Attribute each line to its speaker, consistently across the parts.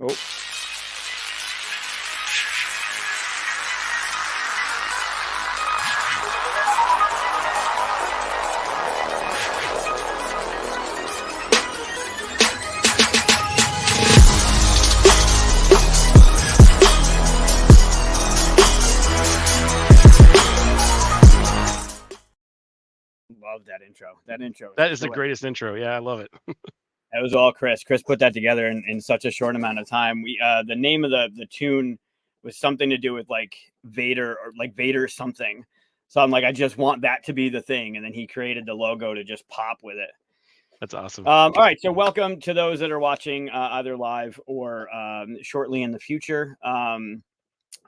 Speaker 1: Oh, love that intro. That intro is
Speaker 2: That is the
Speaker 1: killer.
Speaker 2: greatest intro. Yeah, I love it.
Speaker 1: That was all Chris. Chris put that together in such a short amount of time. We the name of the tune was something to do with like Vader or like Vader something. So I'm like, I just want that to be the thing, and then he created the logo to just pop with it.
Speaker 2: That's awesome.
Speaker 1: All right, so welcome to those that are watching either live or shortly in the future.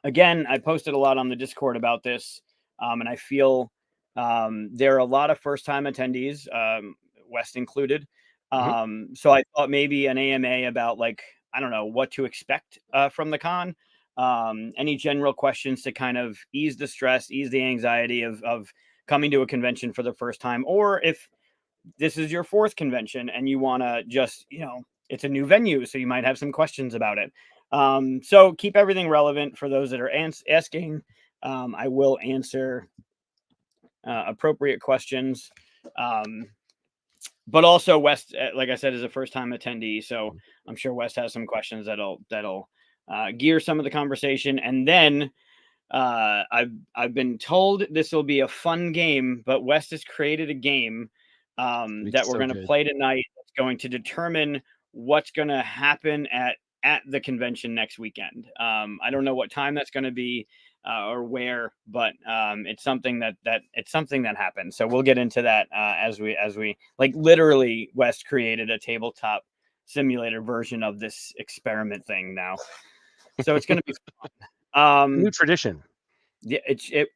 Speaker 1: Again, I posted a lot on the Discord about this, and I feel there are a lot of first-time attendees, West included. So I thought maybe an AMA about like I don't know what to expect from the con. Any general questions to kind of ease the stress, ease the anxiety of coming to a convention for the first time, or if this is your fourth convention and you want to just, it's a new venue, so you might have some questions about it. So keep everything relevant for those that are asking. I will answer appropriate questions. But also West, like I said, is a first-time attendee, so I'm sure West has some questions that'll gear some of the conversation. And then I've been told this will be a fun game, but West has created a game that we're going to play tonight. It's going to determine what's going to happen at the convention next weekend. I don't know what time that's going to be or where, but it's something that happened. So we'll get into that as we like literally West created a tabletop simulator version of this experiment thing now. So it's going to be fun.
Speaker 2: New tradition.
Speaker 1: Yeah,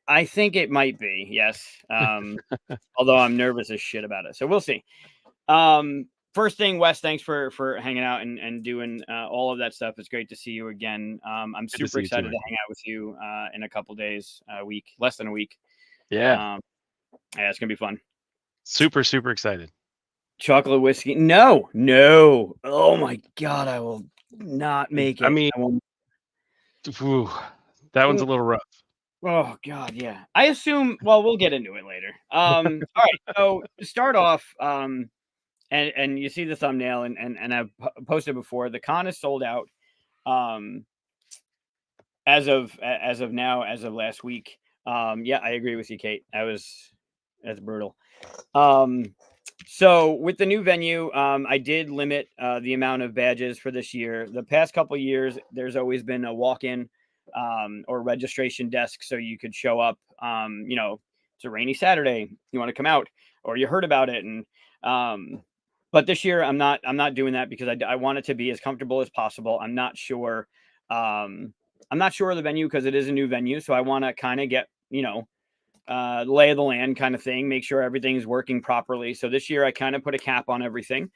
Speaker 1: I think it might be, yes. Although I'm nervous as shit about it. So we'll see. First thing, Wes, thanks for hanging out and doing all of that stuff. It's great to see you again. I'm super excited to hang out with you in a couple days, a week, less than a week.
Speaker 2: Yeah.
Speaker 1: Yeah, it's gonna be fun.
Speaker 2: Super, super excited.
Speaker 1: Chocolate whiskey? No. Oh my god, I will not make it.
Speaker 2: I mean, that one's a little rough.
Speaker 1: Oh god, yeah. I assume. Well, we'll get into it later. All right. So to start off, and you see the thumbnail, and I've posted before. The con is sold out. As of now, as of last week. Yeah, I agree with you, Kate. That's brutal. So with the new venue, I did limit the amount of badges for this year. The past couple of years, there's always been a walk-in or registration desk, so you could show up. It's a rainy Saturday, you want to come out, or you heard about it, and but this year I'm not doing that because I want it to be as comfortable as possible. I'm not sure of the venue because it is a new venue, so I want to kind of get lay of the land kind of thing, make sure everything's working properly. So this year I kind of put a cap on everything.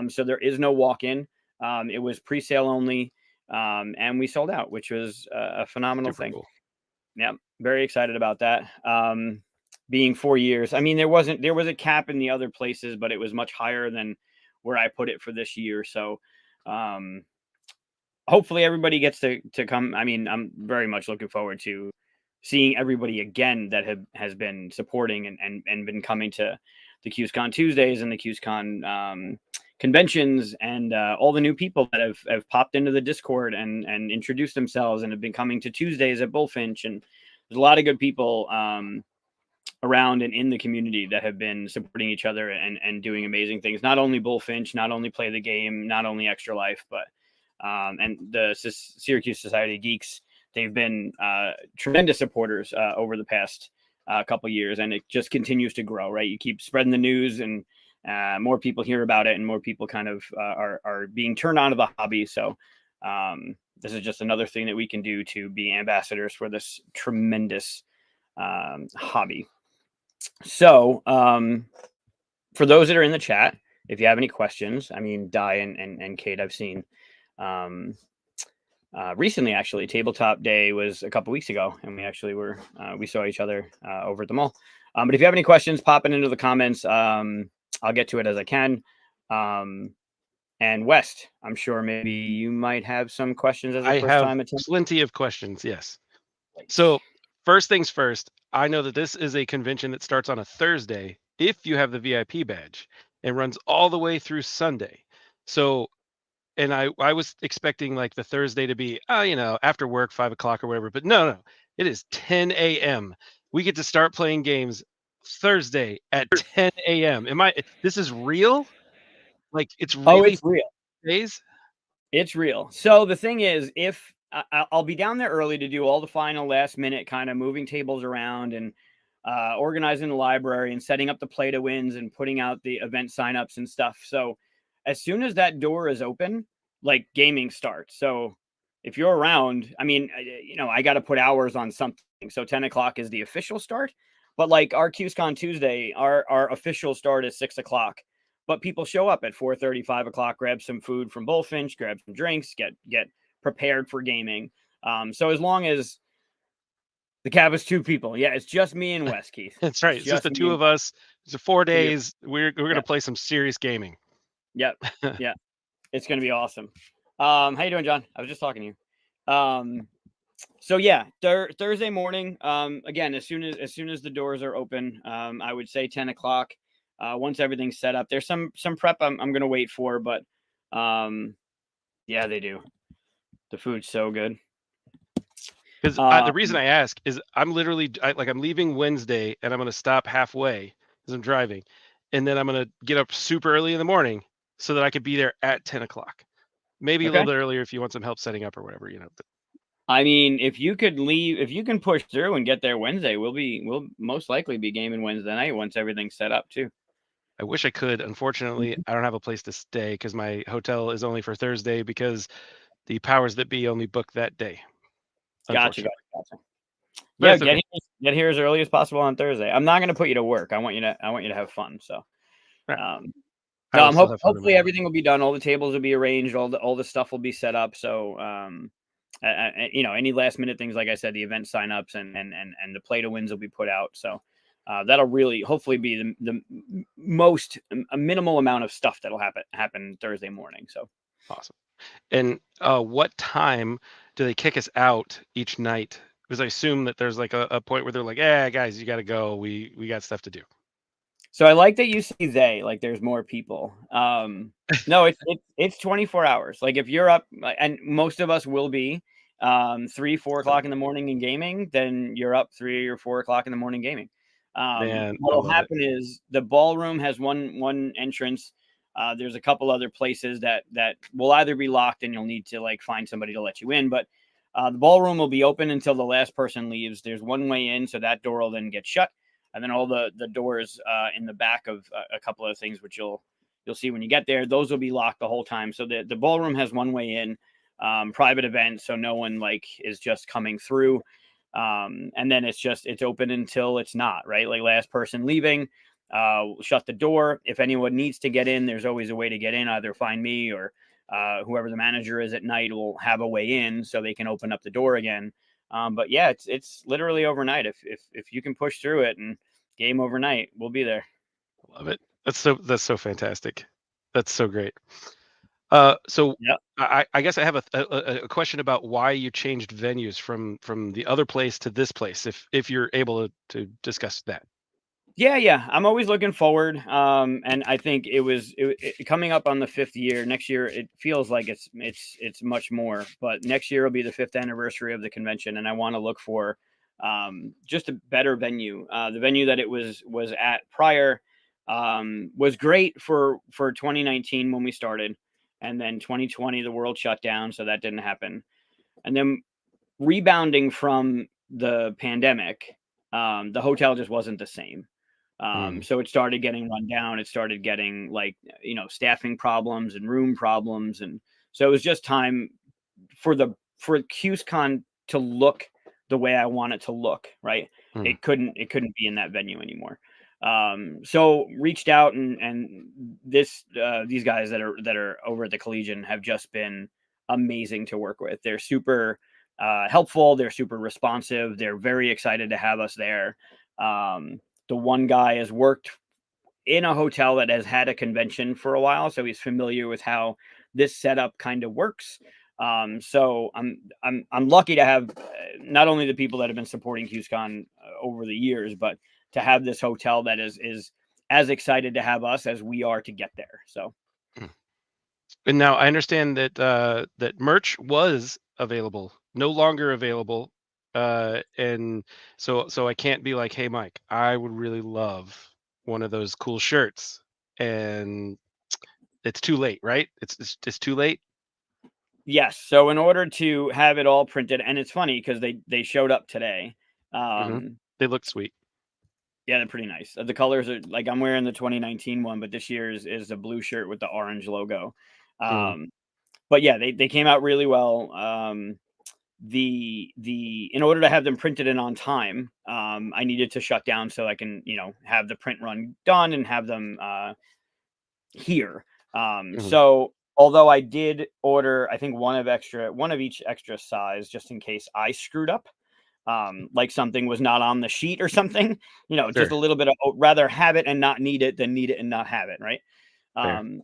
Speaker 1: So there is no walk-in. It was pre-sale only, and we sold out, which was a phenomenal thing. Cool. Yeah, very excited about that. Being 4 years, I mean, there was a cap in the other places, but it was much higher than where I put it for this year. So hopefully everybody gets to come. I mean, I'm very much looking forward to seeing everybody again that has been supporting and been coming to the CuseCon Tuesdays and the CuseCon conventions, and all the new people that have popped into the Discord and introduced themselves and have been coming to Tuesdays at Bullfinch. And there's a lot of good people around and in the community that have been supporting each other and doing amazing things. Not only Bullfinch, not only Play the Game, not only Extra Life, but and the Syracuse Society of Geeks. They've been tremendous supporters over the past couple years, and it just continues to grow, right? You keep spreading the news, and more people hear about it, and more people kind of are being turned on to the hobby. So this is just another thing that we can do to be ambassadors for this tremendous hobby. So for those that are in the chat, if you have any questions, I mean, Di and Kate, I've seen recently, actually. Tabletop Day was a couple weeks ago, and we actually we saw each other over at the mall. But if you have any questions, pop it into the comments. I'll get to it as I can.
Speaker 2: Mm-hmm.
Speaker 1: West, I'm sure maybe you might have some questions as a
Speaker 2: I
Speaker 1: first
Speaker 2: have
Speaker 1: time attendee.
Speaker 2: plenty of questions. Yes.
Speaker 1: Right.
Speaker 2: So, first things first, I know that this is a convention that starts on a Thursday if you have the VIP badge and runs all the way through Sunday. So, and I was expecting like the Thursday to be, after work, 5 o'clock or whatever. But no, it is 10 a.m. We get to start playing games Thursday at 10 a.m. This is real? Like it's
Speaker 1: Oh,
Speaker 2: really
Speaker 1: it's real.
Speaker 2: days?
Speaker 1: It's real. So the thing is, if I'll be down there early to do all the final last minute kind of moving tables around and organizing the library and setting up the play to wins and putting out the event signups and stuff. So as soon as that door is open, like gaming starts. So if you're around, I mean, I got to put hours on something. So 10 o'clock is the official start. But like our CuseCon Tuesday, our official start is 6 o'clock, but people show up at 4:30, 5 o'clock, grab some food from Bullfinch, grab some drinks, get prepared for gaming. So as long as the cab is two people, yeah, it's just me and Wes, Keith.
Speaker 2: That's
Speaker 1: It's
Speaker 2: right. It's just
Speaker 1: just
Speaker 2: the
Speaker 1: me
Speaker 2: two
Speaker 1: and
Speaker 2: of us. It's 4
Speaker 1: two.
Speaker 2: days. We're
Speaker 1: Yeah,
Speaker 2: gonna play some serious gaming.
Speaker 1: yep, yeah. It's gonna be awesome. How you doing, John? I was just talking to you. So yeah, Thursday morning. Again, as soon as the doors are open, I would say 10 o'clock. Once everything's set up, there's some prep I'm gonna wait for, but yeah, they do. The food's so good.
Speaker 2: Because the
Speaker 1: Um,
Speaker 2: reason I ask is I'm leaving Wednesday and I'm gonna stop halfway because I'm driving, and then I'm gonna get up super early in the morning so that I could be there at 10 o'clock. Maybe a little
Speaker 1: okay.
Speaker 2: bit earlier if you want some help setting up or whatever. But
Speaker 1: I mean, if you could leave, if you can push through and get there Wednesday, we'll most likely be gaming Wednesday night once everything's set up too.
Speaker 2: I wish I could. Unfortunately,
Speaker 1: Mhm.
Speaker 2: I don't have a place to stay because my hotel is only for Thursday because the powers that be only book that day.
Speaker 1: Gotcha, gotcha,
Speaker 2: Unfortunately,
Speaker 1: gotcha.
Speaker 2: but
Speaker 1: Yeah,
Speaker 2: it's okay.
Speaker 1: get here as early as possible on Thursday. I'm not gonna put you to work. I want you to have fun. So,
Speaker 2: All right.
Speaker 1: um,
Speaker 2: I
Speaker 1: no,
Speaker 2: will still have fun in my
Speaker 1: hopefully
Speaker 2: house.
Speaker 1: everything will be done. All the tables will be arranged. All the stuff will be set up. So, any last minute things, like I said, the event signups and the play to wins will be put out. So, that'll really hopefully be the most a minimal amount of stuff that'll happen Thursday morning. So,
Speaker 2: Awesome. And what time do they kick us out each night? Because I assume that there's like a point where they're like, "Yeah, guys, you got to go. We got stuff to do."
Speaker 1: I like that you say they, like there's more people. No, it's 24 hours. Like if you're up, and most of us will be 3, 4 o'clock in the morning in gaming, then you're up 3 or 4 o'clock in the morning gaming.
Speaker 2: Man, I
Speaker 1: What'll
Speaker 2: love it.
Speaker 1: happen is the ballroom has one entrance. There's a couple other places that will either be locked and you'll need to like find somebody to let you in, but the ballroom will be open until the last person leaves. There's one way in, so that door will then get shut, and then all the doors in the back of a couple of things, which you'll see when you get there, those will be locked the whole time. So the ballroom has one way in, private event, so no one like is just coming through. And then it's open until it's not, right? Like last person leaving, shut the door. If anyone needs to get in, there's always a way to get in. Either find me or whoever the manager is at night will have a way in so they can open up the door again. But yeah, it's literally overnight. If you can push through it and game overnight, we'll be there.
Speaker 2: I love it. That's so fantastic. That's so great. So
Speaker 1: Yeah.
Speaker 2: I guess I have a question about why you changed venues from the other place to this place, if you're able to discuss that.
Speaker 1: Yeah, yeah. I'm always looking forward. And I think it coming up on the 5th year. Next year, it feels like it's much more. But next year will be the 5th anniversary of the convention, and I want to look for just a better venue. The venue that it was at prior was great for 2019 when we started, and then 2020 the world shut down, so that didn't happen. And then rebounding from the pandemic, the hotel just wasn't the same.
Speaker 2: Mm,
Speaker 1: So it started getting run down. It started getting like, staffing problems and room problems. And so it was just time for CuseCon to look the way I want it to look, right?
Speaker 2: mm,
Speaker 1: It couldn't be in that venue anymore. So reached out, and these guys that are over at the Collegian have just been amazing to work with. They're super helpful. They're super responsive. They're very excited to have us there. The one guy has worked in a hotel that has had a convention for a while, so he's familiar with how this setup kind of works. So I'm lucky to have not only the people that have been supporting CuseCon over the years, but to have this hotel that is as excited to have us as we are to get there. So
Speaker 2: And now I understand that that merch was available, no longer available, and so I can't be like, "Hey, Mike, I would really love one of those cool shirts," and it's too late, right? It's too late.
Speaker 1: yes, so in order to have it all printed, and it's funny because they showed up today.
Speaker 2: Hmm.
Speaker 1: Um,
Speaker 2: They look sweet.
Speaker 1: yeah, they're pretty nice. The colors are like I'm wearing the 2019 one, but this year's is a blue shirt with the orange logo.
Speaker 2: Hmm.
Speaker 1: But yeah, they came out really well. The in order to have them printed in on time, I needed to shut down so I can have the print run done and have them here.
Speaker 2: Hmm.
Speaker 1: So although I did order, I think one of each extra size just in case I screwed up, like something was not on the sheet or something, just
Speaker 2: Sure,
Speaker 1: a little bit of rather have it and not need it than need it and not have it, right?
Speaker 2: fair.
Speaker 1: Um,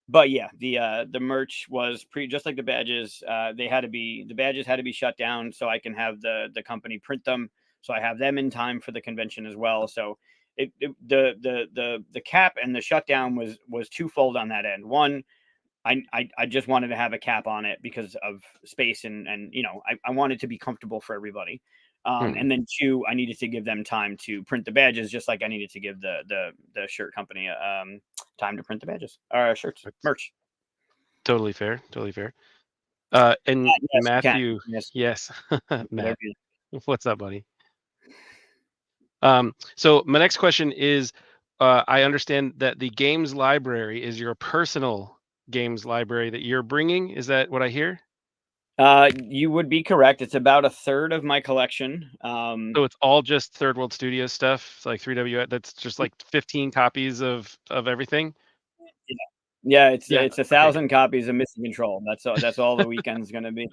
Speaker 1: but yeah, the merch was just like the badges. The badges had to be shut down so I can have the company print them. So I have them in time for the convention as well. So the cap and the shutdown was twofold on that end. One, I just wanted to have a cap on it because of space and I wanted to be comfortable for everybody.
Speaker 2: Hmm.
Speaker 1: And then two, I needed to give them time to print the badges, just like I needed to give the shirt company time to print the badges or shirts
Speaker 2: That's
Speaker 1: merch.
Speaker 2: totally fair. Totally fair. And
Speaker 1: Yes, you can.
Speaker 2: Matthew,
Speaker 1: Yes,
Speaker 2: yes,
Speaker 1: whatever.
Speaker 2: Matt, what's up, buddy? So my next question is, I understand that the games library is your personal games library that you're bringing. Is that what I hear?
Speaker 1: You would be correct. It's about a third of my collection.
Speaker 2: So it's all just Third World Studios stuff, like 3W. That's just like 15 copies of everything.
Speaker 1: Yeah,
Speaker 2: Yeah.
Speaker 1: it's a
Speaker 2: Okay.
Speaker 1: thousand copies of Missing Control. That's all the weekend's gonna be.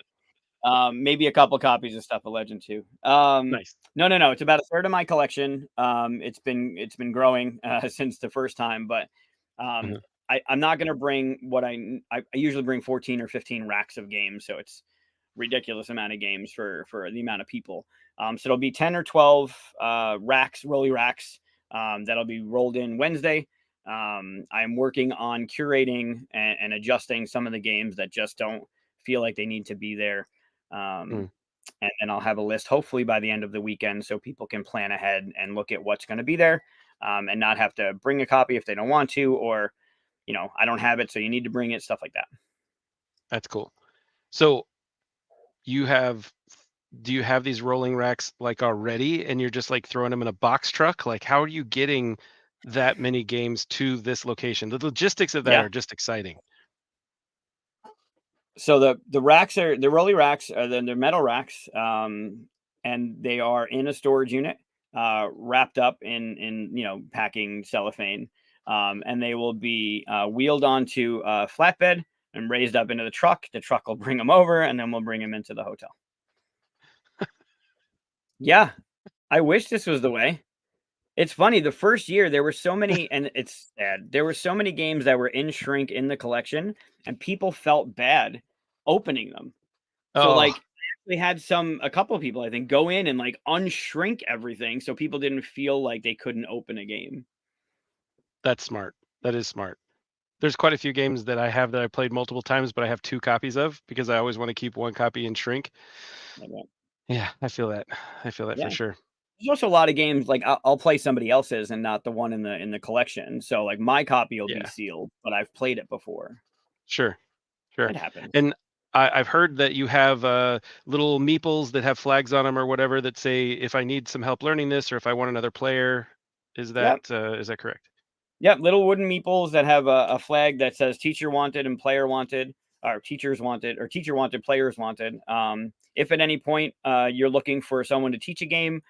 Speaker 1: Maybe a couple copies of Stuff of Legend too.
Speaker 2: Nice.
Speaker 1: No. It's about a third of my collection. It's been growing since the first time, but um,
Speaker 2: Uh-huh.
Speaker 1: I'm not gonna bring I usually bring 14 or 15 racks of games, so it's ridiculous amount of games for the amount of people. So it'll be 10 or 12 racks, rolly racks that'll be rolled in Wednesday. I'm working on curating and adjusting some of the games that just don't feel like they need to be there.
Speaker 2: Mm.
Speaker 1: Um, and then I'll have a list hopefully by the end of the weekend so people can plan ahead and look at what's going to be there and not have to bring a copy if they don't want to, or, I don't have it, so you need to bring it, stuff like that.
Speaker 2: That's cool. So you have, do you have these rolling racks like already, and you're just like throwing them in a box truck? Like, how are you getting that many games to this location? The logistics of that
Speaker 1: Yeah.
Speaker 2: are just exciting.
Speaker 1: So the racks are the rolly racks are they're metal racks, and they are in a storage unit, wrapped up in packing cellophane, and they will be wheeled onto a flatbed and raised up into the truck. The truck will bring them over, and then we'll bring them into the hotel. Yeah, I wish this was the way. It's funny. The first year there were so many, and it's sad. There were so many games that were in shrink in the collection, and people felt bad opening them. So,
Speaker 2: Oh,
Speaker 1: like, we had a couple of people, I think, go in and, like, unshrink everything so people didn't feel like they couldn't open a game.
Speaker 2: that's smart. That is smart. There's quite a few games that I have that I played multiple times, but I have 2 copies of because I always wanna keep 1 copy in shrink.
Speaker 1: Like that.
Speaker 2: Yeah, I feel that. I feel that for
Speaker 1: Yeah.
Speaker 2: sure.
Speaker 1: There's also a lot of games, like, I'll play somebody else's and not the one in the collection. So, like, my copy will be
Speaker 2: Yeah,
Speaker 1: sealed, but I've played it before.
Speaker 2: sure, sure.
Speaker 1: It happens.
Speaker 2: And I've heard that you have, little meeples that have flags on them or whatever that say, "If I need some help learning this or if I want another player."
Speaker 1: Yep.
Speaker 2: Is that correct?
Speaker 1: Yep, little wooden meeples that have a flag that says teacher wanted and player wanted, or teachers wanted, or teacher wanted, players wanted. If at any point you're looking for someone to teach a game,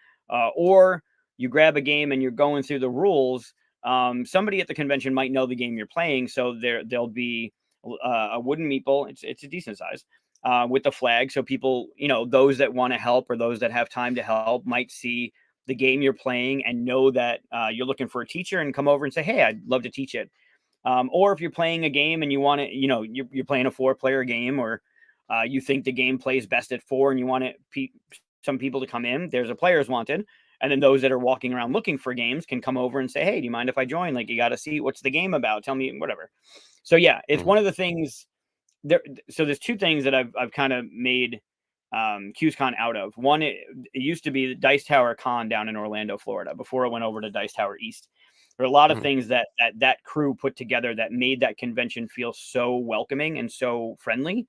Speaker 1: or you grab a game and you're going through the rules, somebody at the convention might know the game you're playing, so there'll be a wooden meeple. It's a decent size. With the flag, so people, those that want to help or those that have time to help might see the game you're playing and know that you're looking for a teacher and come over and say, "Hey, I'd love to teach it." Or if you're playing a game and you want to, you're playing a 4-player game, or you think the game plays best at 4 and you want some people to come in, there's a players wanted. And then those that are walking around looking for games can come over and say, hey, do you mind if I join? Like, you got to see what's the game about. Tell me whatever. So yeah, it's one of the things there. So there's 2 things that I've kind of made CuseCon out of. One, it used to be the Dice Tower Con down in Orlando, Florida, before it went over to Dice Tower East. There are a lot of things that crew put together that made that convention feel so welcoming and so friendly.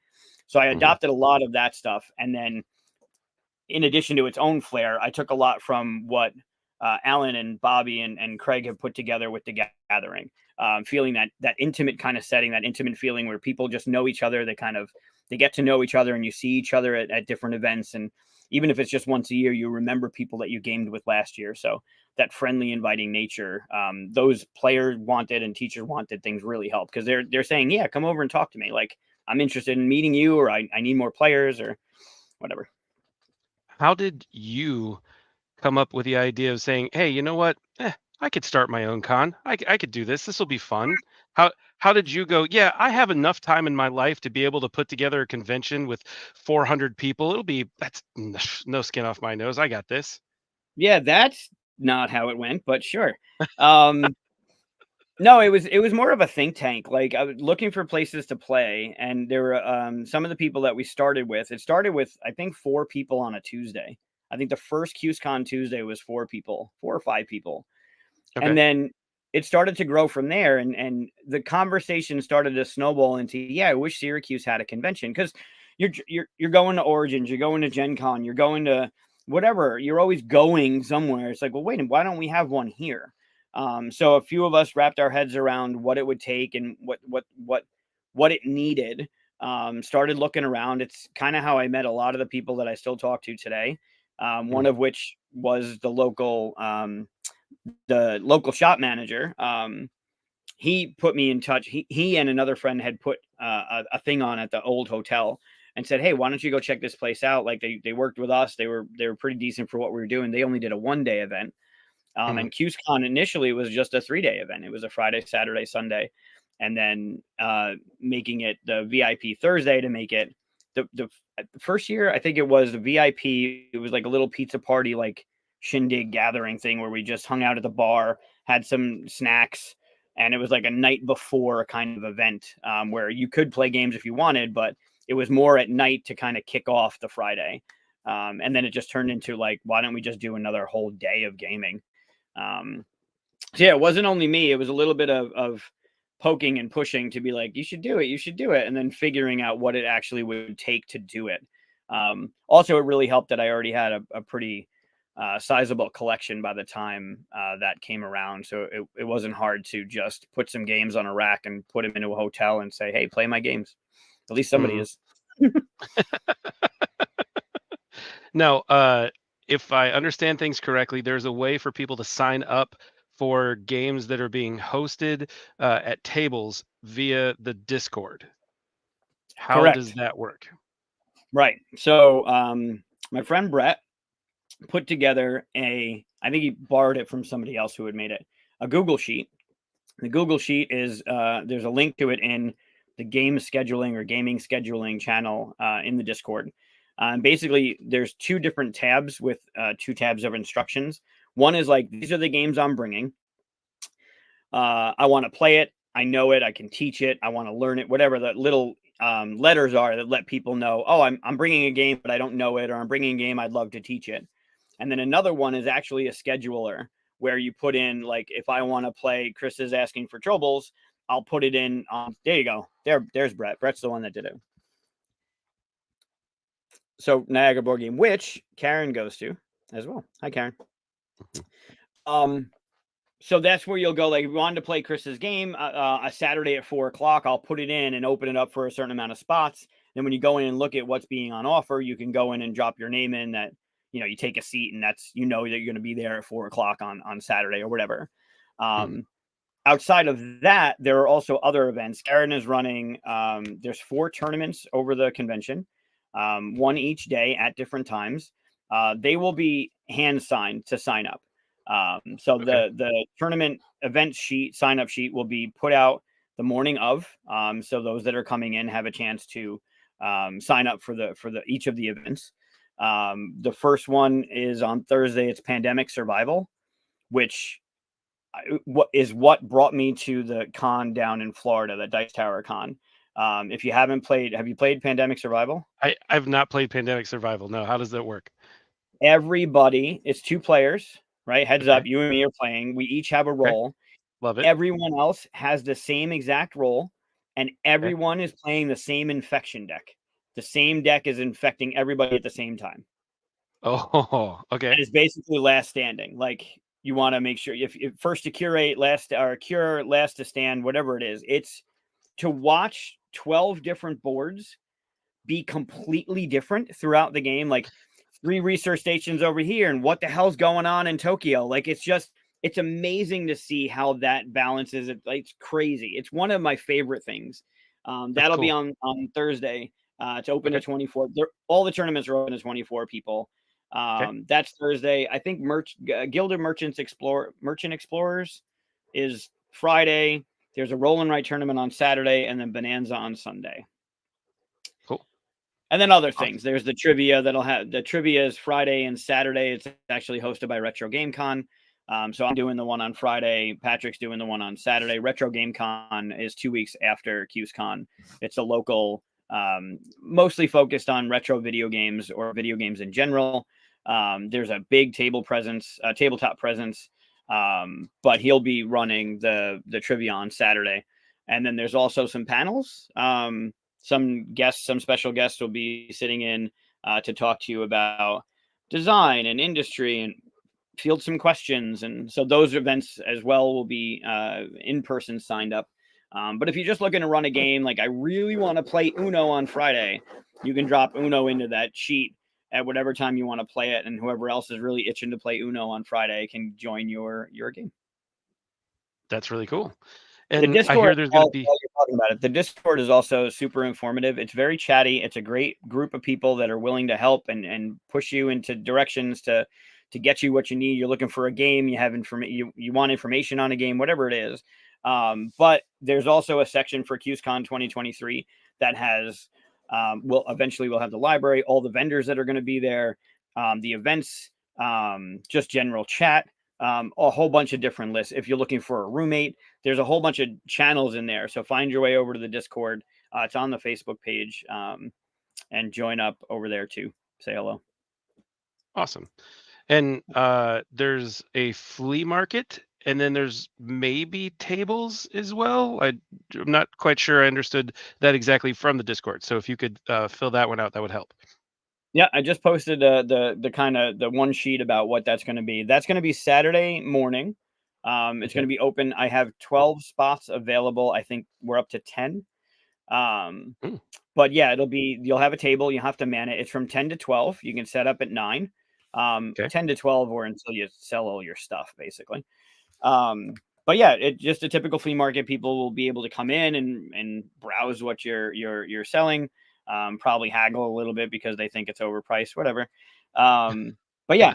Speaker 1: So I adopted a lot of that stuff. And then in addition to its own flair, I took a lot from what Alan and Bobby and Craig have put together with the gathering. Feeling that intimate kind of setting, that intimate feeling where people just know each other. They get to know each other, and you see each other at different events. And even if it's just once a year, you remember people that you gamed with last year. So that friendly, inviting nature, those players wanted and teachers wanted things really help, because they're saying, yeah, come over and talk to me. Like, I'm interested in meeting you, or I need more players, or whatever.
Speaker 2: How did you come up with the idea of saying, "Hey, you know what? I could start my own con. I could do this. This will be fun." How did you go? Yeah, I have enough time in my life to be able to put together a convention with 400 people. That's no skin off my nose. I got this.
Speaker 1: Yeah, that's not how it went, but sure. No, it was more of a think tank. Like, I was looking for places to play, and there were some of the people that we started with. It started with, I think, 4 people on a Tuesday. I think the first CuseCon Tuesday was 4 people, 4 or 5 people.
Speaker 2: Okay.
Speaker 1: And then it started to grow from there, and the conversation started to snowball into, yeah, I wish Syracuse had a convention, because you're going to Origins, you're going to Gen Con, you're going to whatever, you're always going somewhere. It's like, well, wait, why don't we have one here? So a few of us wrapped our heads around what it would take and what it needed. Started looking around. It's kind of how I met a lot of the people that I still talk to today. One of which was the local shop manager. He put me in touch. He and another friend had put a thing on at the old hotel and said, hey, why don't you go check this place out? Like, they worked with us. They were pretty decent for what we were doing. They only did a 1-day event. And CuseCon initially was just a 3-day event. It was a Friday, Saturday, Sunday, and then making it the VIP Thursday to make it the first year. I think it was the VIP. It was like a little pizza party, like shindig gathering thing, where we just hung out at the bar, had some snacks, and it was like a night before kind of event where you could play games if you wanted, but it was more at night to kind of kick off the Friday. And then it just turned into like, why don't we just do another whole day of gaming? So yeah, it wasn't only me. It was a little bit of poking and pushing to be like, you should do it. And then figuring out what it actually would take to do it. Also, it really helped that I already had a pretty sizable collection by the time that came around. So it wasn't hard to just put some games on a rack and put them into a hotel and say, hey, play my games. At least somebody is.
Speaker 2: Now, if I understand things correctly, there's a way for people to sign up for games that are being hosted at tables via the Discord. How does
Speaker 1: Correct.
Speaker 2: that work?
Speaker 1: Right. So my friend Brett put together I think he borrowed it from somebody else who had made it, a Google Sheet. The Google Sheet is, there's a link to it in the game scheduling or gaming scheduling channel in the Discord. Basically, there's 2 different tabs with 2 tabs of instructions. One is like, these are the games I'm bringing. I want to play it. I know it. I can teach it. I want to learn it. Whatever the little letters are that let people know, oh, I'm bringing a game, but I don't know it, or I'm bringing a game, I'd love to teach it. And then another one is actually a scheduler, where you put in, like, if I want to play Chris is Asking for Troubles, I'll put it in. There you go. There's Brett. Brett's the one that did it. So Niagara Board Game, which Karen goes to as well. Hi, Karen. So that's where you'll go. Like, if you wanted to play Chris's game a Saturday at 4:00, I'll put it in and open it up for a certain amount of spots. Then when you go in and look at what's being on offer, you can go in and drop your name in, that, you take a seat, and that's, that you're going to be there at 4:00 on Saturday or whatever. Outside of that, there are also other events. Karen is running, there's 4 tournaments over the convention, 1 each day at different times. They will be hand signed to sign up. So the tournament event sheet, sign up sheet, will be put out the morning of. So those that are coming in have a chance to sign up for each of the events. The first one is on Thursday. It's Pandemic Survival, which what brought me to the con down in Florida, the Dice Tower Con. If you haven't played, have you played Pandemic Survival?
Speaker 2: I've not played Pandemic Survival. No, how does that work?
Speaker 1: Everybody, it's 2 players, right? Heads
Speaker 2: Okay.
Speaker 1: up, you and me are playing. We each have a
Speaker 2: Okay.
Speaker 1: role.
Speaker 2: Love it.
Speaker 1: Everyone else has the same exact role, and
Speaker 2: Okay.
Speaker 1: everyone is playing the same infection deck. The same deck is infecting everybody at the same time.
Speaker 2: Oh, okay.
Speaker 1: And it's basically last standing. Like, you want to make sure if first to curate, last or cure, last to stand, whatever it is. It's to watch 12 different boards be completely different throughout the game. Like 3 research stations over here, and what the hell's going on in Tokyo? Like, it's amazing to see how that balances. It's crazy. It's one of my favorite things.
Speaker 2: That's
Speaker 1: That'll be
Speaker 2: cool.
Speaker 1: on Thursday. It's open to
Speaker 2: Okay.
Speaker 1: 24. All the tournaments are open to 24 people.
Speaker 2: Okay.
Speaker 1: That's Thursday. I think Guild of Merchant Explorers is Friday. There's a roll and write tournament on Saturday, and then Bonanza on Sunday.
Speaker 2: Cool.
Speaker 1: And then other
Speaker 2: Awesome.
Speaker 1: things. There's the trivia the trivia is Friday and Saturday. It's actually hosted by Retro Game Con. So I'm doing the one on Friday. Patrick's doing the one on Saturday. Retro Game Con is 2 weeks after CuseCon. It's a local, mostly focused on retro video games or video games in general. There's a big tabletop presence, but he'll be running the trivia on Saturday. And then there's also some panels. Some special guests will be sitting in to talk to you about design and industry and field some questions. And so those events as well will be in person signed up. But if you're just looking to run a game, like I really want to play Uno on Friday, you can drop Uno into that sheet at whatever time you want to play it, and whoever else is really itching to play Uno on Friday can join your game.
Speaker 2: That's really cool.
Speaker 1: The
Speaker 2: And I
Speaker 1: Discord,
Speaker 2: hear there's going to
Speaker 1: while
Speaker 2: be
Speaker 1: you're talking about it, the Discord is also super informative. It's very chatty. It's a great group of people that are willing to help and push you into directions to get you what you need. You're looking for a game, you have you want information on a game, whatever it is. But there's also a section for CuseCon 2023 that has we'll have the library, all the vendors that are going to be there, the events, just general chat, a whole bunch of different lists. If you're looking for a roommate, there's a whole bunch of channels in there. So find your way over to the Discord. It's on the Facebook page, and join up over there too. Say hello.
Speaker 2: awesome. And there's a flea market, and then there's maybe tables as well. I'm not quite sure I understood that exactly from the Discord. So if you could fill that one out, that would help.
Speaker 1: Yeah, I just posted the kind of the one sheet about what that's going to be. That's going to be Saturday morning. It's going
Speaker 2: Okay.
Speaker 1: to be open. I have 12 spots available. I think we're up to 10. Um,
Speaker 2: Mm,
Speaker 1: but yeah, you'll have a table. You have to man it. It's from 10 to 12. You can set up at 9.
Speaker 2: okay.
Speaker 1: 10 to 12 or until you sell all your stuff, basically. But yeah, it's just a typical flea market. People will be able to come in and browse what you're selling. Probably haggle a little bit because they think it's overpriced, whatever. But yeah,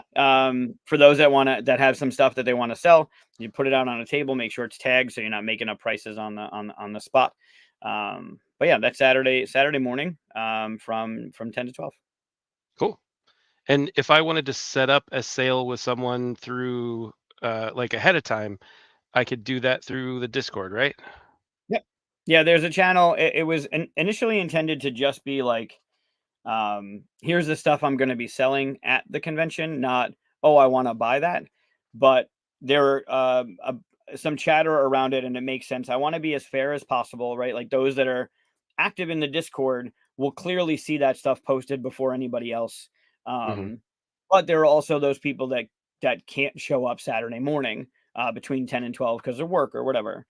Speaker 1: for those that have some stuff that they want to sell, you put it out on a table, make sure it's tagged so you're not making up prices on the spot. But yeah, that's Saturday morning, from 10 to 12.
Speaker 2: Cool. And if I wanted to set up a sale with someone through like ahead of time, I could do that through the Discord, right?
Speaker 1: Yep. Yeah, there's a channel. It was initially intended to just be like, here's the stuff I'm going to be selling at the convention, not, oh, I want to buy that. But there are some chatter around it, and it makes sense. I want to be as fair as possible, right? Like those that are active in the Discord will clearly see that stuff posted before anybody else.
Speaker 2: Hmm.
Speaker 1: But there are also those people that can't show up Saturday morning between 10 and 12 because of work or whatever.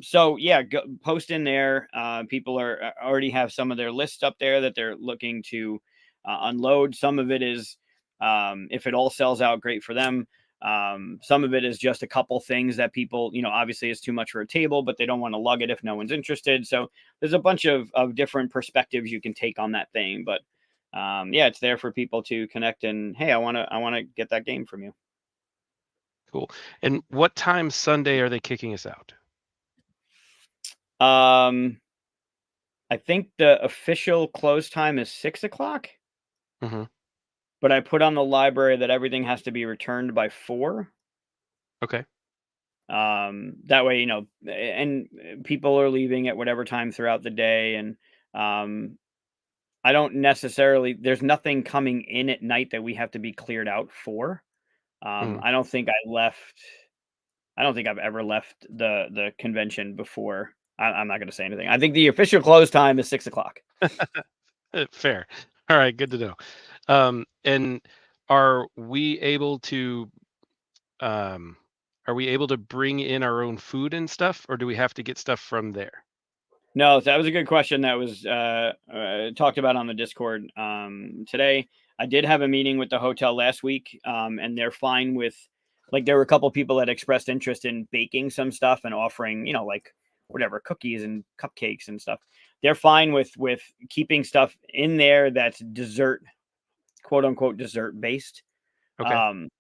Speaker 1: So yeah, post in there. People already have some of their lists up there that they're looking to unload. Some of it is, if it all sells out, great for them. Some of it is just a couple things that people, obviously is too much for a table, but they don't want to lug it if no one's interested. So there's a bunch of different perspectives you can take on that thing. But yeah, it's there for people to connect and, hey, I want to get that game from you.
Speaker 2: Cool. And what time Sunday are they kicking us out?
Speaker 1: I think the official close time is 6 o'clock,
Speaker 2: Hmm.
Speaker 1: but I put on the library that everything has to be returned by 4.
Speaker 2: Okay.
Speaker 1: That way, and people are leaving at whatever time throughout the day, and I don't necessarily. There's nothing coming in at night that we have to be cleared out for.
Speaker 2: Hmm.
Speaker 1: I don't think I left. I don't think I've ever left the convention before. I'm not going to say anything. I think the official close time is 6 o'clock.
Speaker 2: Fair. All right. Good to know. And are we able to um, are we able to bring in our own food and stuff, or do we have to get stuff from there?
Speaker 1: No, that was a good question that was talked about on the Discord today. I did have a meeting with the hotel last week, and they're fine with, like, there were a couple people that expressed interest in baking some stuff and offering, like whatever cookies and cupcakes and stuff. They're fine with keeping stuff in there that's dessert, quote unquote, dessert based.
Speaker 2: Okay.
Speaker 1: Um,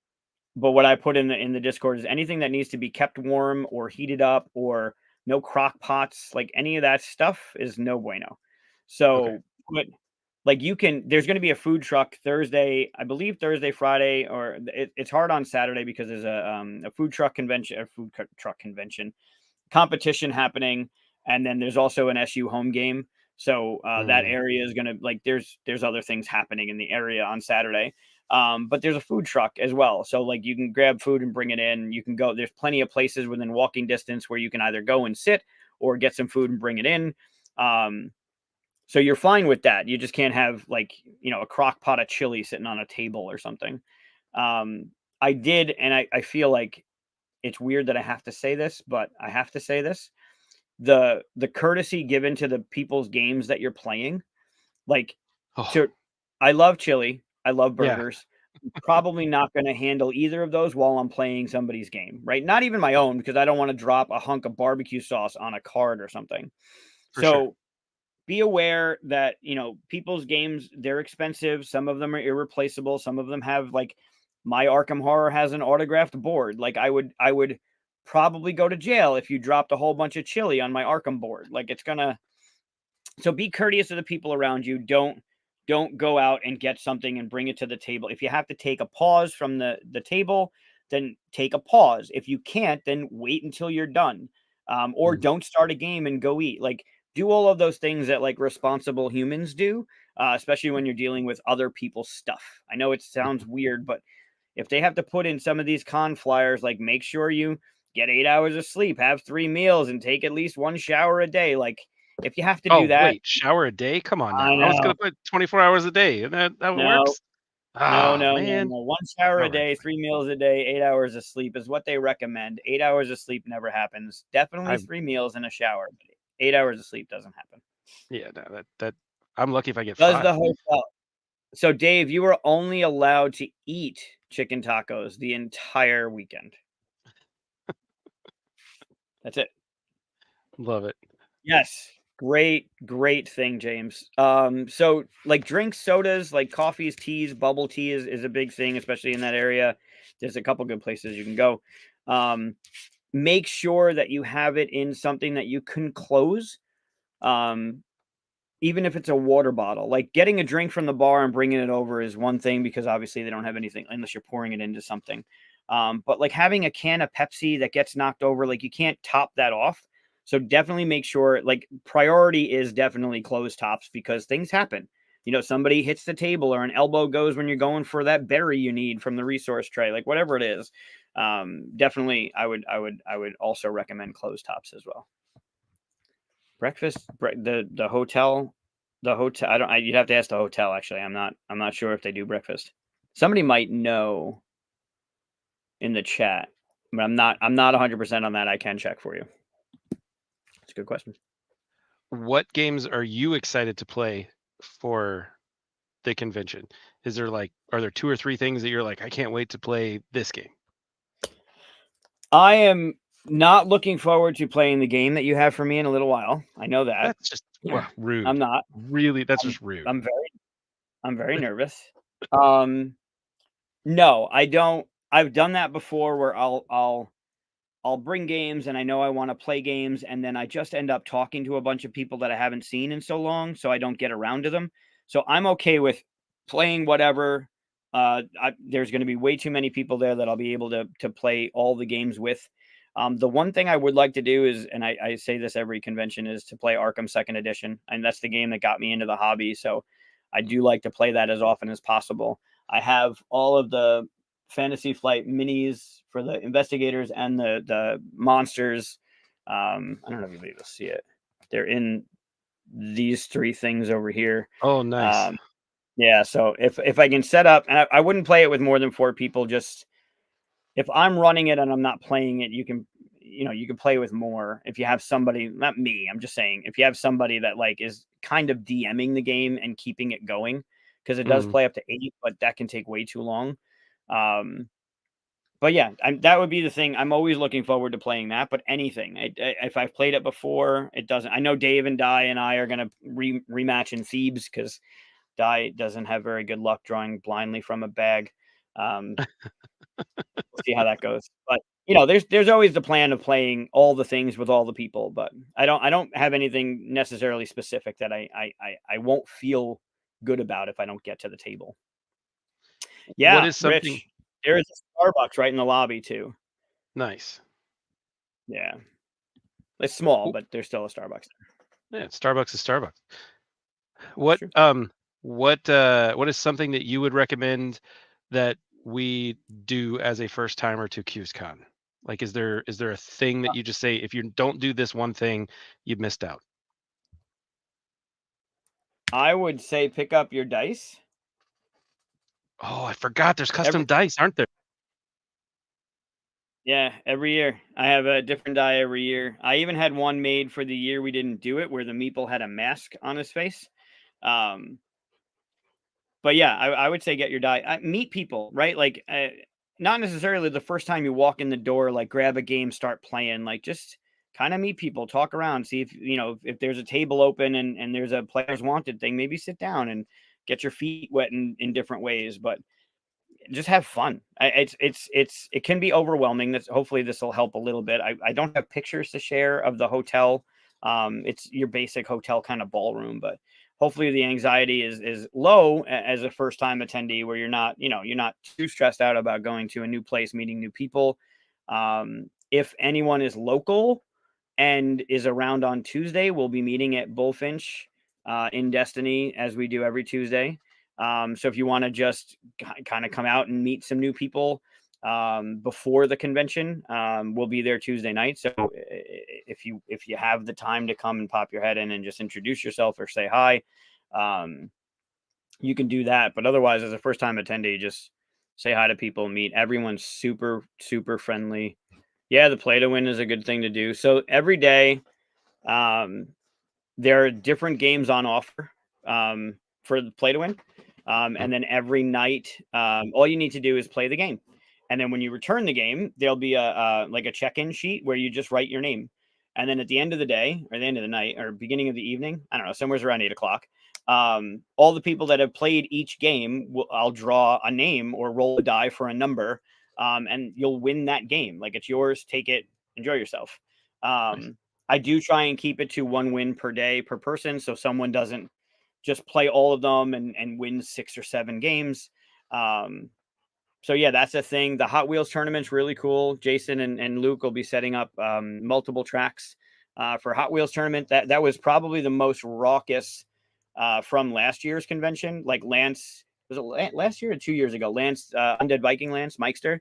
Speaker 1: but what I put in the Discord is anything that needs to be kept warm or heated up, or no crock pots, like any of that stuff is no bueno.
Speaker 2: Okay.
Speaker 1: So, but like there's going to be a food truck Thursday, I believe Thursday, Friday, or it's hard on Saturday because there's a food truck convention, truck convention competition happening, and then there's also an SU home game. So that
Speaker 2: Mm.
Speaker 1: area is gonna, like, there's other things happening in the area on Saturday. But there's a food truck as well. So like you can grab food and bring it in. You can go. There's plenty of places within walking distance where you can either go and sit or get some food and bring it in. Um, so you're fine with that. You just can't have, like, a crock pot of chili sitting on a table or something. Um, I did, and I feel like it's weird that I have to say this, but I have to say this. The courtesy given to the people's games that you're playing, like,
Speaker 2: Oh,
Speaker 1: to I love chili, I love
Speaker 2: yeah,
Speaker 1: burgers. Probably not gonna handle either of those while I'm playing somebody's game, right? Not even my own, because I don't wanna drop a hunk of barbecue sauce on a card or something.
Speaker 2: for sure.
Speaker 1: So, be aware that, people's games, they're expensive. Some of them are irreplaceable. Some of them have, like, my Arkham Horror has an autographed board. Like, I would probably go to jail if you dropped a whole bunch of chili on my Arkham board. Like, it's gonna so be courteous to the people around you. Don't go out and get something and bring it to the table. If you have to take a pause from the table, then take a pause. If you can't, then wait until you're done. Or
Speaker 2: Mhm.
Speaker 1: don't start a game and go eat. Like, do all of those things that, like, responsible humans do, especially when you're dealing with other people's stuff. I know it sounds weird, but if they have to put in some of these con flyers, like, make sure you get 8 hours of sleep, have 3 meals, and take at least one shower a day. Like, if you have to do
Speaker 2: Oh,
Speaker 1: that,
Speaker 2: wait, shower a day? Come on
Speaker 1: I
Speaker 2: now. I was
Speaker 1: know.
Speaker 2: gonna put 24 hours a day. And that how it
Speaker 1: No,
Speaker 2: works?
Speaker 1: no,
Speaker 2: Ah,
Speaker 1: no, no,
Speaker 2: man.
Speaker 1: no. One shower a
Speaker 2: Alright,
Speaker 1: day,
Speaker 2: fine.
Speaker 1: 3 meals a day, 8 hours of sleep is what they recommend. 8 hours of sleep never happens. Definitely
Speaker 2: I
Speaker 1: 3 meals and a shower. 8 hours of sleep doesn't happen.
Speaker 2: Yeah, no, that I'm lucky if I get
Speaker 1: Does
Speaker 2: 5.
Speaker 1: the hotel? So, Dave, you were only allowed to eat chicken tacos the entire weekend. That's it.
Speaker 2: Love it.
Speaker 1: Yes. Great, great thing, James. So, like, drinks, sodas, like coffees, teas, bubble tea is a big thing, especially in that area. There's a couple good places you can go. Um, Make sure that you have it in something that you can close. Um, Even if it's a water bottle, like, getting a drink from the bar and bringing it over is one thing, because obviously they don't have anything unless you're pouring it into something. But like having a can of Pepsi that gets knocked over, like, you can't top that off. So definitely make sure, like, priority is definitely closed tops, because things happen. Somebody hits the table, or an elbow goes when you're going for that berry you need from the resource tray, like whatever it is. Definitely, I would also recommend closed tops as well. Breakfast, the hotel. I don't. You'd have to ask the hotel. Actually, I'm not sure if they do breakfast. Somebody might know in the chat, but I'm not 100% on that. I can check for you. It's a good question.
Speaker 2: What games are you excited to play for the convention? Are there 2 or 3 things that you're like, "I can't wait to play this game?"
Speaker 1: I am not looking forward to playing the game that you have for me in a little while. I know that.
Speaker 2: That's just, well,
Speaker 1: I'm
Speaker 2: rude.
Speaker 1: not.
Speaker 2: Really, that's
Speaker 1: I'm
Speaker 2: just rude.
Speaker 1: I'm very nervous. Um, no, I don't. I've done that before where I'll I'll bring games and I know I want to play games, and then I just end up talking to a bunch of people that I haven't seen in so long, so I don't get around to them. So I'm okay with playing whatever. There's going to be way too many people there that I'll be able to play all the games with. The one thing I would like to do is, and I say this every convention, is to play Arkham Second Edition, and that's the game that got me into the hobby. So I do like to play that as often as possible. I have all of the Fantasy Flight minis for the investigators and the monsters. I don't know if you'll be able to see it. They're in these three things over here.
Speaker 2: Oh, nice.
Speaker 1: Yeah, so if I can set up, and I wouldn't play it with more than 4 people. Just if I'm running it and I'm not playing it, you can play with more. If you have somebody, not me, I'm just saying, if you have somebody that like is kind of DMing the game and keeping it going, because it does
Speaker 2: Mm.
Speaker 1: play up to 8, but that can take way too long. But yeah, that would be the thing. I'm always looking forward to playing that. But anything, if I've played it before, it doesn't. I know Dave and Di and I are gonna rematch in Thebes because Di doesn't have very good luck drawing blindly from a bag. We'll see how that goes. But there's always the plan of playing all the things with all the people. But I don't have anything necessarily specific that I won't feel good about if I don't get to the table.
Speaker 2: What
Speaker 1: Yeah,
Speaker 2: is something
Speaker 1: Rich, there is a Starbucks right in the lobby too.
Speaker 2: nice?
Speaker 1: Yeah, it's small,
Speaker 2: W-
Speaker 1: but there's still a Starbucks
Speaker 2: Yeah, Starbucks is Starbucks.
Speaker 1: That's
Speaker 2: What
Speaker 1: true.
Speaker 2: what is something that you would recommend that we do as a first timer to CuseCon? Like, is there a thing that you just say if you don't do this one thing, you've missed out?
Speaker 1: I would say pick up your dice.
Speaker 2: Oh, I forgot. There's
Speaker 1: Every
Speaker 2: custom dice, aren't there?
Speaker 1: Yeah, every year. I have a different die every year. I even had one made for the year we didn't do it, where the meeple had a mask on his face. Um, but yeah, I would say get your die. Meet people, right? Like, not necessarily the first time you walk in the door, like grab a game, start playing. Like, just kind of meet people, talk around, see if if there's a table open and there's a players wanted thing. Maybe sit down and get your feet wet in different ways. But just have fun. It can be overwhelming. That's hopefully this will help a little bit. I don't have pictures to share of the hotel. It's your basic hotel kind of ballroom, but hopefully the anxiety is low as a first time attendee, where you're not too stressed out about going to a new place, meeting new people. If anyone is local and is around on Tuesday, we'll be meeting at Bullfinch in Destiny, as we do every Tuesday. So if you want to just kind of come out and meet some new people before the convention, we'll be there Tuesday night. So if you have the time to come and pop your head in and just introduce yourself or say hi, um, you can do that. But otherwise, as a first time attendee, just say hi to people, meet. Everyone's super, super friendly. Yeah, the play to win is a good thing to do. So every day, um, there are different games on offer for the play to win.
Speaker 2: Mm.
Speaker 1: And then every night, all you need to do is play the game. And then when you return the game, there'll be a like a check-in sheet where you just write your name. And then at the end of the day, or the end of the night, or beginning of the evening, I don't know, somewhere's around 8 o'clock. All the people that have played each game, I'll draw a name or roll a die for a number, and you'll win that game. Like, it's yours. Take it. Enjoy yourself.
Speaker 2: Nice.
Speaker 1: I do try and keep it to 1 win per day per person, so someone doesn't just play all of them and win 6 or 7 games. Um, so yeah, that's a thing. The Hot Wheels tournament's really cool. Jason and Luke will be setting up multiple tracks for Hot Wheels tournament. That was probably the most raucous from last year's convention. Like Lance, was it last year or 2 years ago? Lance, Undead Viking Lance Meister,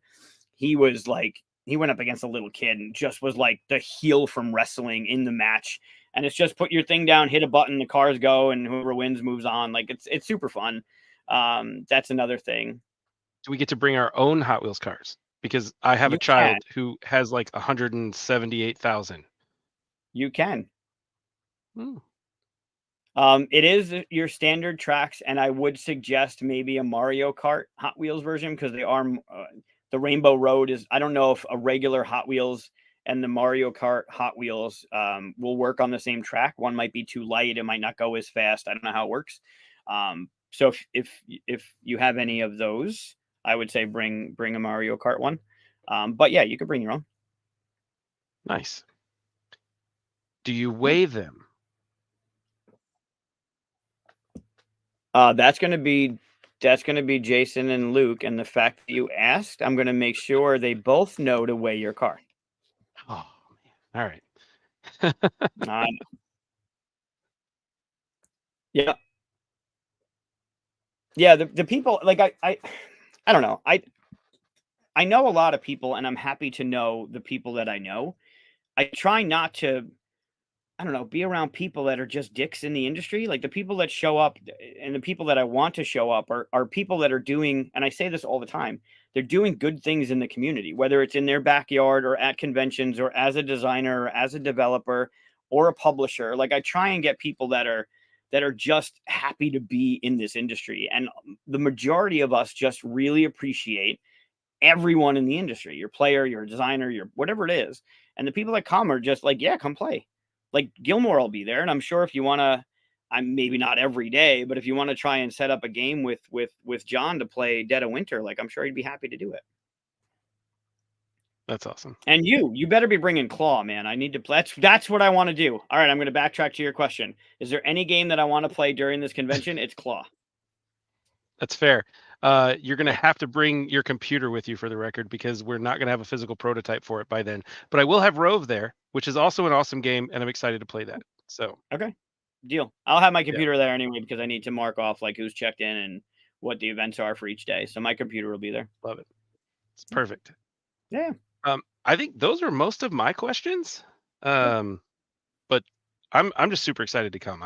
Speaker 1: he was like, he went up against a little kid and just was like the heel from wrestling in the match. And it's just put your thing down, hit a button, the cars go, and whoever wins moves on. Like, it's super fun. That's another thing.
Speaker 2: Do we get to bring our own Hot Wheels cars? Because I have a
Speaker 1: You can,
Speaker 2: child who has like 178,000.
Speaker 1: you can.
Speaker 2: Mm.
Speaker 1: It is your standard tracks, and I would suggest maybe a Mario Kart Hot Wheels version, because they are the Rainbow Road is. I don't know if a regular Hot Wheels and the Mario Kart Hot Wheels will work on the same track. One might be too light; it might not go as fast. I don't know how it works. So if you have any of those, I would say bring a Mario Kart one. But yeah, you could bring your own.
Speaker 2: Nice. Do you weigh them?
Speaker 1: That's gonna be Jason and Luke. And the fact that you asked, I'm gonna make sure they both know to weigh your car.
Speaker 2: Oh man. All right.
Speaker 1: Uh, yeah, yeah. The people like I don't know. I know a lot of people, and I'm happy to know the people that I know. I try not to, I don't know, be around people that are just dicks in the industry. Like the people that show up and the people that I want to show up are people that are doing, and I say this all the time, they're doing good things in the community, whether it's in their backyard or at conventions or as a designer or as a developer or a publisher. Like I try and get people that are just happy to be in this industry. And the majority of us just really appreciate everyone in the industry, your player, your designer, your whatever it is. And the people that come are just like, yeah, come play. Like Gilmore will be there. And I'm sure if you want to, I'm maybe not every day, but if you want to try and set up a game with John to play Dead of Winter, like I'm sure he'd be happy to do it.
Speaker 2: That's awesome.
Speaker 1: And you better be bringing Claw, man. I need to play. That's what I want to do. All right, I'm going to backtrack to your question. Is there any game that I want to play during this convention? It's Claw.
Speaker 2: That's fair. You're going to have to bring your computer with you for the record, because we're not going to have a physical prototype for it by then. But I will have Rove there, which is also an awesome game, and I'm excited to play that. So
Speaker 1: Okay, deal. I'll have my
Speaker 2: yeah,
Speaker 1: computer there anyway because I need to mark off like who's checked in and what the events are for each day. So my computer will be there.
Speaker 2: love it. It's perfect.
Speaker 1: Yeah.
Speaker 2: I think those are most of my questions.
Speaker 1: Cool.
Speaker 2: But I'm just super excited to come.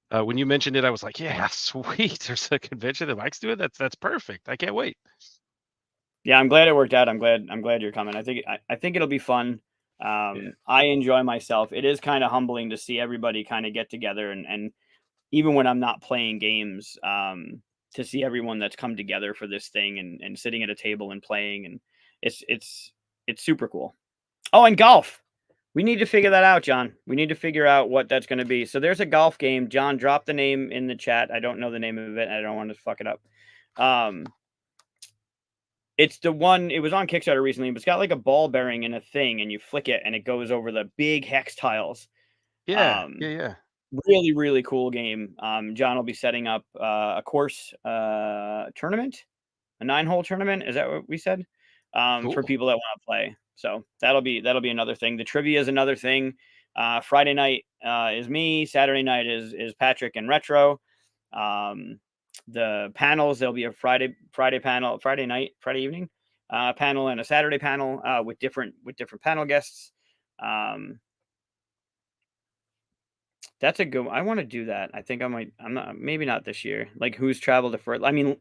Speaker 2: When you mentioned it, I was like, yeah, sweet. There's a convention that Mike's doing. That's perfect. I can't wait.
Speaker 1: Yeah, I'm glad it worked out. I'm glad you're coming. I think it'll be fun.
Speaker 2: Yeah.
Speaker 1: I enjoy myself. It is kind of humbling to see everybody kind of get together and even when I'm not playing games, to see everyone that's come together for this thing and sitting at a table and playing and it's super cool. Oh, and golf. We need to figure that out, John. We need to figure out what that's going to be. So there's a golf game. John, drop the name in the chat. I don't know the name of it. I don't want to fuck it up. It's the one. It was on Kickstarter recently, but it's got like a ball bearing in a thing, and you flick it, and it goes over the big hex tiles.
Speaker 2: Yeah.
Speaker 1: Um,
Speaker 2: Yeah. Yeah.
Speaker 1: really, really cool game. John will be setting up a course tournament, a 9-hole tournament. Is that what we said? For
Speaker 2: Cool.
Speaker 1: people that want to play. So that'll be another thing. The trivia is another thing. Friday night is me. Saturday night is Patrick and Retro. The panels, there'll be a Friday panel, Friday night, Friday evening panel, and a Saturday panel with different panel guests. That's a good. I want to do that. I think I might. I'm not. Maybe not this year. Like who's traveled the first? I mean,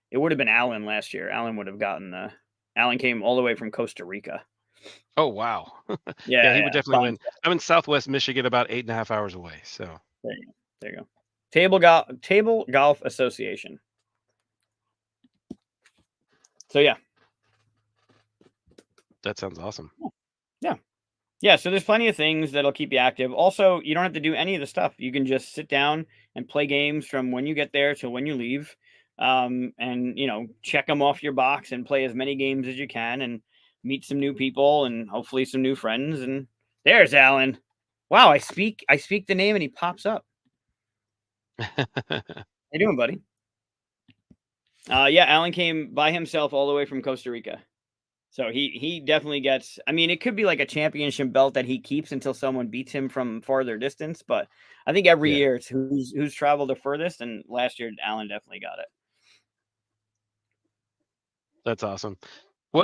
Speaker 1: it would have been Alan last year. Alan would have gotten the. Alan came all the way from Costa Rica.
Speaker 2: Oh wow.
Speaker 1: Yeah,
Speaker 2: Yeah, he would
Speaker 1: yeah.
Speaker 2: definitely win. I'm in Southwest Michigan, about 8.5 hours away. So
Speaker 1: There you go. There you go. Table Golf Association. So yeah.
Speaker 2: that sounds awesome.
Speaker 1: Yeah. Yeah, so there's plenty of things that'll keep you active. Also, you don't have to do any of the stuff. You can just sit down and play games from when you get there to when you leave. And check them off your box and play as many games as you can and meet some new people and hopefully some new friends. And there's Alan. Wow, I speak the name and he pops up. How you doing, buddy? Yeah, Alan came by himself all the way from Costa Rica. So he definitely gets. I mean, it could be like a championship belt that he keeps until someone beats him from farther distance. But I think every
Speaker 2: Yeah,
Speaker 1: year it's who's traveled the furthest, and last year Alan definitely got it.
Speaker 2: that's awesome.
Speaker 1: Yeah.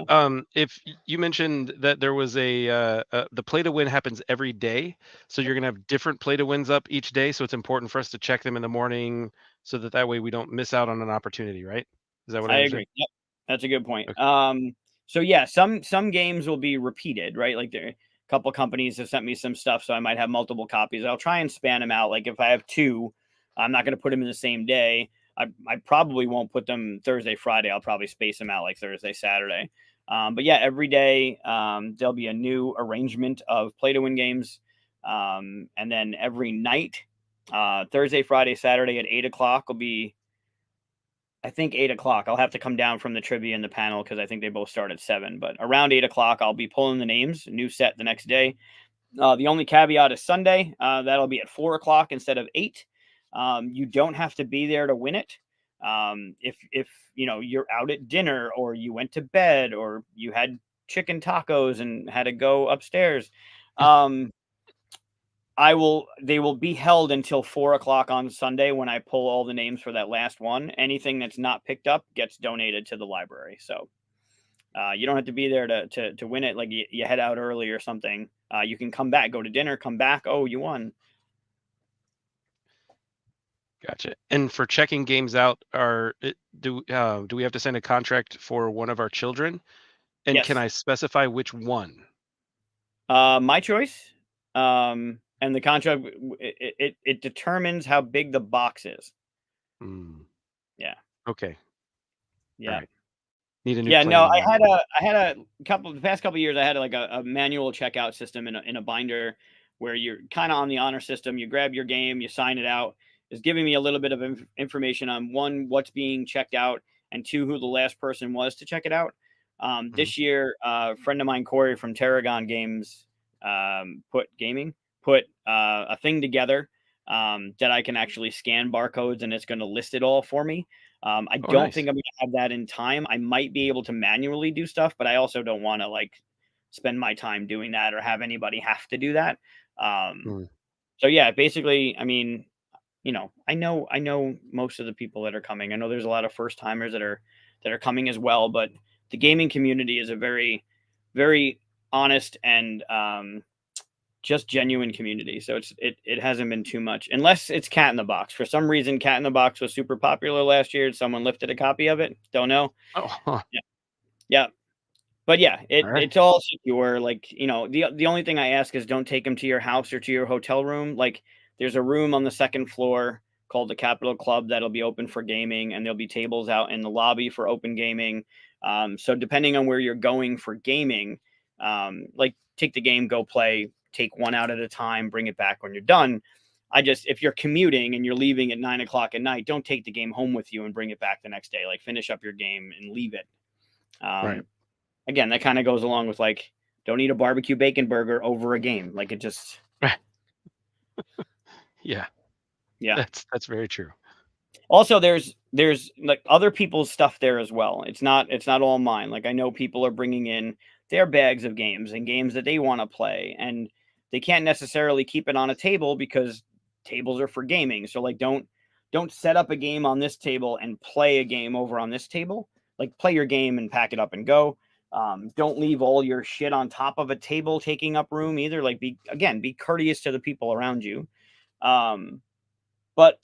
Speaker 2: What if you mentioned that there was the play to win happens every day, so you're gonna have different play to wins up each day, so it's important for us to check them in the morning so that way we don't miss out on an opportunity, right? Is that what I
Speaker 1: I
Speaker 2: understand?
Speaker 1: agree. Yep, that's a good point.
Speaker 2: Okay.
Speaker 1: So yeah, some games will be repeated, right? Like there, a couple companies have sent me some stuff, so I might have multiple copies. I'll try and span them out. Like if I have two, I'm not going to put them in the same day. I probably won't put them Thursday, Friday. I'll probably space them out like Thursday, Saturday. But yeah, every day there'll be a new arrangement of play to win games. And then every night, Thursday, Friday, Saturday at 8 o'clock will be I think 8 o'clock. I'll have to come down from the trivia and the panel because I think they both start at 7. But around 8 o'clock, I'll be pulling the names. New set the next day. The only caveat is Sunday. That'll be at 4 o'clock instead of 8. You don't have to be there to win it. If you're out at dinner or you went to bed or you had chicken tacos and had to go upstairs, they will be held until 4 o'clock on Sunday when I pull all the names for that last one. Anything that's not picked up gets donated to the library. So you don't have to be there to win it. Like you head out early or something. You can come back, go to dinner, come back. Oh, you won.
Speaker 2: Gotcha. And for checking games out, do we have to send a contract for one of our children? And can
Speaker 1: Yes.
Speaker 2: I specify which one?
Speaker 1: My choice. And the contract, it determines how big the box is.
Speaker 2: Mm,
Speaker 1: Yeah.
Speaker 2: okay. All
Speaker 1: Yeah.
Speaker 2: right. Need a new
Speaker 1: Yeah, no,
Speaker 2: plan
Speaker 1: I
Speaker 2: then.
Speaker 1: had a the past couple of years, I had like a manual checkout system in a binder where you're kind of on the honor system. You grab your game, you sign it out. It's giving me a little bit of information on one, what's being checked out, and two, who the last person was to check it out.
Speaker 2: Mhm.
Speaker 1: This year, a friend of mine, Corey from Tarragon Games, put a thing together that I can actually scan barcodes and it's going to list it all for me. I
Speaker 2: Oh,
Speaker 1: don't
Speaker 2: nice.
Speaker 1: think I'm going to have that in time. I might be able to manually do stuff, but I also don't want to like spend my time doing that or have anybody have to do that. Um,
Speaker 2: Mm,
Speaker 1: so yeah, basically, I mean, I know most of the people that are coming. I know there's a lot of first timers that are coming as well, but the gaming community is a very, very honest and just genuine community. So it hasn't been too much, unless it's Cat in the Box. For some reason, Cat in the Box was super popular last year. Someone lifted a copy of it. Don't know.
Speaker 2: Oh, huh.
Speaker 1: Yeah, yeah. But yeah,
Speaker 2: All right.
Speaker 1: it's all secure. Like, the only thing I ask is don't take them to your house or to your hotel room. Like, there's a room on the second floor called the Capitol Club that'll be open for gaming, and there'll be tables out in the lobby for open gaming. So depending on where you're going for gaming, like take the game, go play, take one out at a time, bring it back when you're done. If you're commuting and you're leaving at 9 o'clock at night, don't take the game home with you and bring it back the next day. Like, finish up your game and leave it.
Speaker 2: Right.
Speaker 1: Um, Again, that kind of goes along with like, don't eat a barbecue bacon burger over a game. Like, it just,
Speaker 2: Yeah,
Speaker 1: yeah.
Speaker 2: that's very true.
Speaker 1: Also, there's like other people's stuff there as well. It's not all mine. Like, I know people are bringing in their bags of games and games that they want to play, and they can't necessarily keep it on a table because tables are for gaming. So like, don't set up a game on this table and play a game over on this table. Like, play your game and pack it up and go. Don't leave all your shit on top of a table taking up room either. Like, be courteous to the people around you. Um, but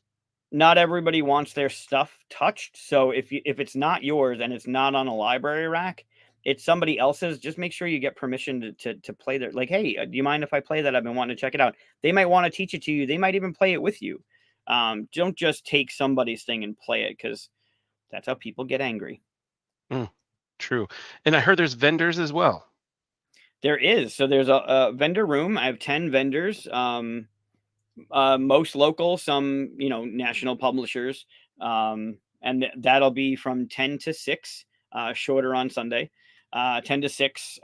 Speaker 1: not everybody wants their stuff touched. So if it's not yours and it's not on a library rack, it's somebody else's. Just make sure you get permission to play there. Like, hey, do you mind if I play that? I've been wanting to check it out. They might want to teach it to you. They might even play it with you. Don't just take somebody's thing and play it, because that's how people get angry.
Speaker 2: Mm, true. And I heard there's vendors as well.
Speaker 1: There is. So there's a vendor room. I have 10 vendors. Most local, some national publishers, and that'll be from 10 to 6, shorter on Sunday, 10 to 6,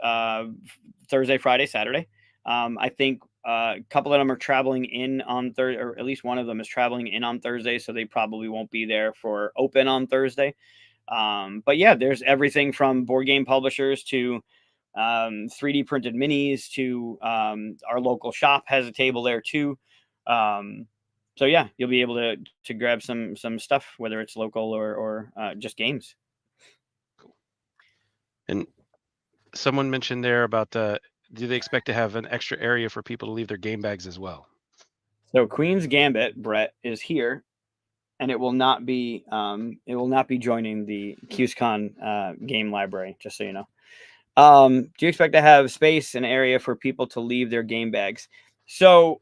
Speaker 1: Thursday, Friday, Saturday. I think a couple of them are traveling in on Thursday, or at least one of them is traveling in on Thursday, so they probably won't be there for open on Thursday. But yeah, there's everything from board game publishers to 3D printed minis to our local shop has a table there too. Um, so yeah, you'll be able to grab some stuff, whether it's local or just games.
Speaker 2: Cool. And someone mentioned there about do they expect to have an extra area for people to leave their game bags as well?
Speaker 1: So Queen's Gambit, Brett, is here, and it will not be joining the CuseCon game library. Just so you know. Do you expect to have space and area for people to leave their game bags? So,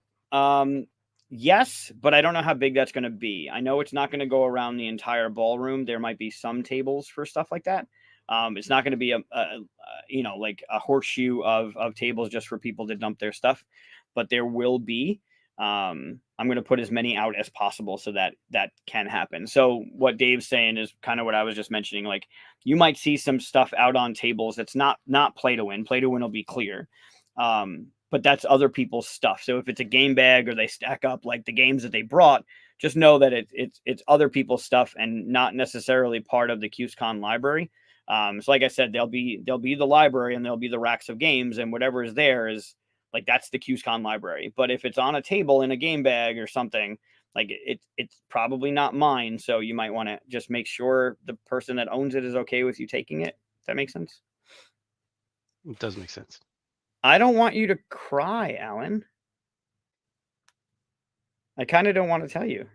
Speaker 1: yes, but I don't know how big that's going to be. I know it's not going to go around the entire ballroom. There might be some tables for stuff like that. It's not going to be like a horseshoe of tables just for people to dump their stuff, but there will be. I'm going to put as many out as possible so that that can happen. So what Dave's saying is kind of what I was just mentioning. Like, you might see some stuff out on tables that's not play to win. Play to win will be clear, but that's other people's stuff. So if it's a game bag or they stack up like the games that they brought, just know that it's other people's stuff and not necessarily part of the CuseCon library. So like I said, there'll be the library and there'll be the racks of games, and whatever is there is like, that's the CuseCon library. But if it's on a table in a game bag or something, like it's probably not mine. So you might want to just make sure the person that owns it is okay with you taking it. Does that make sense?
Speaker 2: It does make sense.
Speaker 1: I don't want you to cry, Alan. I kind of don't want to tell you.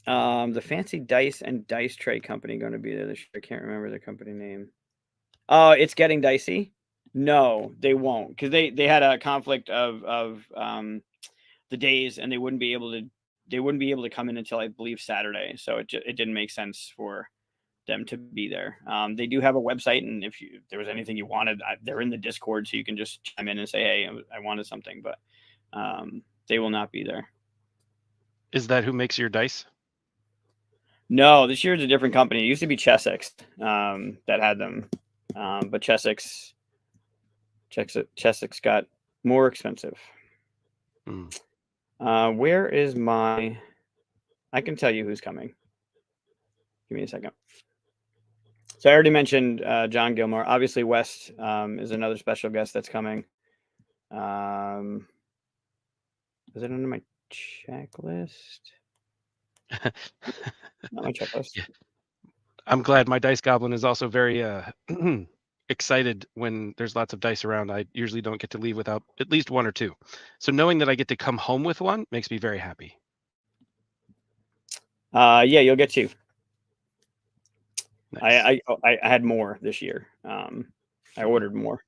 Speaker 1: The Fancy Dice and Dice Tray Company going to be there this year. I can't remember the company name. Oh, it's Getting Dicey. No, they won't, because they had a conflict of the days, and they wouldn't be able to come in until, I believe, Saturday. So it didn't make sense for them to be there. They do have a website, and if there was anything you wanted, they're in the Discord, so you can just chime in and say, hey, I wanted something, but they will not be there.
Speaker 2: Is that who makes your dice?
Speaker 1: No, this year is a different company. It used to be Chessex that had them, but Chessex got more expensive. Where is my? I can tell you who's coming. Give me a second. So I already mentioned John Gilmore. Obviously, West is another special guest that's coming. Is it under my checklist? Not my checklist.
Speaker 2: Yeah. I'm glad my dice goblin is also very excited when there's lots of dice around. I usually don't get to leave without at least one or two. So knowing that I get to come home with one makes me very happy.
Speaker 1: Yeah, you'll get two.
Speaker 2: Nice.
Speaker 1: I had more this year. I ordered more.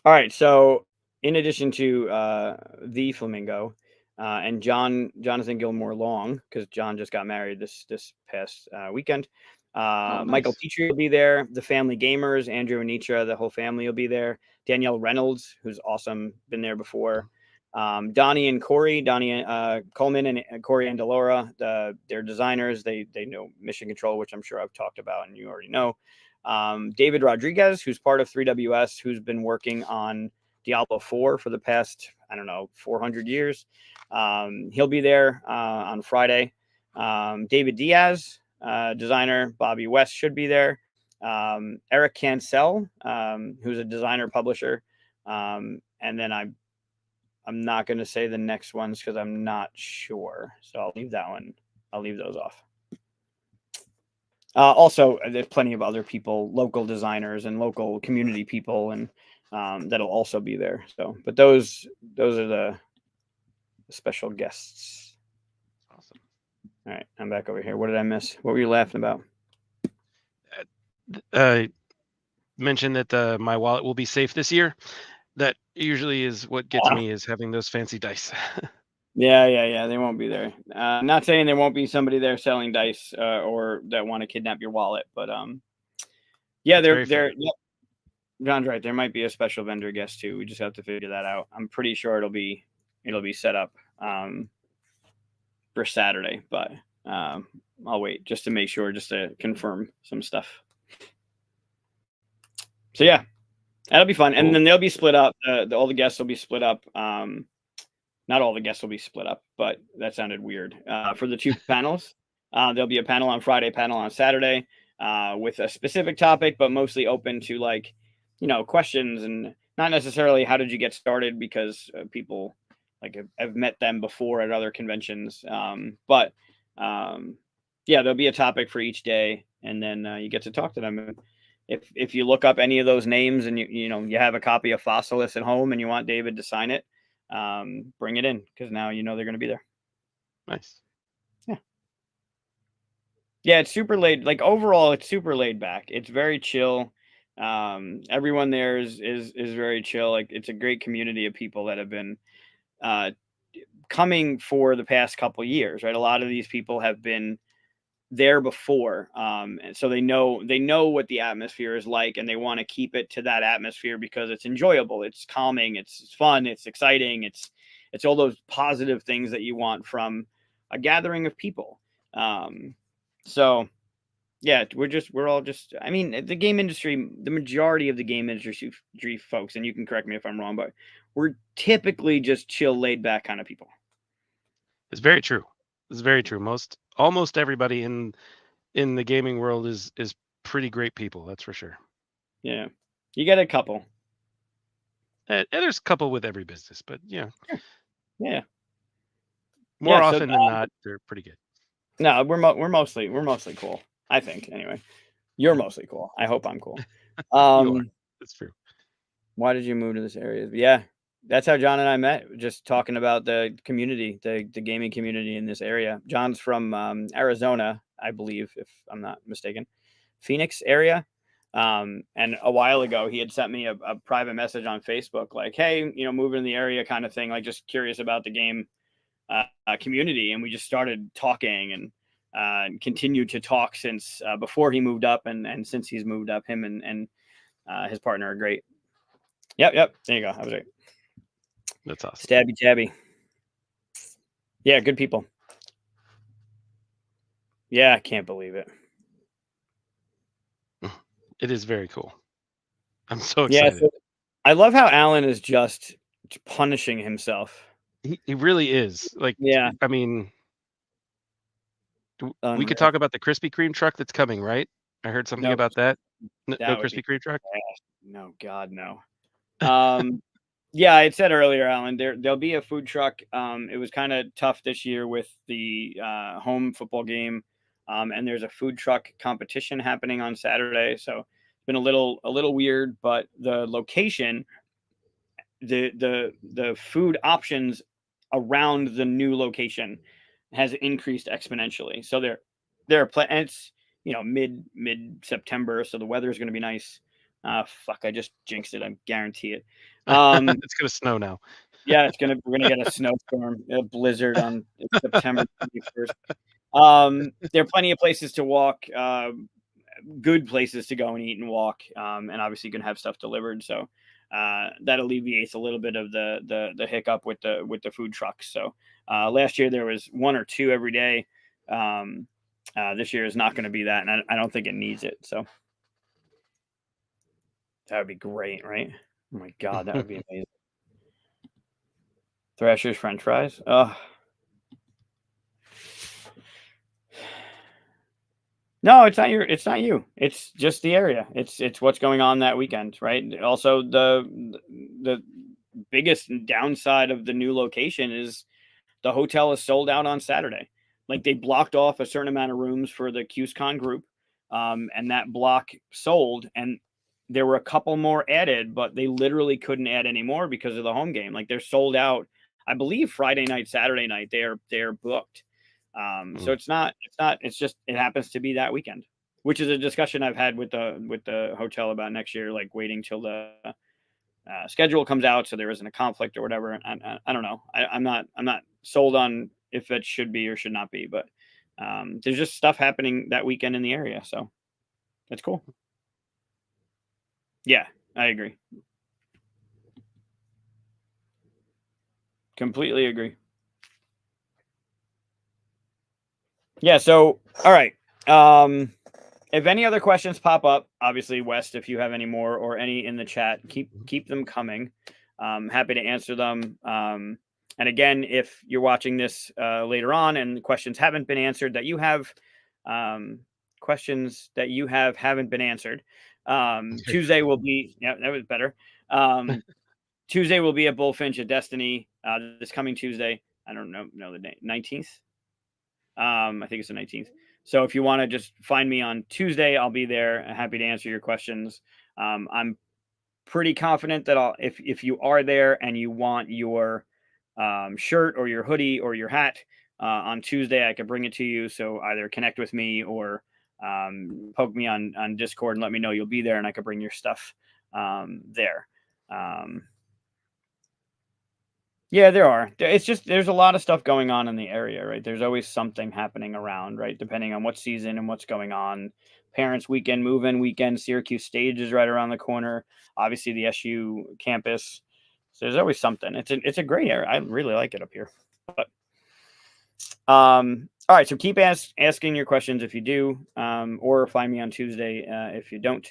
Speaker 1: All right. So in addition to the Flamingo and Jonathan Gilmore Long, because John just got married this past weekend.
Speaker 2: Nice.
Speaker 1: Michael Petrie will be there. The Family Gamers, Andrew and Nitra, the whole family will be there. Danielle Reynolds, who's awesome, been there before. Donnie and Corey, Donnie Coleman and Corey and Delora, they're designers. They know Mission Control, which I'm sure I've talked about and you already know. David Rodriguez, who's part of 3WS, who's been working on Diablo 4 for the past, 400 years. He'll be there on Friday. David Diaz, designer. Bobby West should be there. Eric Cancel, who's a designer publisher. And then I'm not going to say the next ones because I'm not sure. So I'll leave that one. I'll leave those off. Also, there's plenty of other people, local designers and local community people, and that'll also be there. So, but those are the special guests.
Speaker 2: Awesome.
Speaker 1: All right, I'm back over here. What did I miss? What were you laughing about?
Speaker 2: Mentioned that my wallet will be safe this year. That usually is what gets me, is having those fancy dice.
Speaker 1: Yeah. They won't be there. Not saying there won't be somebody there selling dice or that want to kidnap your wallet, but yeah, they're. Yep. John's right. There might be a special vendor guest too. We just have to figure that out. I'm pretty sure it'll be set up for Saturday, but I'll wait just to make sure, just to confirm some stuff. So yeah, that'll be fun. Cool. And then they'll be split up. All the guests will be split up. Not all the guests will be split up, but that sounded weird. For the two panels, there'll be a panel on Friday, panel on Saturday, with a specific topic, but mostly open to questions, and not necessarily how did you get started, because people have met them before at other conventions. But there'll be a topic for each day, and then you get to talk to them. If you look up any of those names and you have a copy of Fossilis at home and you want David to sign it, bring it in, because now they're going to be there.
Speaker 2: Nice.
Speaker 1: Yeah, it's super laid. Overall, it's super laid back. It's very chill. Everyone there is very chill. It's a great community of people that have been coming for the past couple years, right? A lot of these people have been there before, and so they know what the atmosphere is like, and they want to keep it to that atmosphere because it's enjoyable, it's calming, it's fun, it's exciting, it's all those positive things that you want from a gathering of people. So yeah, we're all just, I mean, the game industry, the majority of the game industry folks, and you can correct me if I'm wrong, but we're typically just chill, laid back kind of people.
Speaker 2: It's very true. It's very true. Almost everybody in the gaming world is pretty great people. That's for sure.
Speaker 1: Yeah, you get a couple.
Speaker 2: And there's a couple with every business, but yeah,
Speaker 1: Yeah,
Speaker 2: more
Speaker 1: yeah. So
Speaker 2: often than not, they're pretty good.
Speaker 1: no, we're mostly cool. I think anyway. You're mostly cool. I hope I'm cool.
Speaker 2: You are. That's true.
Speaker 1: Why did you move to this area? Yeah, that's how John and I met. Just talking about the community, the gaming community in this area. John's from Arizona, I believe, if I'm not mistaken, Phoenix area. And a while ago, he had sent me a private message on Facebook, like, "Hey, moving in the area, kind of thing. Like, just curious about the game community." And we just started talking and continued to talk since before he moved up, and since he's moved up, him and his partner are great. Yep. There you go. That was right.
Speaker 2: That's awesome.
Speaker 1: Stabby tabby. Yeah, good people. Yeah, I can't believe it.
Speaker 2: It is very cool. I'm so excited.
Speaker 1: Yeah, so I love how Alan is just punishing himself.
Speaker 2: He really is. Like,
Speaker 1: Yeah.
Speaker 2: I mean, we
Speaker 1: Unreal.
Speaker 2: could talk about the Krispy Kreme truck that's coming, right? I heard something about that. No Krispy Kreme truck?
Speaker 1: No, God, no. Yeah, I had said earlier, Alan, there'll be a food truck. It was kind of tough this year with the home football game, and there's a food truck competition happening on Saturday. So it's been a little weird, but the location, the food options around the new location has increased exponentially. So and it's mid September, so the weather is going to be nice. Fuck, I just jinxed it. I guarantee it.
Speaker 2: It's gonna snow now.
Speaker 1: Yeah, we're gonna get a snowstorm, a blizzard on September 21st. There are plenty of places to walk, good places to go and eat and walk, and obviously you can have stuff delivered. So that alleviates a little bit of the hiccup with the food trucks. So last year there was one or two every day. This year is not going to be that, and I don't think it needs it. So that would be great, right? Oh my God, that would be amazing. Thrasher's French fries. No, it's not you. It's just the area. It's what's going on that weekend, right? Also, the biggest downside of the new location is the hotel is sold out on Saturday. Like, they blocked off a certain amount of rooms for the CuseCon group, and that block sold, and there were a couple more added, but they literally couldn't add any more because of the home game. Like, they're sold out. I believe Friday night, Saturday night, they're booked. So it's just, it happens to be that weekend, which is a discussion I've had with the hotel about next year, like waiting till the schedule comes out so there isn't a conflict or whatever. I don't know. I'm not sold on if it should be or should not be, but there's just stuff happening that weekend in the area, so that's cool. Yeah, I agree. Completely agree. Yeah, so all right. If any other questions pop up, obviously, West, if you have any more or any in the chat, keep them coming. Happy to answer them. And again, if you're watching this later on and the questions haven't been answered, that you have questions that you haven't been answered, Tuesday will be, yeah, that was better. Tuesday will be at Bullfinch at Destiny this coming Tuesday. I don't know the date, 19th. I think it's the 19th. So if you want to just find me on Tuesday, I'll be there. Happy to answer your questions. I'm pretty confident that if you are there and you want your shirt or your hoodie or your hat on Tuesday, I could bring it to you. So either connect with me or poke me on Discord and let me know you'll be there, and I could bring your stuff there. Yeah, there are. It's just there's a lot of stuff going on in the area, right? There's always something happening around, right? Depending on what season and what's going on. Parents' weekend, move-in weekend, Syracuse Stage is right around the corner. Obviously, the SU campus. So there's always something. It's a great area. I really like it up here. But all right, so keep asking your questions if you do, or find me on Tuesday if you don't.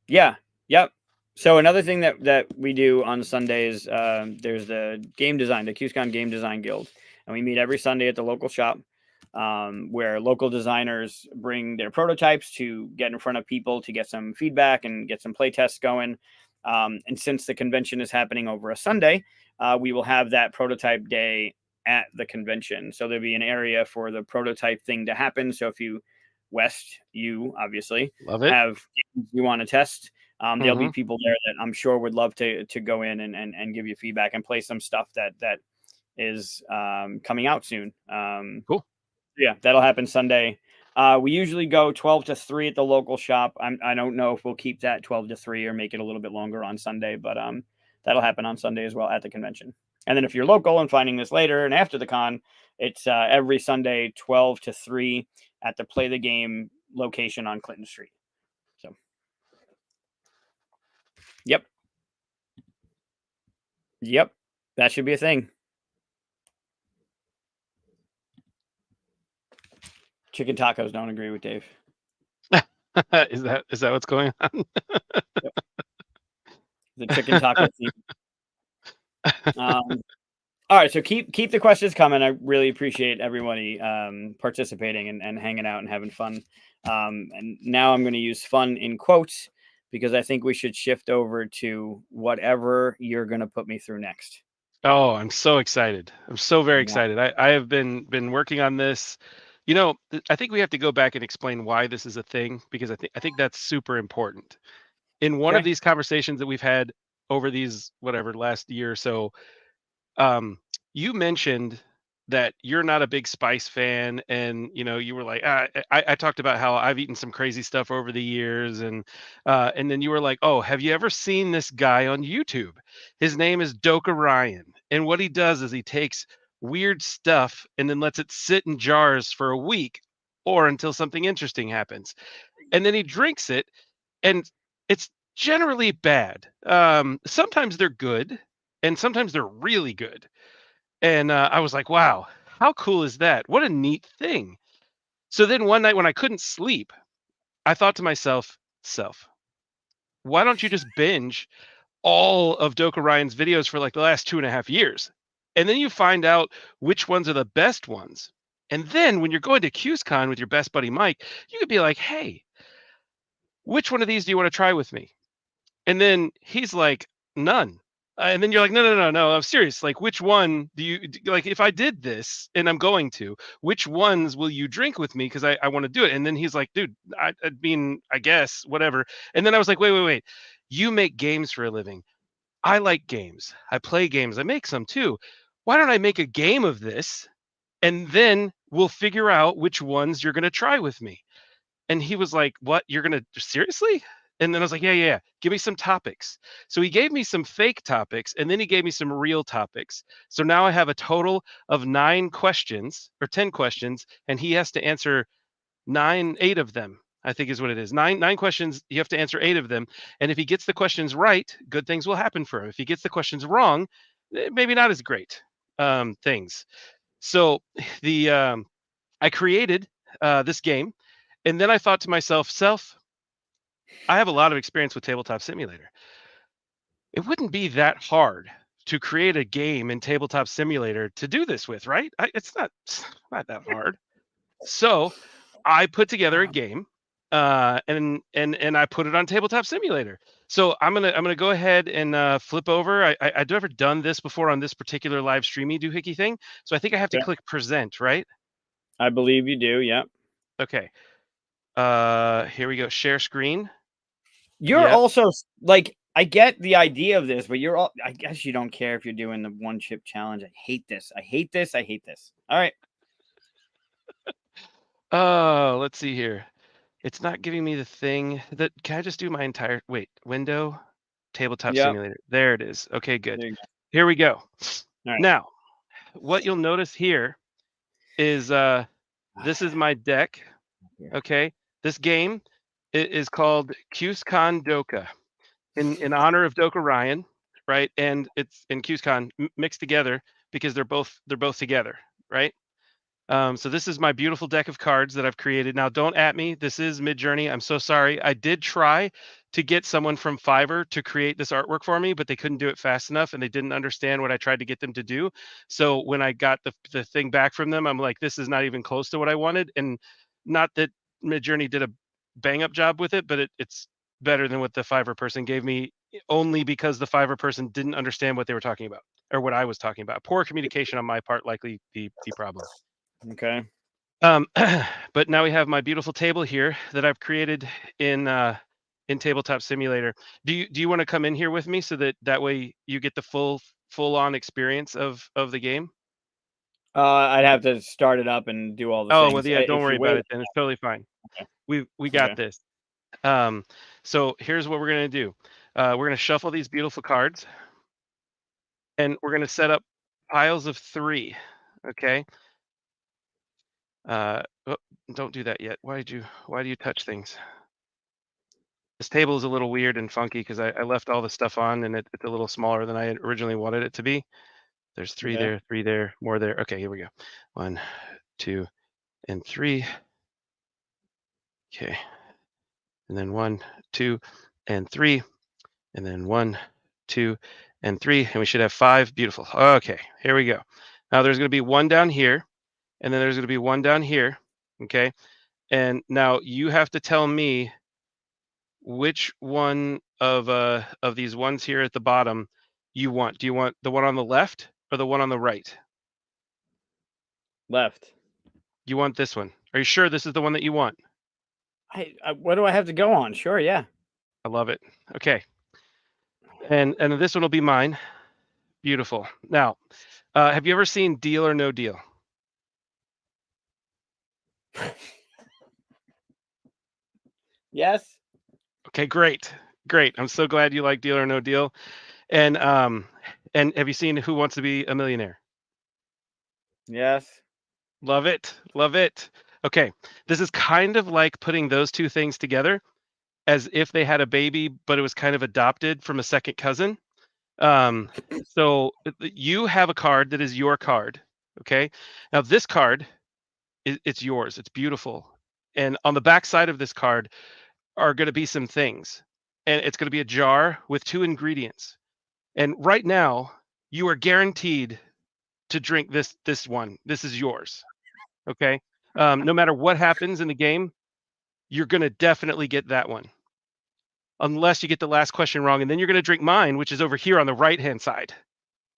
Speaker 1: Yeah, yep. So another thing that we do on Sundays, there's the CuseCon Game Design Guild, and we meet every Sunday at the local shop, where local designers bring their prototypes to get in front of people to get some feedback and get some play tests going. And since the convention is happening over a Sunday, we will have that prototype day at the convention. So there'll be an area for the prototype thing to happen. So if you obviously
Speaker 2: Love it.
Speaker 1: have games you want to test, there'll be
Speaker 2: Mm-hmm.
Speaker 1: people there that I'm sure would love to go in and give you feedback and play some stuff that is coming out soon.
Speaker 2: Cool.
Speaker 1: Yeah, that'll happen Sunday. We usually go 12 to 3 at the local shop. I don't know if we'll keep that 12 to 3 or make it a little bit longer on Sunday, but that'll happen on Sunday as well at the convention. And then if you're local and finding this later and after the con, it's every Sunday 12 to 3 at the Play the Game location on Clinton Street. So, yep. Yep. That should be a thing. Chicken tacos don't agree with Dave.
Speaker 2: Is that what's going on?
Speaker 1: The chicken taco theme. All right, so keep the questions coming. I really appreciate everybody participating and hanging out and having fun. And now I'm going to use fun in quotes because I think we should shift over to whatever you're going to put me through next.
Speaker 2: Oh, I'm so excited. I'm so very
Speaker 1: Yeah.
Speaker 2: excited. I have been working on this. You know, I think we have to go back and explain why this is a thing because I think that's super important. In one of
Speaker 1: Okay.
Speaker 2: these conversations that we've had over these whatever last year or so, um, you mentioned that you're not a big spice fan, and you were like, I talked about how I've eaten some crazy stuff over the years, and then you were like, oh, have you ever seen this guy on YouTube? His name is Doka Ryan, and what he does is he takes weird stuff and then lets it sit in jars for a week or until something interesting happens, and then he drinks it, and it's generally bad. Sometimes they're good, and sometimes they're really good. And I was like, wow, how cool is that? What a neat thing. So then one night when I couldn't sleep, I thought to myself, self, why don't you just binge all of Doka Ryan's videos for like the last 2.5 years? And then you find out which ones are the best ones. And then when you're going to CuseCon with your best buddy Mike, you could be like, hey, which one of these do you want to try with me? And then he's like, none. And then you're like, no, no, no, no. I'm serious. Like, which one do you like? If I did this and I'm going to, which ones will you drink with me? Because I want to do it. And then he's like, dude, I mean, I guess, whatever. And then I was like, wait, wait, wait. You make games for a living. I like games. I play games. I make some too. Why don't I make a game of this? And then we'll figure out which ones you're going to try with me. And he was like, "What? You're gonna seriously?" And then I was like, "Yeah, yeah, yeah. Give me some topics." So he gave me some fake topics, and then he gave me some real topics. So now I have a total of 9 questions or 10 questions, and he has to answer 8 of them. I think is what it is. Nine questions. You have to answer 8 of them, and if he gets the questions right, good things will happen for him. If he gets the questions wrong, maybe not as great things. So the I created this game, and then I thought to myself, I have a lot of experience with Tabletop Simulator. It wouldn't be that hard to create a game in Tabletop Simulator to do this with, right? It's not that hard. So I put together a game, and I put it on Tabletop Simulator. So I'm gonna go ahead and flip over. I've never done this before on this particular live streamy doohickey thing, so I think I have to
Speaker 1: Okay.
Speaker 2: click present, right?
Speaker 1: I believe you do. Yeah.
Speaker 2: Okay. Here we go. Share screen.
Speaker 1: You're
Speaker 2: Yep.
Speaker 1: also like, I get the idea of this, but I guess you don't care if you're doing the one chip challenge. I hate this. I hate this. I hate this. All right.
Speaker 2: Oh, let's see here. It's not giving me the thing that can I just do my entire window? Tabletop
Speaker 1: Yep.
Speaker 2: Simulator. There it is. Okay, good.
Speaker 1: There you go.
Speaker 2: Here we go.
Speaker 1: All right.
Speaker 2: Now, what you'll notice here is this is my deck. Okay, this game is called CuseCon Doka in honor of Doka Ryan, right? And it's in CuseCon mixed together because they're both together, right? So this is my beautiful deck of cards that I've created. Now, don't at me. This is Midjourney. I'm so sorry. I did try to get someone from Fiverr to create this artwork for me, but they couldn't do it fast enough, and they didn't understand what I tried to get them to do. So when I got the thing back from them, I'm like, this is not even close to what I wanted. And not that Midjourney did a bang up job with it, but it's better than what the Fiverr person gave me, only because the Fiverr person didn't understand what they were talking about or what I was talking about. Poor communication on my part, likely the problem.
Speaker 1: Okay.
Speaker 2: But now we have my beautiful table here that I've created in Tabletop Simulator. Do you want to come in here with me so that way you get the full on experience of the game?
Speaker 1: I'd have to start it up and do all the
Speaker 2: Oh well,
Speaker 1: things.
Speaker 2: yeah. Don't
Speaker 1: If
Speaker 2: worry
Speaker 1: you
Speaker 2: about
Speaker 1: wait.
Speaker 2: it then. It's totally fine.
Speaker 1: Okay.
Speaker 2: We got
Speaker 1: Okay.
Speaker 2: this. So here's what we're gonna do. We're gonna shuffle these beautiful cards, and we're gonna set up piles of 3. Okay. Oh, don't do that yet. Why do you touch things? This table is a little weird and funky because I left all the stuff on and it's a little smaller than I originally wanted it to be. There's 3
Speaker 1: Okay.
Speaker 2: there, 3 there, more there. Okay, here we go. 1, 2, and 3. Okay. And then 1, 2, and 3. And then 1, 2, and 3. And we should have 5. Beautiful. Okay, here we go. Now there's going to be 1 down here, and then there's going to be 1 down here. Okay. And now you have to tell me which one of these ones here at the bottom you want. Do you want the one on the left or the one on the right?
Speaker 1: Left.
Speaker 2: You want this one. Are you sure this is the one that you want?
Speaker 1: What do I have to go on? Sure. Yeah.
Speaker 2: I love it. Okay. And this one will be mine. Beautiful. Now, have you ever seen Deal or No Deal?
Speaker 1: Yes.
Speaker 2: Okay, great. Great. I'm so glad you like Deal or No Deal. And have you seen Who Wants to Be a Millionaire?
Speaker 1: Yes.
Speaker 2: Love it. Love it. Okay. This is kind of like putting those 2 things together as if they had a baby, but it was kind of adopted from a second cousin. So you have a card that is your card. Okay. Now this card it's yours. It's beautiful. And on the back side of this card are going to be some things. And it's going to be a jar with 2 ingredients. And right now, you are guaranteed to drink this one. This is yours. Okay. No matter what happens in the game, you're going to definitely get that one. Unless you get the last question wrong, and then you're going to drink mine, which is over here on the right hand side.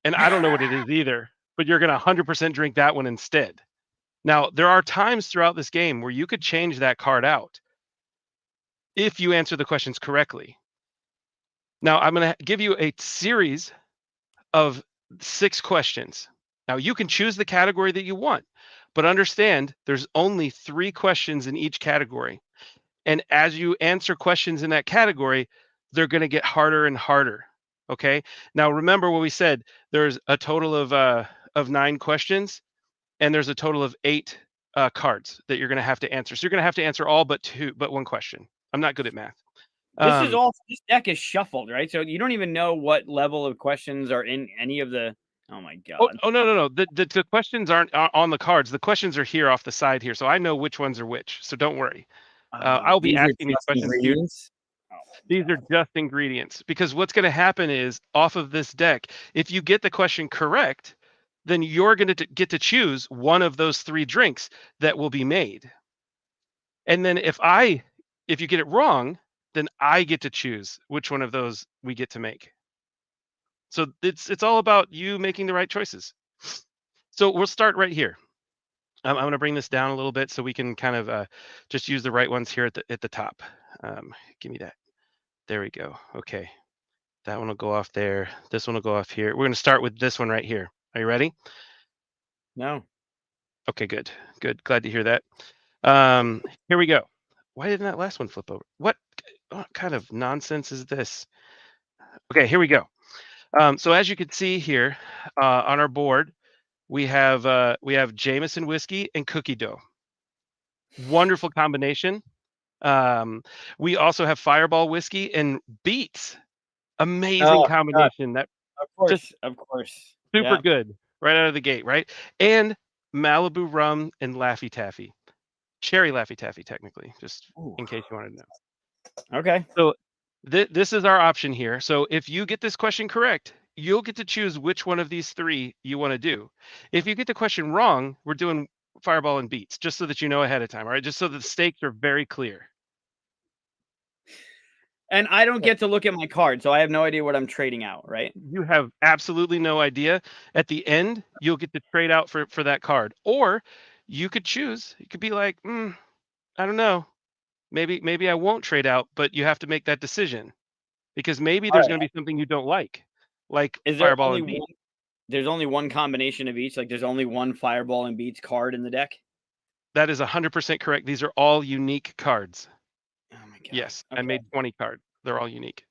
Speaker 2: And I don't know what it is either, but you're going to 100% drink that one instead. Now, there are times throughout this game where you could change that card out if you answer the questions correctly. Now, I'm going to give you a series of 6 questions. Now, you can choose the category that you want, but understand there's only 3 questions in each category. And as you answer questions in that category, they're going to get harder and harder. Okay. Now, remember what we said. There's a total of 9 questions, and there's a total of 8 cards that you're going to have to answer. So you're going to have to answer all but 1 question. I'm not good at math.
Speaker 1: This deck is shuffled, right? So you don't even know what level of questions are in any of the. Oh my god.
Speaker 2: No. The questions aren't on the cards. The questions are here off the side here, so I know which ones are which. So don't worry. I'll be
Speaker 1: These are
Speaker 2: asking these
Speaker 1: just
Speaker 2: questions to you.
Speaker 1: ingredients. Oh
Speaker 2: These are just ingredients, because what's going to happen is off of this deck, if you get the question correct, then you're going to get to choose one of those 3 drinks that will be made. And then if you get it wrong, then I get to choose which one of those we get to make. So it's all about you making the right choices. So we'll start right here. I'm going to bring this down a little bit so we can kind of just use the right ones here at the top. Give me that. There we go. Okay. That one will go off there. This one will go off here. We're going to start with this one right here. Are you ready?
Speaker 1: no.
Speaker 2: Okay, good. Good. Glad to hear that. Here we go. Why didn't that last one flip over? What kind of nonsense is this? Okay, here we go. So as you can see here on our board, we have Jameson whiskey and cookie dough. Wonderful combination. Um, we also have Fireball whiskey and beets. Amazing
Speaker 1: Oh God,
Speaker 2: combination. That
Speaker 1: of
Speaker 2: just
Speaker 1: course, of course.
Speaker 2: super
Speaker 1: Yeah.
Speaker 2: good right out of the gate, right? And Malibu rum and Laffy Taffy. Cherry Laffy Taffy, technically, just
Speaker 1: Ooh.
Speaker 2: in case you wanted to know.
Speaker 1: Okay.
Speaker 2: So this is our option here. So if you get this question correct, you'll get to choose which one of these three you want to do. If you get the question wrong, we're doing Fireball and beets, just so that you know ahead of time, all right? Just so the stakes are very clear.
Speaker 1: And I don't
Speaker 2: Yeah.
Speaker 1: get to look at my card, so I have no idea what I'm trading out, right?
Speaker 2: You have absolutely no idea. At the end, you'll get to trade out for that card, or you could choose. You could be like, I don't know, maybe I won't trade out, but you have to make that decision because maybe
Speaker 1: All
Speaker 2: there's
Speaker 1: right.
Speaker 2: going to be something you don't like
Speaker 1: Is there
Speaker 2: Fireball
Speaker 1: only
Speaker 2: and beets.
Speaker 1: one? There's only one combination of each. Like, there's only one Fireball and Beats card in the deck.
Speaker 2: That is 100% correct. These are all unique cards.
Speaker 1: Oh my God.
Speaker 2: Yes, I
Speaker 1: Okay.
Speaker 2: made 20 cards. They're all unique.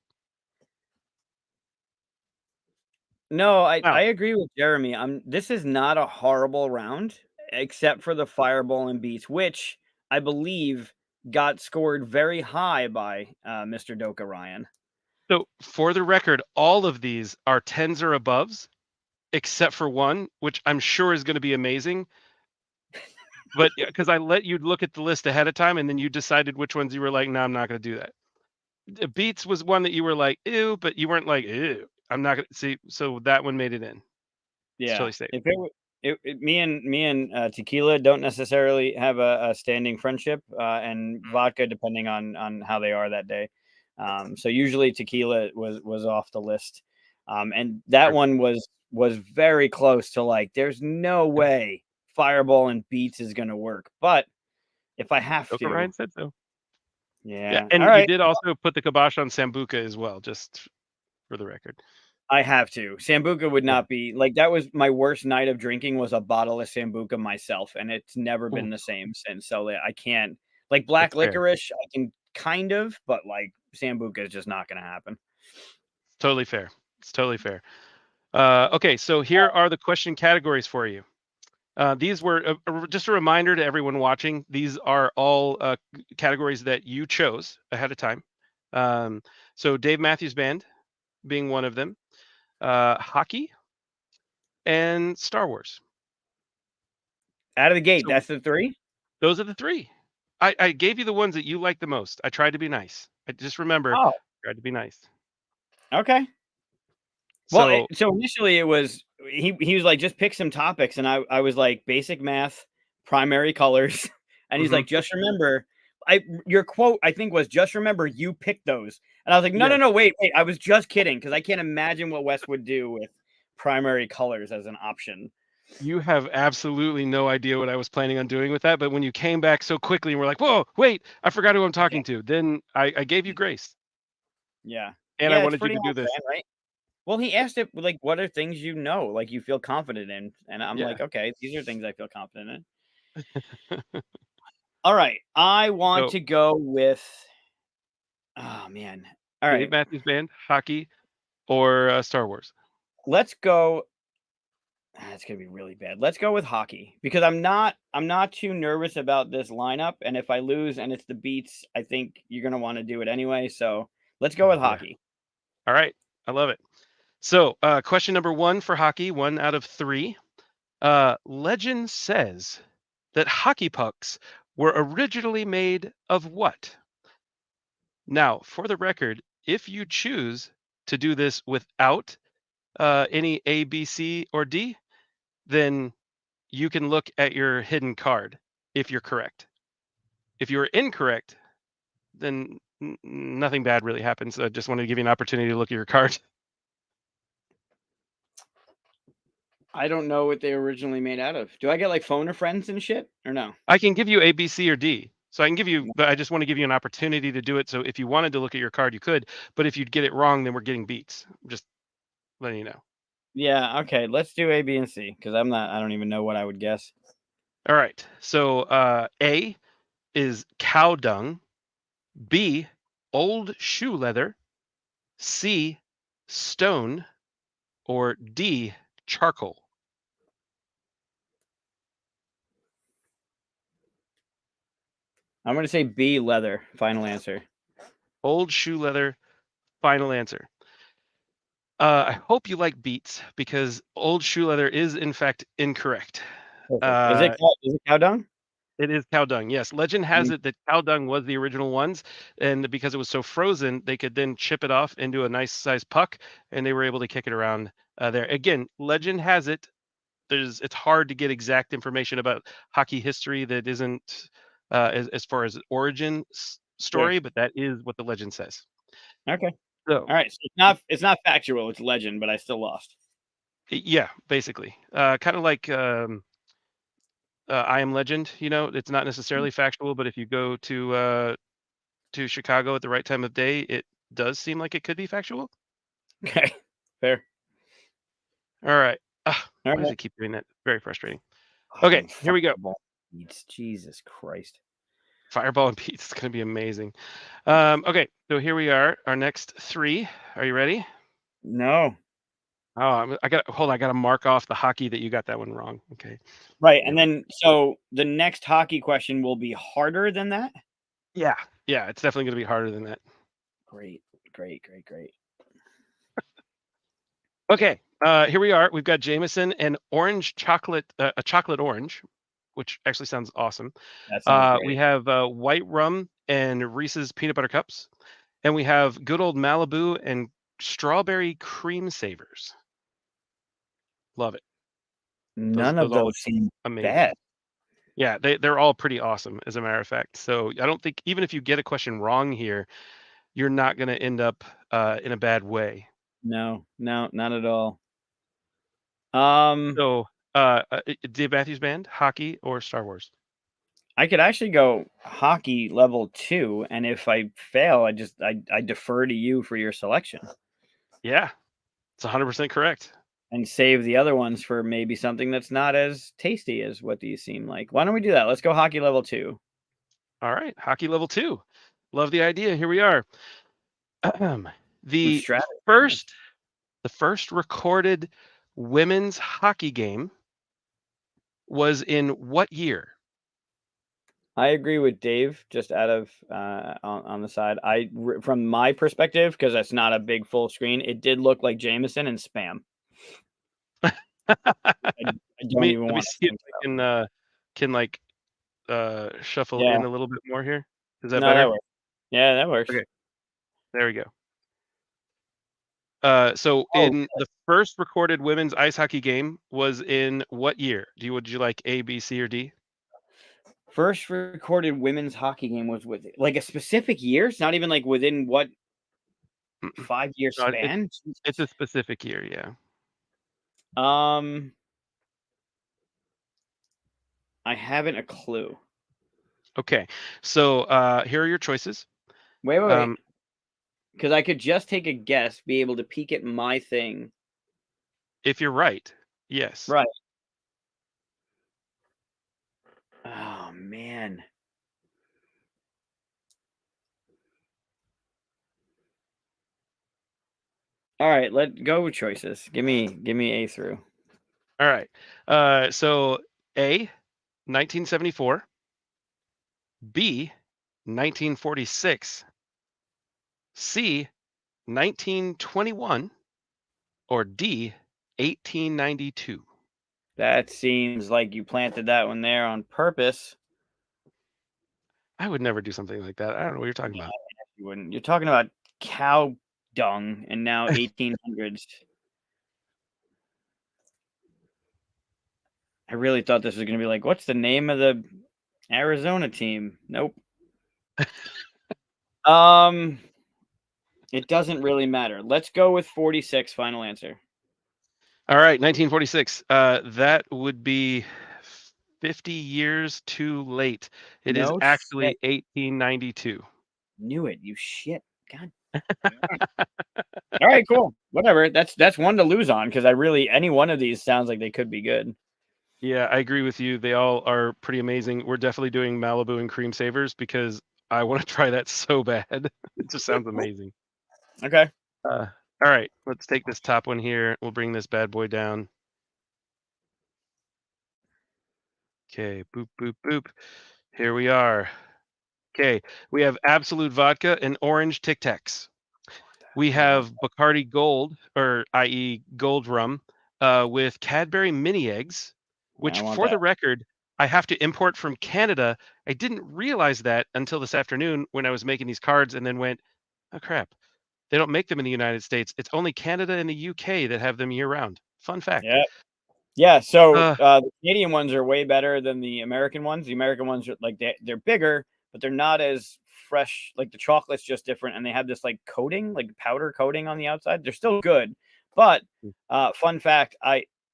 Speaker 1: No, I
Speaker 2: Now,
Speaker 1: agree with Jeremy. This is not a horrible round, except for the Fireball and Beats, which I believe got scored very high by Mr. Doka Ryan.
Speaker 2: so for the record, all of these are 10s or aboves, except for one, which I'm sure is going to be amazing. But because I let you look at the list ahead of time, and then you decided which ones you were like, no, I'm not going to do that. Beats was one that you were like, ew, but you weren't like, ew. I'm not going to see. So that one made it in. It's
Speaker 1: Yeah,
Speaker 2: totally safe.
Speaker 1: if me and tequila don't necessarily have a standing friendship, and vodka depending on how they are that day. So usually tequila was off the list, and that
Speaker 2: Sure.
Speaker 1: one was very close to like, there's no way Fireball and Beats is gonna work, but if I have
Speaker 2: Joker
Speaker 1: to,
Speaker 2: Ryan said so. Yeah,
Speaker 1: yeah, all
Speaker 2: and you
Speaker 1: right.
Speaker 2: did also put the kibosh on Sambuca as well, just for the record.
Speaker 1: I have to. Sambuca would
Speaker 2: Yeah.
Speaker 1: not be like, that was my worst night of drinking, was a bottle of Sambuca myself, and it's never
Speaker 2: Ooh,
Speaker 1: been the same since. So I can't, like, black
Speaker 2: that's fair.
Speaker 1: licorice, I can kind of, but like Sambuca is just not going to happen.
Speaker 2: Totally fair. It's totally fair. Okay, so here are the question categories for you. These were just a reminder to everyone watching. These are all categories that you chose ahead of time. So Dave Matthews Band being one of them, hockey, and Star Wars.
Speaker 1: Out of the gate,
Speaker 2: So
Speaker 1: that's the three.
Speaker 2: those are the three. I gave you the ones that you like the most. I tried to be nice. I just remember,
Speaker 1: Oh,
Speaker 2: tried to be nice.
Speaker 1: okay. Well,
Speaker 2: So
Speaker 1: so initially it was, he was like, just pick some topics, and I was like, basic math, primary colors, and he's
Speaker 2: mhm,
Speaker 1: like, just remember, I your quote I think was, just remember you picked those, and I was like, no, no,
Speaker 2: yes,
Speaker 1: no, wait, I was just kidding, because I can't imagine what Wes would do with primary colors as an option.
Speaker 2: you have absolutely no idea what I was planning on doing with that. But when you came back so quickly and were like, "Whoa, wait, I forgot who I'm
Speaker 1: Yeah,
Speaker 2: talking to," then I gave you grace,
Speaker 1: yeah,
Speaker 2: and I
Speaker 1: yeah. It's
Speaker 2: wanted you
Speaker 1: pretty
Speaker 2: to
Speaker 1: on
Speaker 2: do this.
Speaker 1: brand, right? Well, he asked it like, what are things you know, like you feel confident in, and I'm
Speaker 2: Yeah.
Speaker 1: like, okay, these are things I feel confident in. All right, I want
Speaker 2: So
Speaker 1: to go with. Oh man. All
Speaker 2: Dave
Speaker 1: right.
Speaker 2: Matthews Band, hockey, or Star Wars.
Speaker 1: Let's go. It's gonna be really bad. Let's go with hockey, because I'm not too nervous about this lineup, and if I lose and it's the Beats, I think you're gonna want to do it anyway. So let's go with
Speaker 2: Yeah.
Speaker 1: hockey.
Speaker 2: All right. I love it. So question number one for hockey, 1 out of 3. Legend says that hockey pucks were originally made of what? Now, for the record, if you choose to do this without any A, B, C, or D, then you can look at your hidden card if you're correct. If you're incorrect, then nothing bad really happens. I just wanted to give you an opportunity to look at your card.
Speaker 1: I don't know what they originally made out of. Do I get like phone a friends and shit, or no?
Speaker 2: I can give you A, B, C, or D. So I can give you, but I just want to give you an opportunity to do it. So if you wanted to look at your card, you could. But if you'd get it wrong, then we're getting beats. Just letting you know.
Speaker 1: Yeah. Okay. Let's do A, B, and C, because I'm not. I don't even know what I would guess.
Speaker 2: All right. So A is cow dung. B, old shoe leather. C, stone, or D, charcoal?
Speaker 1: I'm going to say B, leather. Final answer.
Speaker 2: Old shoe leather, final answer. I hope you like beets because old shoe leather is in fact incorrect.
Speaker 1: Perfect.
Speaker 2: Uh,
Speaker 1: Is it cow dung?
Speaker 2: it is cow dung. Yes, legend has
Speaker 1: Mm,
Speaker 2: it that cow dung was the original ones, and because it was so frozen, they could then chip it off into a nice size puck, and they were able to kick it around there. Again, legend has it. It's hard to get exact information about hockey history that isn't as far as origin
Speaker 1: Sure.
Speaker 2: story, but that is what the legend says.
Speaker 1: Okay.
Speaker 2: So
Speaker 1: All right. So it's not factual. It's legend, but I still lost.
Speaker 2: yeah, basically, kind of like I Am Legend. You know, it's not
Speaker 1: Mm.
Speaker 2: necessarily factual, but if you go to Chicago at the right time of day, it does seem like it could be factual.
Speaker 1: Okay. Fair.
Speaker 2: All right. Ah,
Speaker 1: All
Speaker 2: why does
Speaker 1: right.
Speaker 2: it keep doing that? Very frustrating. Okay,
Speaker 1: Fucking
Speaker 2: here we go.
Speaker 1: fireball beats. Jesus Christ.
Speaker 2: Fireball and Pete's. It's going to be amazing. Okay, so here we are. Our next three. Are you ready?
Speaker 1: No.
Speaker 2: Oh, I got hold on. I got to mark off the hockey that you got that one wrong. Okay.
Speaker 1: Right.
Speaker 2: There
Speaker 1: And
Speaker 2: we
Speaker 1: then, so the next hockey question will be harder than that?
Speaker 2: Yeah. Yeah. It's definitely going to be harder than that.
Speaker 1: Great. Great. Great. Great.
Speaker 2: Okay. Here we are. We've got Jameson and orange chocolate, a chocolate orange, which actually sounds awesome.
Speaker 1: That sounds
Speaker 2: We
Speaker 1: great.
Speaker 2: have white rum and Reese's peanut butter cups, and we have good old Malibu and strawberry cream savers. Love it. Those
Speaker 1: None
Speaker 2: those
Speaker 1: of
Speaker 2: all
Speaker 1: those
Speaker 2: look
Speaker 1: seem
Speaker 2: amazing.
Speaker 1: bad.
Speaker 2: Yeah, they're all pretty awesome, as a matter of fact. So I don't think even if you get a question wrong here, you're not going to end up in a bad way.
Speaker 1: No, no, not at all. Um,
Speaker 2: So, Dave Matthews Band, hockey, or Star Wars?
Speaker 1: I could actually go hockey level 2, and if I fail, I defer to you for your selection
Speaker 2: Yeah, it's 100% correct.
Speaker 1: and save the other ones for maybe something that's not as tasty as what these seem like. Why don't we do that? Let's go hockey level 2
Speaker 2: All right, hockey level 2. Love the idea. Here we are.
Speaker 1: with
Speaker 2: the
Speaker 1: strategy.
Speaker 2: first the first recorded women's hockey game was in what year?
Speaker 1: I agree with Dave. Just out of on the side, from my perspective, because that's not a big full screen. It did look like Jameson and spam. I don't even
Speaker 2: Let me
Speaker 1: want to
Speaker 2: see if
Speaker 1: think
Speaker 2: I
Speaker 1: about.
Speaker 2: can like shuffle
Speaker 1: Yeah,
Speaker 2: in a little bit more here. Is that
Speaker 1: no, that
Speaker 2: better?
Speaker 1: works. Yeah, that works.
Speaker 2: Okay, there we go. So
Speaker 1: Oh,
Speaker 2: in the first recorded women's ice hockey game was in what year? Would you like A, B, C, or D?
Speaker 1: first recorded women's hockey game was with like a specific year. It's not even like within what
Speaker 2: Mm-mm.
Speaker 1: 5 year
Speaker 2: No,
Speaker 1: span.
Speaker 2: it's
Speaker 1: Jesus.
Speaker 2: a specific year, yeah.
Speaker 1: Um, I haven't a clue.
Speaker 2: Okay, so here are your choices.
Speaker 1: Wait,
Speaker 2: Um,
Speaker 1: because I could just take a guess, be able to peek at my thing.
Speaker 2: if you're right, yes.
Speaker 1: Right. Oh man. All right, let go with choices. Give me a through.
Speaker 2: All right. So A, 1974, B, 1946, C, 1921, or D, 1892.
Speaker 1: That seems like you planted that one there on purpose.
Speaker 2: I would never do something like that. I don't know what you're talking about.
Speaker 1: You wouldn't. You're talking about cow dung and now 1800s. I really thought this was going to be like, what's the name of the Arizona team? Nope. Um, it doesn't really matter. Let's go with 46. Final answer.
Speaker 2: All right, 1946. That would be 50 years too late. It is
Speaker 1: No shit.
Speaker 2: actually 1892.
Speaker 1: Knew it. You shit. God. All right, cool. Whatever. That's one to lose on because I really any one of these sounds like they could be good.
Speaker 2: Yeah, I agree with you. They all are pretty amazing. We're definitely doing Malibu and cream savers because I want to try that so bad. It just sounds amazing.
Speaker 1: Okay.
Speaker 2: All right, let's take this top one here. We'll bring this bad boy down. Okay, boop, boop, boop. Here we are. Okay, we have Absolute Vodka and Orange Tic Tacs. We have Bacardi Gold, or i.e. Gold Rum, with Cadbury Mini Eggs, which,
Speaker 1: I want
Speaker 2: for
Speaker 1: that.
Speaker 2: the record, I have to import from Canada. I didn't realize that until this afternoon when I was making these cards, and then went, oh crap, they don't make them in the United States. It's only Canada and the UK that have them year round. Fun fact.
Speaker 1: Yeah. Yeah. So
Speaker 2: Uh,
Speaker 1: the Canadian ones are way better than the American ones. The American ones are like they're bigger, but they're not as fresh. Like the chocolate's just different, and they have this like coating, like powder coating on the outside. They're still good, but fun fact: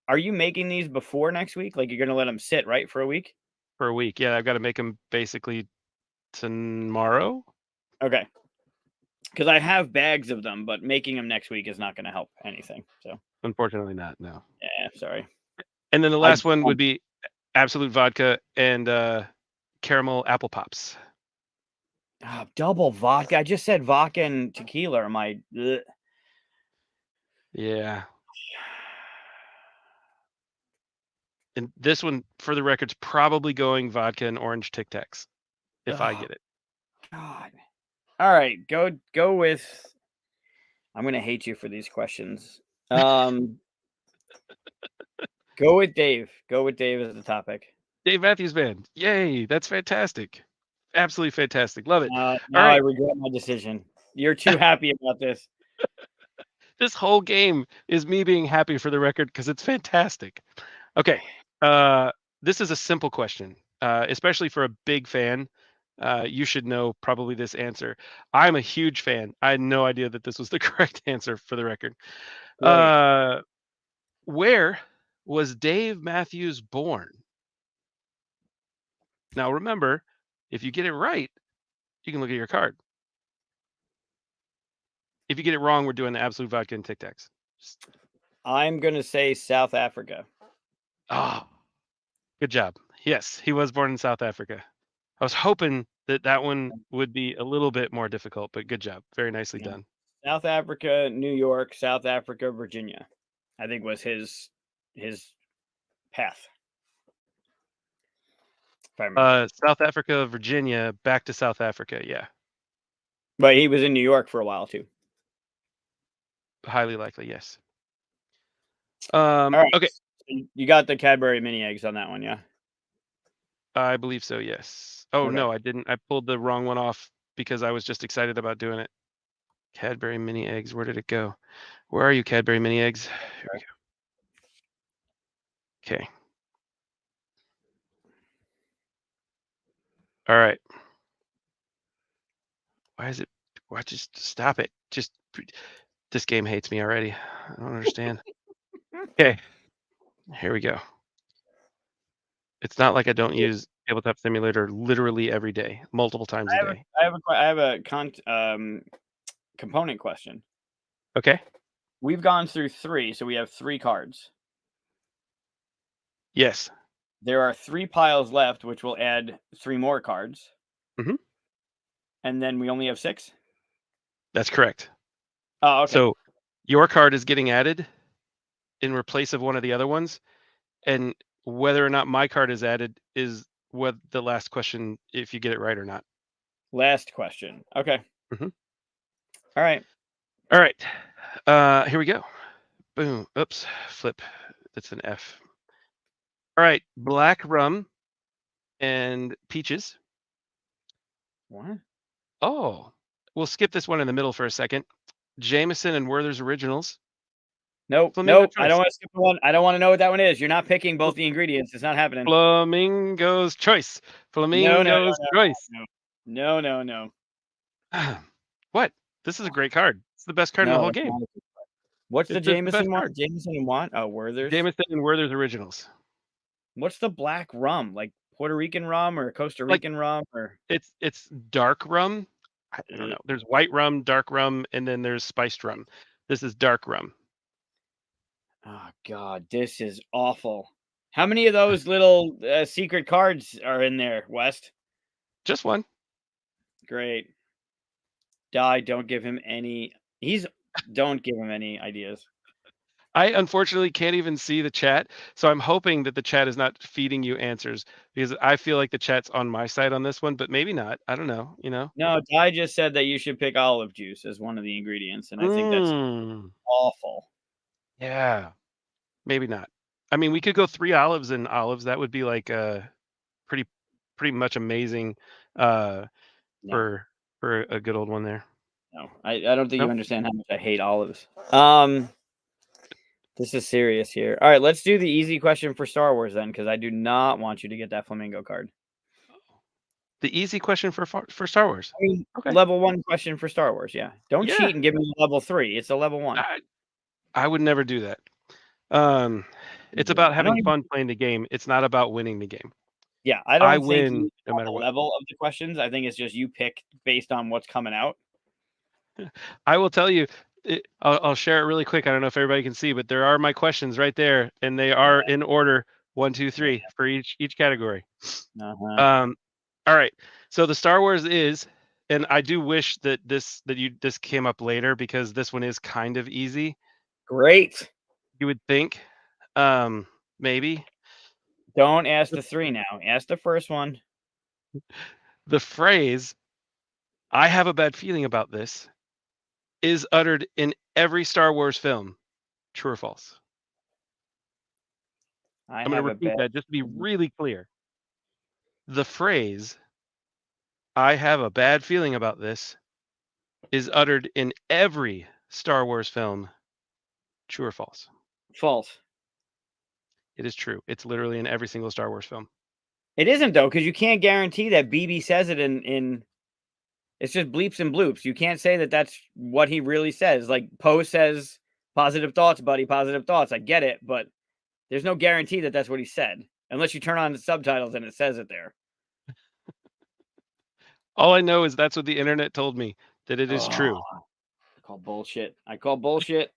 Speaker 1: are you making these before next week? Like you're gonna let them sit right for a week?
Speaker 2: for a week. Yeah, I've got to make them basically tomorrow.
Speaker 1: Okay. Because I have bags of them, but making them next week is not going to help anything. So
Speaker 2: Unfortunately, not. No.
Speaker 1: yeah, sorry.
Speaker 2: And then the last one would be Absolute Vodka and caramel apple pops.
Speaker 1: Double vodka. I just said vodka and tequila. Am I? Ugh.
Speaker 2: Yeah. And this one, for the record's probably going vodka and orange Tic Tacs, if I get it.
Speaker 1: God. All right, go with. I'm gonna hate you for these questions. Go with Dave. Go with Dave as the topic.
Speaker 2: Dave Matthews Band. Yay, that's fantastic. Absolutely fantastic. Love it.
Speaker 1: Now
Speaker 2: All
Speaker 1: I
Speaker 2: right.
Speaker 1: regret my decision. You're too happy about this.
Speaker 2: This whole game is me being happy for the record because it's fantastic. Okay. This is a simple question, especially for a big fan. You should know probably this answer. I'm a huge fan. I had no idea that this was the correct answer for the record. Where was Dave Matthews born? Now, remember, if you get it right, you can look at your card. If you get it wrong, we're doing the Absolute Vodka and Tic Tacs.
Speaker 1: I'm gonna say South Africa.
Speaker 2: Oh, good job. Yes, he was born in South Africa. I was hoping that that one would be a little bit more difficult, but good job. Very nicely done.
Speaker 1: South Africa, New York, South Africa, Virginia. I think was his path. If I remember.
Speaker 2: South Africa, Virginia, back to South Africa. Yeah,
Speaker 1: But he was in New York for a while too.
Speaker 2: highly likely. Yes.
Speaker 1: All right.
Speaker 2: Okay.
Speaker 1: You got the Cadbury mini eggs on that one, yeah?
Speaker 2: I believe so. Yes. Oh
Speaker 1: Okay.
Speaker 2: no, I didn't. I pulled the wrong one off because I was just excited about doing it. Cadbury mini eggs. Where did it go? Where are you, Cadbury mini eggs? Here we go. Okay. All right. Why is it? Why just stop it? Just this game hates me already. I don't understand. Okay. Here we go. It's not like I don't use Tabletop Simulator literally every day, multiple times a day.
Speaker 1: I have a component question.
Speaker 2: Okay.
Speaker 1: We've gone through 3, so we have 3 cards.
Speaker 2: Yes.
Speaker 1: There are 3 piles left, which will add 3 more cards.
Speaker 2: Mhm.
Speaker 1: And then we only have 6?
Speaker 2: That's correct.
Speaker 1: Oh, okay.
Speaker 2: So your card is getting added in replace of one of the other ones, and whether or not my card is added is what the last question, if you get it right or not.
Speaker 1: Last question. Okay.
Speaker 2: Mhm.
Speaker 1: All right.
Speaker 2: All right. Here we go. Boom. Oops. Flip. That's an F. All right. Black rum and peaches.
Speaker 1: What?
Speaker 2: Oh, we'll skip this one in the middle for a second. Jameson and Werther's Originals.
Speaker 1: Nope.
Speaker 2: Flamingo
Speaker 1: Nope. I don't
Speaker 2: Choice.
Speaker 1: want to skip the one. I don't want to know what that one is. You're not picking both the ingredients. It's not happening.
Speaker 2: Flamingo's Choice.
Speaker 1: No,
Speaker 2: Flamingo's Choice.
Speaker 1: no, no, no.
Speaker 2: What? This is a great card. It's the best card in the
Speaker 1: No,
Speaker 2: whole
Speaker 1: that's
Speaker 2: game.
Speaker 1: not a good card. What's the
Speaker 2: It's the best
Speaker 1: Jameson one?
Speaker 2: card.
Speaker 1: Jameson and what? Oh, Werther's.
Speaker 2: Jameson and Werther's Originals.
Speaker 1: What's the black rum? Like Puerto Rican rum or Costa
Speaker 2: Like
Speaker 1: Rican rum or
Speaker 2: it's dark rum. I don't know. There's white rum, dark rum, and then there's spiced rum. This is dark rum.
Speaker 1: Oh God, this is awful. How many of those little secret cards are in there, West?
Speaker 2: Just one.
Speaker 1: Great. Die, don't give him any. He's don't give him any ideas.
Speaker 2: I unfortunately can't even see the chat, so I'm hoping that the chat is not feeding you answers because I feel like the chat's on my side on this one, but maybe not. I don't know, you know?
Speaker 1: No, Ty just said that you should pick olive juice as one of the ingredients, and I think that's
Speaker 2: Mm,
Speaker 1: awful.
Speaker 2: yeah, maybe not. I mean, we could go 3 olives and olives. That would be like pretty pretty much amazing uh
Speaker 1: No,
Speaker 2: for for a good old one there.
Speaker 1: no, I don't think you
Speaker 2: No?
Speaker 1: understand how much I hate olives. Um, this is serious here. All right, let's do the easy question for Star Wars then, because I do not want you to get that flamingo card.
Speaker 2: The easy question for Star Wars.
Speaker 1: I mean,
Speaker 2: Okay.
Speaker 1: level 1 question for Star Wars, yeah. Don't
Speaker 2: Yeah.
Speaker 1: cheat and give me a level 3. It's a level 1.
Speaker 2: I I would never do that. Um it's
Speaker 1: Do it.
Speaker 2: about
Speaker 1: I
Speaker 2: having
Speaker 1: don't even
Speaker 2: fun playing the game. It's not about winning the game.
Speaker 1: Yeah, I
Speaker 2: I
Speaker 1: don't think you
Speaker 2: win
Speaker 1: need to
Speaker 2: no
Speaker 1: know
Speaker 2: matter
Speaker 1: the
Speaker 2: what.
Speaker 1: level of the questions. I think it's just you pick based on what's coming out.
Speaker 2: I will tell you, I'll share it really quick. I don't know if everybody can see, but there are my questions right there, and they
Speaker 1: Yeah,
Speaker 2: are in order one, two,
Speaker 1: yeah.
Speaker 2: three for each category.
Speaker 1: Uh-huh.
Speaker 2: Um, all right. So the Star Wars is, and I do wish that this came up later because this one is kind of easy.
Speaker 1: Great.
Speaker 2: You would think, um, maybe
Speaker 1: Don't ask the 3 now. Ask the first one.
Speaker 2: the phrase "I have a bad feeling about this" is uttered in every Star Wars film. True or false?
Speaker 1: I
Speaker 2: I'm going to
Speaker 1: have a
Speaker 2: repeat
Speaker 1: bad
Speaker 2: that just to be
Speaker 1: feeling.
Speaker 2: really clear. The phrase "I have a bad feeling about this" is uttered in every Star Wars film. True or false?
Speaker 1: False.
Speaker 2: It is true. It's literally in every single Star Wars film.
Speaker 1: It isn't though, because you can't guarantee that BB says it in it's just bleeps and bloops. You can't say that that's what he really says. Like Poe says, "Positive thoughts, buddy. Positive thoughts." I get it, but there's no guarantee that that's what he said unless you turn on the subtitles and it says it there.
Speaker 2: All I know is that's what the internet told me, that it is
Speaker 1: Oh,
Speaker 2: true.
Speaker 1: I call bullshit. I call bullshit.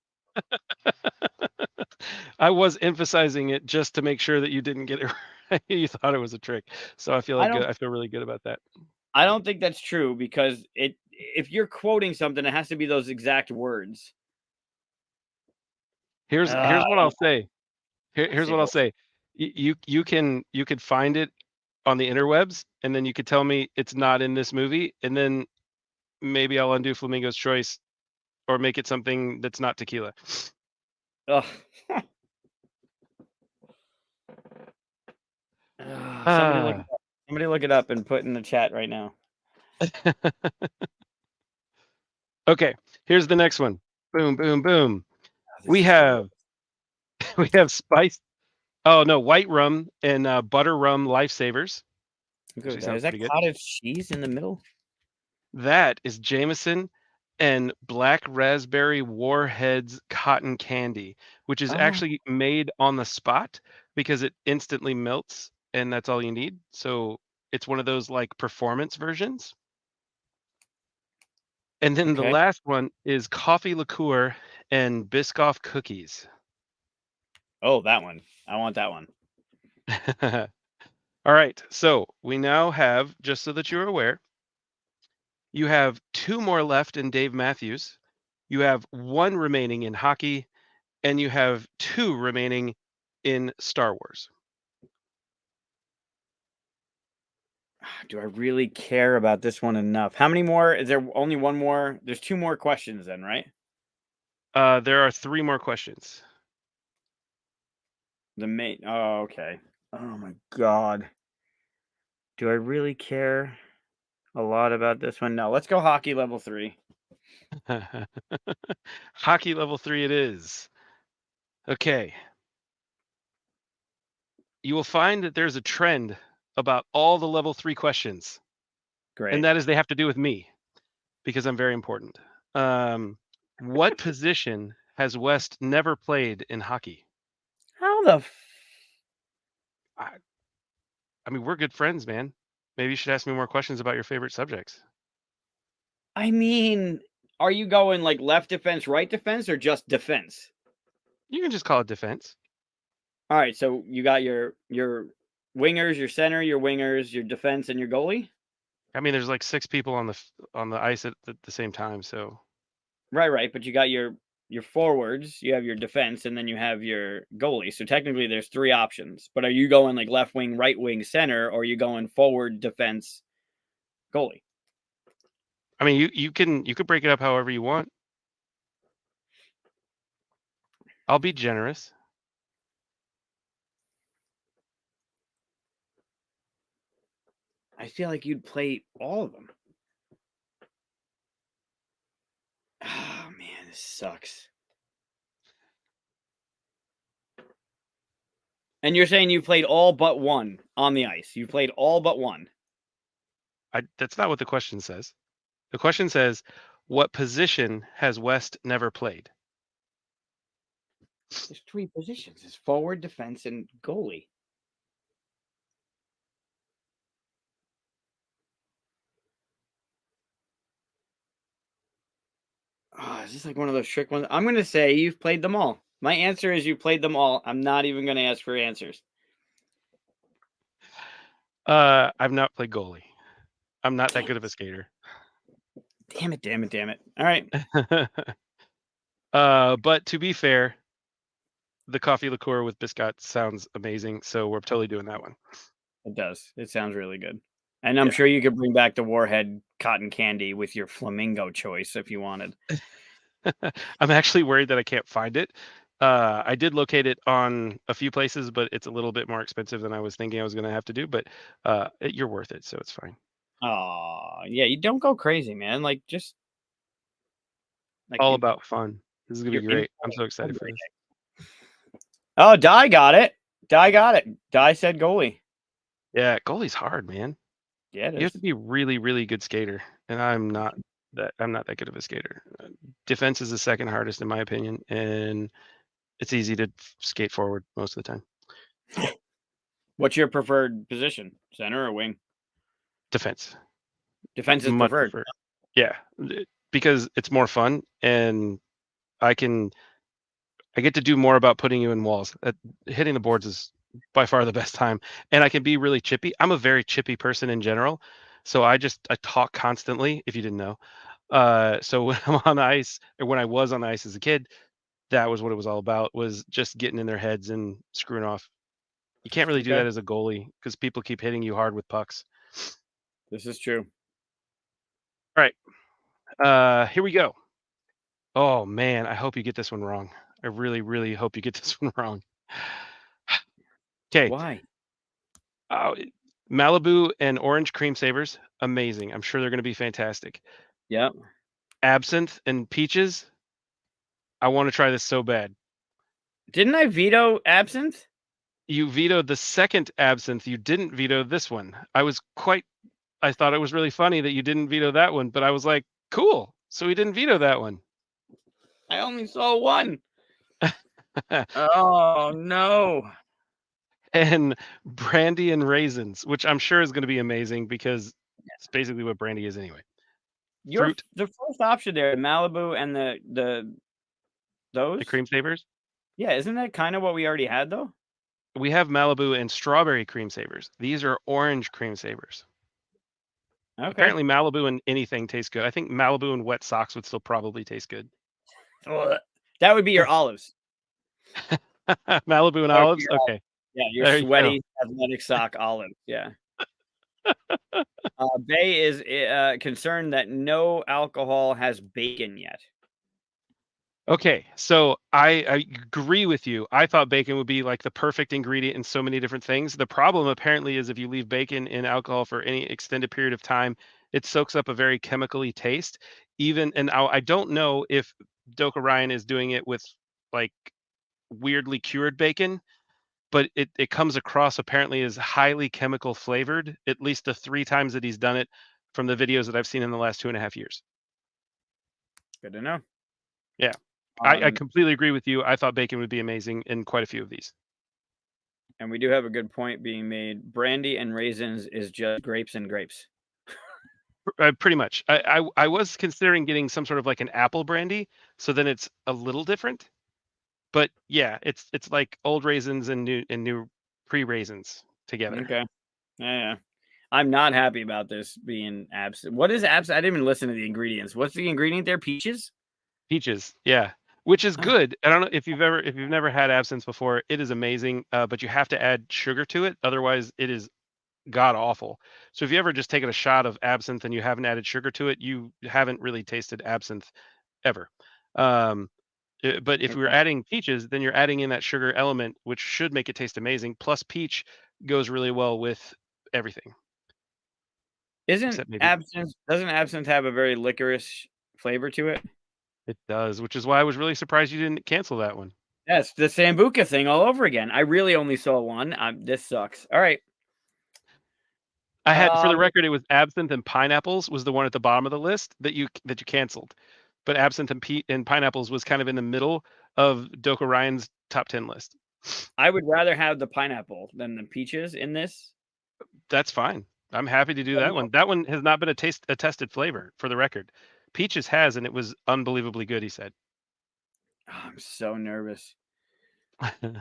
Speaker 2: I was emphasizing it just to make sure that you didn't get it right. You thought it was a trick. So I feel
Speaker 1: I
Speaker 2: like
Speaker 1: don't
Speaker 2: good. I feel really good about that.
Speaker 1: I don't think that's true because it if you're quoting something, it has to be those exact words.
Speaker 2: Here's what I'll say.
Speaker 1: I
Speaker 2: Here's
Speaker 1: say
Speaker 2: what I'll
Speaker 1: bullshit.
Speaker 2: say. You could find it on the interwebs, and then you could tell me it's not in this movie, and then maybe I'll undo Flamingo's choice or make it something that's not tequila.
Speaker 1: Ugh. Somebody look it
Speaker 2: Ah.
Speaker 1: up. Somebody look it up and put in the chat right now.
Speaker 2: Okay, here's the next one. Boom, boom, boom.
Speaker 1: Oh, this
Speaker 2: We
Speaker 1: is the worst.
Speaker 2: have we have spice. Oh no, white rum and butter rum lifesavers.
Speaker 1: Good with
Speaker 2: Actually
Speaker 1: that.
Speaker 2: sounds
Speaker 1: Is that
Speaker 2: pretty good.
Speaker 1: cottage cheese in the middle?
Speaker 2: That is Jameson and black raspberry warheads cotton candy, which is
Speaker 1: Oh,
Speaker 2: actually made on the spot because it instantly melts and that's all you need. So it's one of those like performance versions. And then the
Speaker 1: okay.
Speaker 2: last one is coffee liqueur and Biscoff cookies.
Speaker 1: Oh, that one. I want that one.
Speaker 2: All right. So we now have, just so that you're aware, you have 2 more left in Dave Matthews. You have 1 remaining in hockey, and you have 2 remaining in Star Wars.
Speaker 1: Do I really care about this one enough? How many more? Is there only one more? There's 2 more questions then, right?
Speaker 2: There are 3 more questions.
Speaker 1: The main. Oh, okay. Oh my god. Do I really care a lot about this one? No. Let's go hockey level 3.
Speaker 2: Hockey level 3 it is. Okay. You will find that there's a trend about all the level 3 questions, and
Speaker 1: Great.
Speaker 2: that is they have to do with me because I'm very important. What position has West never played in hockey?
Speaker 1: How the
Speaker 2: I I mean, we're good friends, man. Maybe you should ask me more questions about your favorite subjects.
Speaker 1: I mean, are you going like left defense, right defense, or just defense?
Speaker 2: You can just call it defense.
Speaker 1: All right, so you got your wingers, your center, your wingers, your defense, and your goalie.
Speaker 2: I mean, there's like 6 people on the ice at the same time, so
Speaker 1: Right. But you got your forwards, you have your defense, and then you have your goalie. So technically, there's 3 options. But are you going like left wing, right wing, center, or are you going forward, defense, goalie?
Speaker 2: I mean, you can break it up however you want. I'll be generous.
Speaker 1: I feel like you'd play all of them. Oh man, this sucks. And you're saying you played all but one on the ice. You played all but one.
Speaker 2: That's not what the question says. The question says, what position has West never played?
Speaker 1: There's 3 positions. It's forward, defense, and goalie. Oh, is this like one of those trick ones? I'm going to say you've played them all. My answer is you played them all. I'm not even going to ask for answers.
Speaker 2: I've not played goalie. I'm not that good of a skater.
Speaker 1: Damn it. All right.
Speaker 2: But to be fair, the coffee liqueur with biscuit sounds amazing, so we're totally doing that one.
Speaker 1: It does. It sounds really good. And I'm sure you could bring back the Warhead cotton candy with your flamingo choice if you wanted.
Speaker 2: I'm actually worried that I can't find it. I did locate it on a few places, but it's a little bit more expensive than I was thinking I was going to have to do. But you're worth it, so it's fine.
Speaker 1: Oh, yeah. You don't go crazy, man. Like, just like
Speaker 2: All about fun. This is gonna be
Speaker 1: you're in
Speaker 2: great. I'm so excited for this.
Speaker 1: Oh, Die got it. Die said goalie.
Speaker 2: Yeah, goalie's hard, man.
Speaker 1: Yeah, it
Speaker 2: You have
Speaker 1: is.
Speaker 2: to be really, really good skater, and I'm not that good of a skater. Defense is the second hardest in my opinion, and it's easy to skate forward most of the time.
Speaker 1: What's your preferred position? Center or wing?
Speaker 2: Defense.
Speaker 1: Defense is
Speaker 2: Much
Speaker 1: preferred.
Speaker 2: preferred. Yeah, because it's more fun, and I get to do more about putting you in walls. Hitting the boards is by far the best time, and I can be really chippy. I'm a very chippy person in general, so I talk constantly. If you didn't know, so when I'm on the ice, or when I was on the ice as a kid, that was what it was all about. Was just getting in their heads and screwing off. You can't really do
Speaker 1: Okay.
Speaker 2: that as a goalie because people keep hitting you hard with pucks.
Speaker 1: This is true.
Speaker 2: All right, here we go. Oh man, I hope you get this one wrong. I really, really hope you get this one wrong. Okay,
Speaker 1: Why?
Speaker 2: Malibu and orange cream savers, amazing. I'm sure they're going to be fantastic.
Speaker 1: Yep.
Speaker 2: Absinthe and peaches, I want to try this so bad.
Speaker 1: Didn't I veto absinthe?
Speaker 2: You vetoed the second absinthe. You didn't veto this one. I thought it was really funny that you didn't veto that one, but I was like, cool. So he didn't veto that one.
Speaker 1: I only saw one. Oh no.
Speaker 2: And brandy and raisins, which I'm sure is going to be amazing because it's basically what brandy is anyway. Fruit,
Speaker 1: The first option there, Malibu and those
Speaker 2: the cream savers.
Speaker 1: Yeah, isn't that kind of what we already had though?
Speaker 2: We have Malibu and strawberry cream savers. These are orange cream savers.
Speaker 1: Okay.
Speaker 2: Apparently Malibu and anything tastes good. I think Malibu and wet socks would still probably taste good.
Speaker 1: That would be your olives.
Speaker 2: Malibu and olives? Okay.
Speaker 1: Yeah, your
Speaker 2: There you
Speaker 1: sweaty athletic sock olives. Yeah. Bay is concerned that no alcohol has bacon yet.
Speaker 2: Okay, so I agree with you. I thought bacon would be like the perfect ingredient in so many different things. The problem apparently is if you leave bacon in alcohol for any extended period of time, it soaks up a very chemically taste. And I don't know if Doka Ryan is doing it with like weirdly cured bacon, but it comes across apparently as highly chemical flavored, at least the 3 times that he's done it from the videos that I've seen in the last 2.5 years.
Speaker 1: Good to know.
Speaker 2: Yeah. I completely agree with you. I thought bacon would be amazing in quite a few of these.
Speaker 1: And we do have a good point being made. Brandy and raisins is just grapes and grapes.
Speaker 2: Pretty much. I was considering getting some sort of like an apple brandy, so then it's a little different. But yeah, it's like old raisins and new pre-raisins together.
Speaker 1: Okay. Yeah. I'm not happy about this being absent. What is absent? I didn't even listen to the ingredients. What's the ingredient there? Peaches?
Speaker 2: Peaches, yeah, which is good. I don't know if you've never had absinthe before. It is amazing, but you have to add sugar to it. Otherwise, it is god awful. So if you ever just taken a shot of absinthe and you haven't added sugar to it, you haven't really tasted absinthe ever. Um, but if we're
Speaker 1: Okay.
Speaker 2: adding peaches, then you're adding in that sugar element, which should make it taste amazing. Plus, peach goes really well with everything,
Speaker 1: Isn't
Speaker 2: except maybe
Speaker 1: absinthe doesn't absinthe have a very licorice flavor to it?
Speaker 2: it does, which is why I was really surprised you didn't cancel that one.
Speaker 1: Yes, the Sambuca thing all over again. I really only saw one. This sucks. All right.
Speaker 2: I had, for the
Speaker 1: Um,
Speaker 2: record, it was absinthe and pineapples was the one at the bottom of the list that you canceled, but absinthe and pineapples was kind of in the middle of Doka Ryan's top 10 list.
Speaker 1: I would rather have the pineapple than the peaches in this.
Speaker 2: That's fine. I'm happy to do that one. That one has not been a tested flavor, for the record. Peaches has, and it was unbelievably good, he said.
Speaker 1: Oh, I'm so nervous.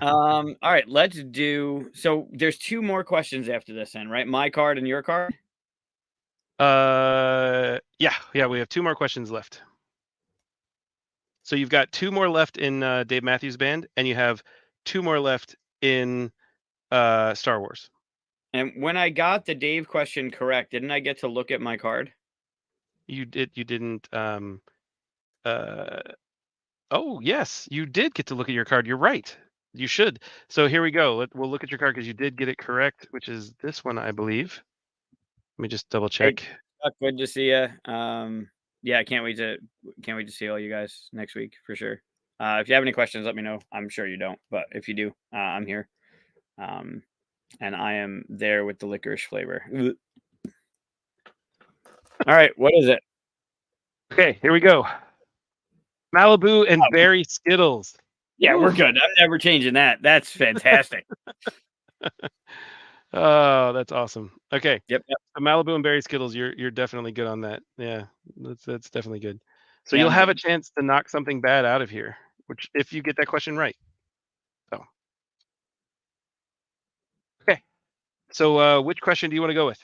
Speaker 1: All right, let's do so there's 2 more questions after this then, right? My card and your card?
Speaker 2: Yeah, we have 2 more questions left. So you've got 2 more left in Dave Matthews Band, and you have 2 more left in Star Wars.
Speaker 1: And when I got the Dave question correct, didn't I get to look at my card?
Speaker 2: You didn't. Oh yes, you did get to look at your card. You're right. You should. So here we go. We'll look at your card because you did get it correct, which is this one, I believe. Let me just double
Speaker 1: Hey,
Speaker 2: check.
Speaker 1: Chuck, good to see you. Yeah, I can't wait to see all you guys next week for sure. If you have any questions, let me know. I'm sure you don't, but if you do, I'm here. And I am there with the licorice flavor. Ugh. All right, what is it?
Speaker 2: Okay, here we go. Malibu and berry Skittles.
Speaker 1: Yeah, we're
Speaker 2: Ooh.
Speaker 1: good. I'm never changing that. That's fantastic.
Speaker 2: Oh, that's awesome. Okay.
Speaker 1: Yep.
Speaker 2: So Malibu and berry Skittles, you're definitely good on that. Yeah, that's definitely good. So
Speaker 1: Yeah,
Speaker 2: you'll
Speaker 1: I'm
Speaker 2: have a
Speaker 1: good.
Speaker 2: chance to knock something bad out of here, which if you get that question right. So okay. So which question do you want to go with?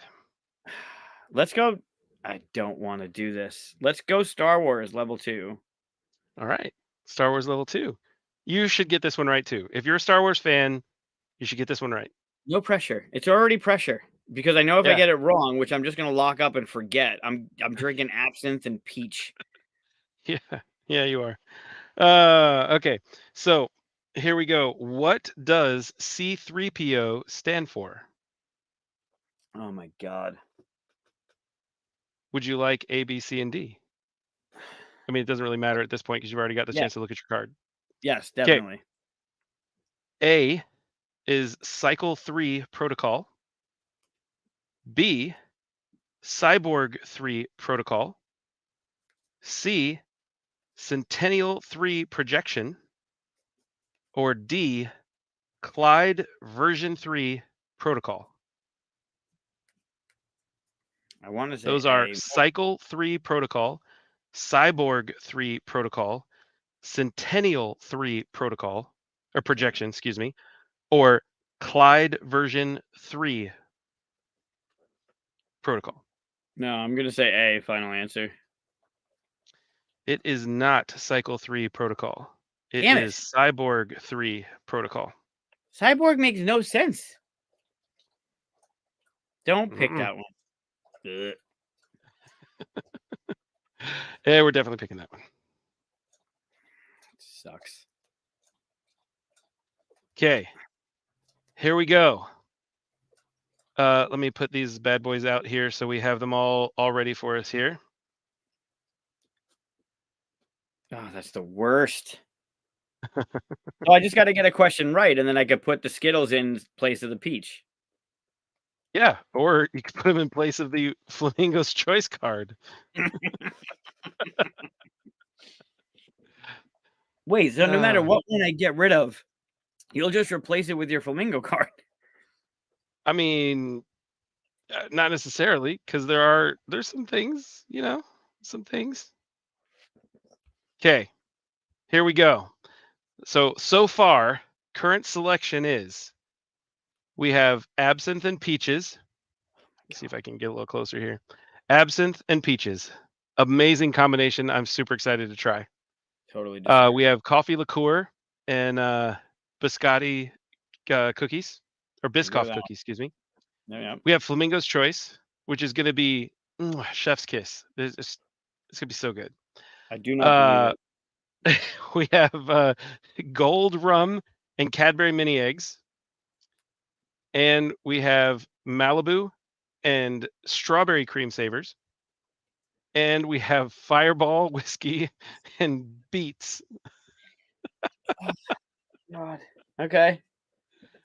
Speaker 1: Let's go. I don't want to do this. Let's go Star Wars level 2.
Speaker 2: All right. Star Wars level 2. You should get this one right too. If you're a Star Wars fan, you should get this one right.
Speaker 1: No pressure. It's already pressure because I know if I
Speaker 2: Yeah.
Speaker 1: get it wrong, which I'm just gonna lock up and forget, I'm drinking absinthe and peach.
Speaker 2: Yeah. Yeah, you are. Okay. So here we go. What does C3PO stand for?
Speaker 1: Oh my god.
Speaker 2: Would you like A, B, C, and D? I mean, it doesn't really matter at this point because you've already got the
Speaker 1: Yeah.
Speaker 2: chance to look at your card.
Speaker 1: Yes,
Speaker 2: Okay.
Speaker 1: definitely.
Speaker 2: A is Cycle 3 Protocol. B, Cyborg 3 Protocol. C, Centennial 3 Projection. Or D, Clyde version 3 Protocol.
Speaker 1: I want to say
Speaker 2: Those are
Speaker 1: A.
Speaker 2: Cycle 3 Protocol, Cyborg 3 Protocol, Centennial 3 Protocol, or Projection, excuse me, or Clyde version 3 Protocol.
Speaker 1: No, I'm gonna say A. Final answer.
Speaker 2: It is not Cycle 3 Protocol. It
Speaker 1: Damn
Speaker 2: is
Speaker 1: it!
Speaker 2: Cyborg 3 Protocol.
Speaker 1: Cyborg makes no sense. Don't pick
Speaker 2: Mm-mm.
Speaker 1: that one. Ugh.
Speaker 2: Yeah, we're definitely picking that one.
Speaker 1: Sucks.
Speaker 2: Okay, here we go. Let me put these bad boys out here so we have them all ready for us here.
Speaker 1: Oh, that's the worst. Oh, I just got to get a question right, and then I could put the Skittles in place of the peach.
Speaker 2: Yeah, or you could put them in place of the Flamingo's Choice card.
Speaker 1: Wait, so no matter what one I get rid of, you'll just replace it with your Flamingo card.
Speaker 2: I mean, not necessarily, because there's some things, some things. Okay, here we go. So far, current selection is we have absinthe and peaches. Let's see if I can get a little closer here. Absinthe and peaches. Amazing combination. I'm super excited to try.
Speaker 1: Totally disagree.
Speaker 2: We have coffee liqueur and biscotti cookies, or
Speaker 1: Agree with
Speaker 2: Biscoff
Speaker 1: that.
Speaker 2: cookies, excuse me.
Speaker 1: Yeah.
Speaker 2: We have Flamingo's Choice, which is going to be chef's kiss. It's going to be so good.
Speaker 1: I do not believe it.
Speaker 2: We have gold rum and Cadbury mini eggs. And we have Malibu and strawberry cream savers. And we have Fireball whiskey and Beats.
Speaker 1: God. Okay.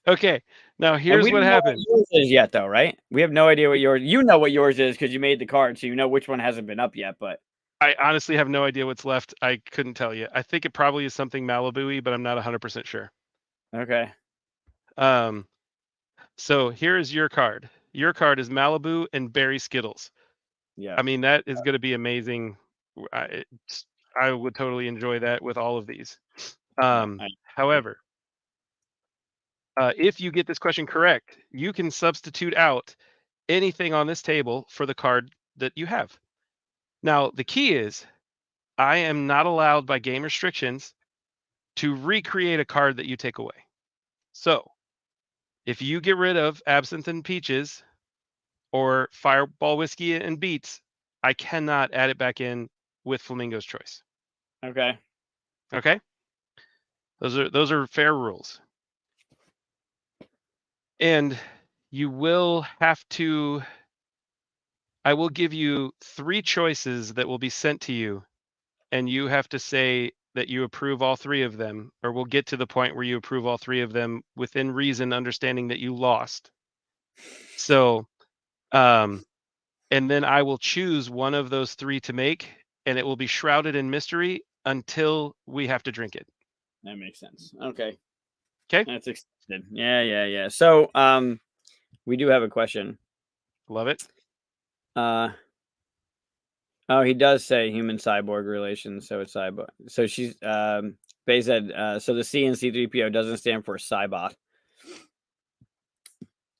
Speaker 2: Okay, now
Speaker 1: And
Speaker 2: here's
Speaker 1: we
Speaker 2: what
Speaker 1: don't know what
Speaker 2: happened.
Speaker 1: yours is yet, though, right? We have no idea what yours. You know what yours is because you made the card, so you know which one hasn't been up yet. But
Speaker 2: I honestly have no idea what's left. I couldn't tell you. I think it probably is something Malibu-y, but I'm not 100% sure.
Speaker 1: okay.
Speaker 2: So here is your card. Your card is Malibu and Berry Skittles.
Speaker 1: Yeah.
Speaker 2: I mean, that is going to be amazing. I would totally enjoy that with all of these. However, if you get this question correct, you can substitute out anything on this table for the card that you have. Now, the key is I am not allowed by game restrictions to recreate a card that you take away. So if you get rid of Absinthe and Peaches or Fireball Whiskey and Beets, I cannot add it back in with Flamingo's Choice.
Speaker 1: Okay.
Speaker 2: Okay? Those are fair rules. And you will have to I will give you 3 choices that will be sent to you, and you have to say that you approve all 3 of them, or we'll get to the point where you approve all 3 of them within reason, understanding that you lost. So, and then I will choose one of those 3 to make, and it will be shrouded in mystery until we have to drink it.
Speaker 1: That makes sense. Okay.
Speaker 2: Okay?
Speaker 1: That's extended. Yeah. So, we do have a question.
Speaker 2: Love it.
Speaker 1: Oh, he does say human cyborg relations, so it's cyborg. So she's Bay said so the C in C3PO doesn't stand for Cybot.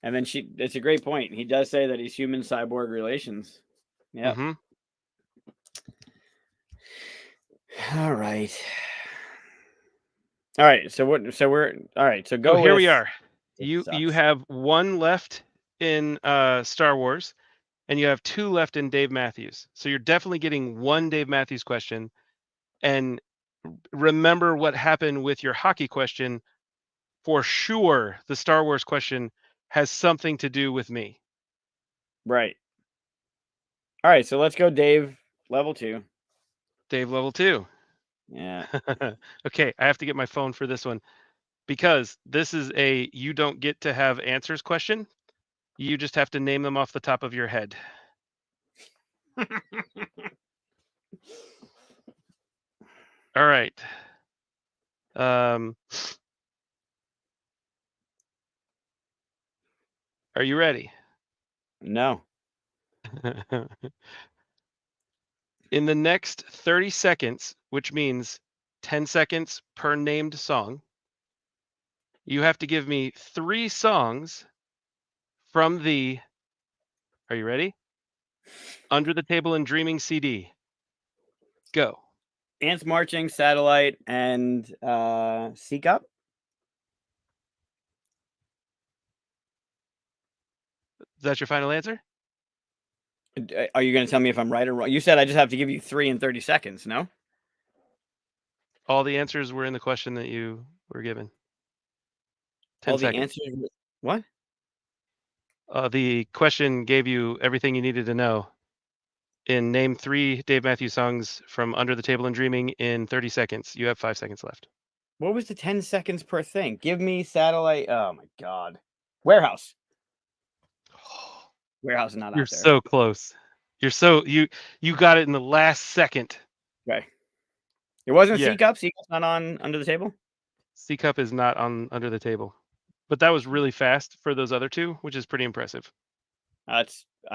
Speaker 1: And then it's a great point. He does say that he's human cyborg relations. Yeah.
Speaker 2: Mm-hmm.
Speaker 1: All right. All right. So we're all right. So go.
Speaker 2: Oh, here
Speaker 1: with,
Speaker 2: we are.
Speaker 1: it
Speaker 2: You
Speaker 1: sucks.
Speaker 2: have 1 left in Star Wars, and you have 2 left in Dave Matthews. So you're definitely getting 1 Dave Matthews question. And remember what happened with your hockey question. For sure, the Star Wars question has something to do with me.
Speaker 1: Right. All right. So let's go, Dave. Level 2.
Speaker 2: Dave level 2.
Speaker 1: Yeah.
Speaker 2: Okay, I have to get my phone for this one because this is a you don't get to have answers question. You just have to name them off the top of your head. All right. Are you ready?
Speaker 1: No.
Speaker 2: In the next 30 seconds, which means 10 seconds per named song, you have to give me 3 songs from the, are you ready? Under the Table and Dreaming CD. Go.
Speaker 1: Ants Marching, Satellite, and Seek Up.
Speaker 2: Is that your final answer?
Speaker 1: Are you going to tell me if I'm right or wrong? You said I just have to give you 3 in 30 seconds, no?
Speaker 2: All the answers were in the question that you were given. 10
Speaker 1: All the
Speaker 2: seconds.
Speaker 1: answers. What?
Speaker 2: The question gave you everything you needed to know. In name 3 Dave Matthews songs from Under the Table and Dreaming in 30 seconds. You have 5 seconds left.
Speaker 1: What was the 10 seconds per thing? Give me Satellite. Oh my God. Warehouse. Warehouse is not
Speaker 2: You're
Speaker 1: out there.
Speaker 2: so close. You're so you got it in the last second.
Speaker 1: Okay. It wasn't
Speaker 2: Yeah.
Speaker 1: Seek Up. Seek Up's not on Under the Table.
Speaker 2: C Cup is not on Under the Table. But that was really fast for those other 2, which is pretty impressive.
Speaker 1: I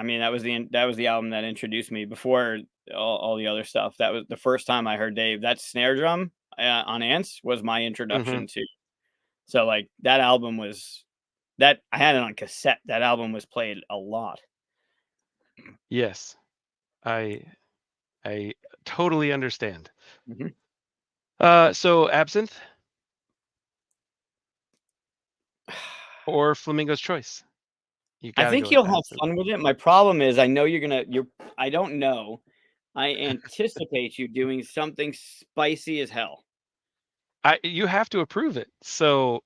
Speaker 1: mean, that was the album that introduced me before all the other stuff. That was the first time I heard Dave. That snare drum on Ants was my introduction to. So like that album was that I had it on cassette. That album was played a lot.
Speaker 2: Yes. I totally understand.
Speaker 1: Mhm.
Speaker 2: So absinthe or flamingo's choice. You
Speaker 1: I
Speaker 2: gotta go
Speaker 1: think
Speaker 2: with
Speaker 1: you'll have
Speaker 2: absinthe.
Speaker 1: fun with it. My problem is I know you're I don't know. I anticipate you doing something spicy as hell.
Speaker 2: You have to approve it. So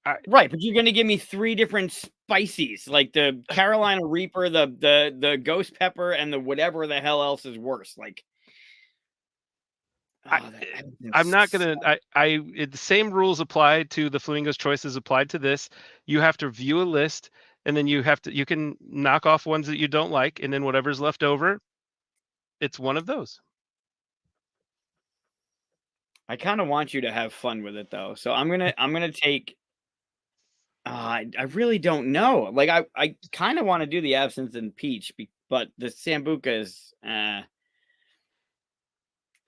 Speaker 2: I
Speaker 1: Right, but you're gonna give me 3 different spices, like the Carolina Reaper, the ghost pepper, and the whatever the hell else is worse, like,
Speaker 2: I
Speaker 1: oh, that
Speaker 2: eh, I'm not
Speaker 1: everything's
Speaker 2: gonna. The same rules apply to the flamingo's choices applied to this. You have to view a list, and then you can knock off ones that you don't like, and then whatever's left over, it's one of those.
Speaker 1: I kinda want you to have fun with it, though, so I'm gonna take I really don't know, like, I kinda wanna do the absinthe and peach, but the sambuca is,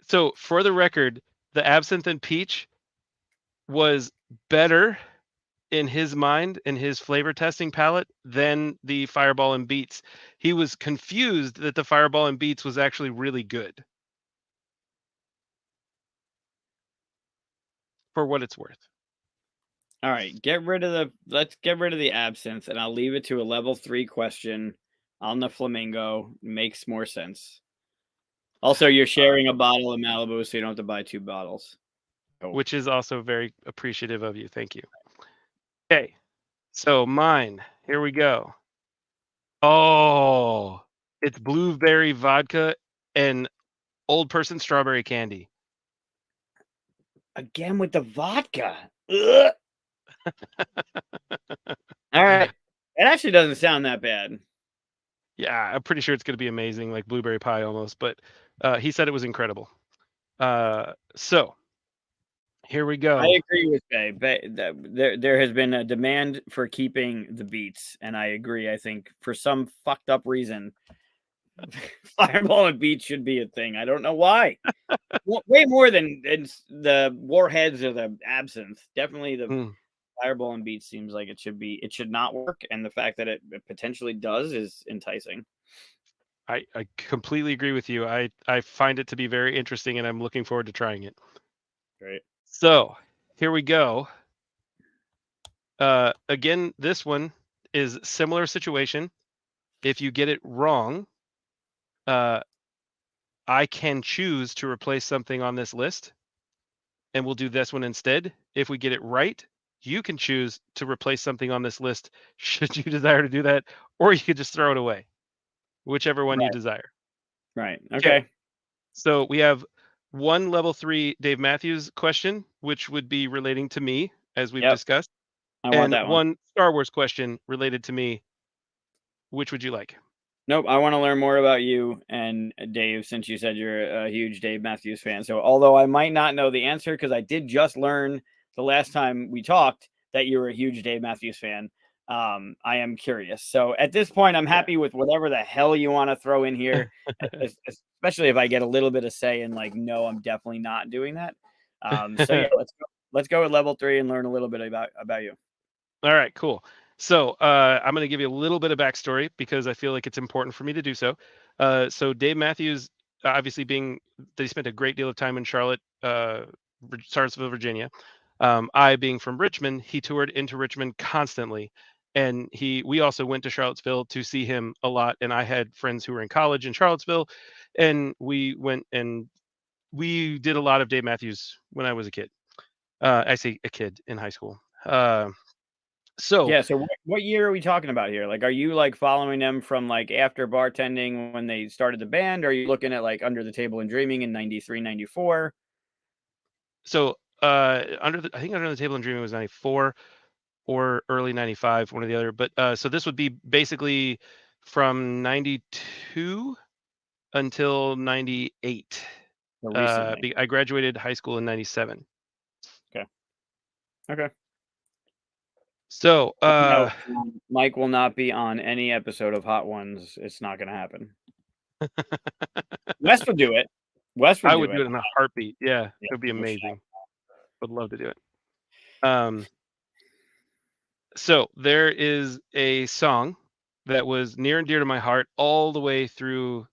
Speaker 2: So for the record, the absinthe and peach was better in his mind and his flavor testing palette than the fireball and beets. He was confused that the fireball and beets was actually really good for what it's worth.
Speaker 1: alright, let's get rid of the absinthe, and I'll leave it to a level 3 question on the flamingo, makes more sense. Also, you're sharing a bottle of Malibu, so you don't have to buy 2 bottles. Oh,
Speaker 2: Which is also very appreciative of you. Thank you. Okay. So mine, here we go. Oh, it's blueberry vodka and old person strawberry candy.
Speaker 1: again with the vodka. Ugh. Alright. It actually doesn't sound that bad.
Speaker 2: Yeah, I'm pretty sure it's gonna be amazing, like blueberry pie almost, but he said it was incredible. So here we
Speaker 1: I
Speaker 2: go.
Speaker 1: agree with Bay. There has been a demand for keeping the beats, and I agree. I think for some fucked up reason, Fireball and beats should be a thing. I don't know why. Way more than the warheads or the absinthe. Definitely the
Speaker 2: Mm,
Speaker 1: Fireball and beats seems like it should be. It should not work, and the fact that it potentially does is enticing.
Speaker 2: I completely agree with you. I find it to be very interesting, and I'm looking forward to trying it.
Speaker 1: Right.
Speaker 2: So here we go. Again, this one is similar situation. If you get it wrong, uh, I can choose to replace something on this list, and we'll do this one instead. If we get it right, you can choose to replace something on this list should you desire to do that, or you could just throw it away, whichever one you
Speaker 1: Right.
Speaker 2: desire.
Speaker 1: Right.
Speaker 2: Okay.
Speaker 1: Okay.
Speaker 2: So we have one level 3 Dave Matthews question, which would be relating to me, as we've
Speaker 1: Yep.
Speaker 2: discussed,
Speaker 1: I want
Speaker 2: and
Speaker 1: that one.
Speaker 2: one Star Wars question related to me. Which would you like?
Speaker 1: Nope, I want to learn more about you and Dave since you said you're a huge Dave Matthews fan. So, although I might not know the answer because I did just learn the last time we talked that you were a huge Dave Matthews fan, I am curious. So, at this point, I'm
Speaker 2: Yeah.
Speaker 1: happy with whatever the hell you want to throw in here, especially if I get a little bit of say and like, no, I'm definitely not doing that. So yeah, let's go with level 3 and learn a little bit about you.
Speaker 2: All right, cool. So I'm going to give you a little bit of backstory because I feel like it's important for me to do so. So Dave Matthews, obviously being that he spent a great deal of time in Charlotte, Charlottesville, Virginia. I being from Richmond, he toured into Richmond constantly, and we also went to Charlottesville to see him a lot. And I had friends who were in college in Charlottesville, and we went and we did a lot of Dave Matthews when I was a kid. I say a kid in high school. So
Speaker 1: Yeah, so what year are we talking about here? Like, are you like following them from like after bartending when they started the band? Or are you looking at like Under the Table and Dreaming in 93, 94?
Speaker 2: So I think Under the Table and Dreaming was 94 or early 95, one or the other. But so this would be basically from 92 until 98.
Speaker 1: Or recently?
Speaker 2: I graduated high school in 97.
Speaker 1: Okay. Okay.
Speaker 2: So
Speaker 1: No, Mike will not be on any episode of Hot Ones. It's not going to happen. Wes would do it. Wes would
Speaker 2: I
Speaker 1: do
Speaker 2: would
Speaker 1: it.
Speaker 2: do it in a heartbeat. Yeah, it
Speaker 1: Yeah,
Speaker 2: would be
Speaker 1: no shame.
Speaker 2: amazing. Would love to do it. Um, so there is a song that was near and dear to my heart all the way through,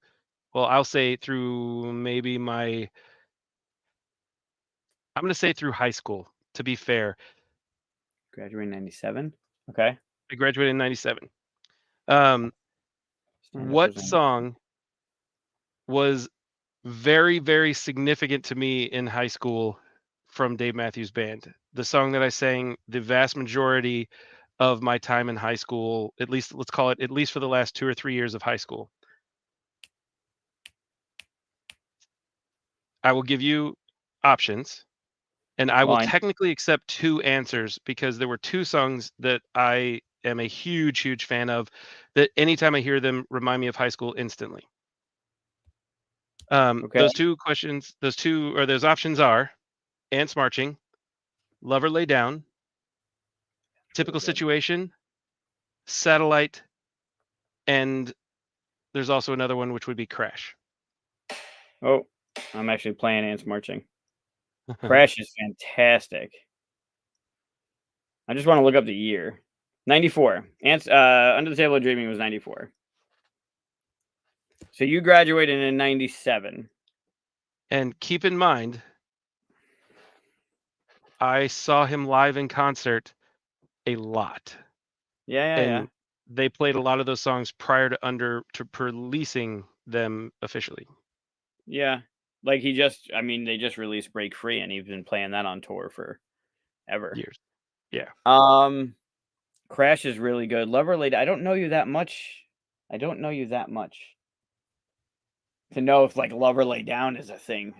Speaker 2: well, I'll say through maybe my I'm gonna say through high school, to be fair.
Speaker 1: Graduated in 97. Okay.
Speaker 2: I graduated in 97. Um,
Speaker 1: Stand Up was
Speaker 2: what
Speaker 1: 90.
Speaker 2: song was very, very significant to me in high school from Dave Matthews Band? The song that I sang the vast majority of my time in high school, at least let's call it at least for the last 2 or 3 years of high school. I will give you options, and I
Speaker 1: Well,
Speaker 2: will technically accept 2 answers because there were 2 songs that I am a huge, huge fan of that anytime I hear them remind me of high school instantly.
Speaker 1: okay.
Speaker 2: Those options are Ants Marching, Lover Lay Down,
Speaker 1: Really
Speaker 2: Typical
Speaker 1: good.
Speaker 2: Situation, Satellite, and there's also another one which would be Crash.
Speaker 1: Oh, I'm actually playing Ants Marching. Crash is fantastic. I just want to look up the year. 94. Ants Under the Table of Dreaming was 94. So you graduated in 97.
Speaker 2: And keep in mind, I saw him live in concert a lot,
Speaker 1: Yeah, yeah, yeah.
Speaker 2: and they played a lot of those songs prior to releasing them officially.
Speaker 1: Yeah. Like they just released Break Free and he's been playing that on tour for ever.
Speaker 2: Years. Yeah.
Speaker 1: Um Crash is really good. Lover Lady, I don't know you that much. I don't know you that much to know if like Lover Lay Down is a thing.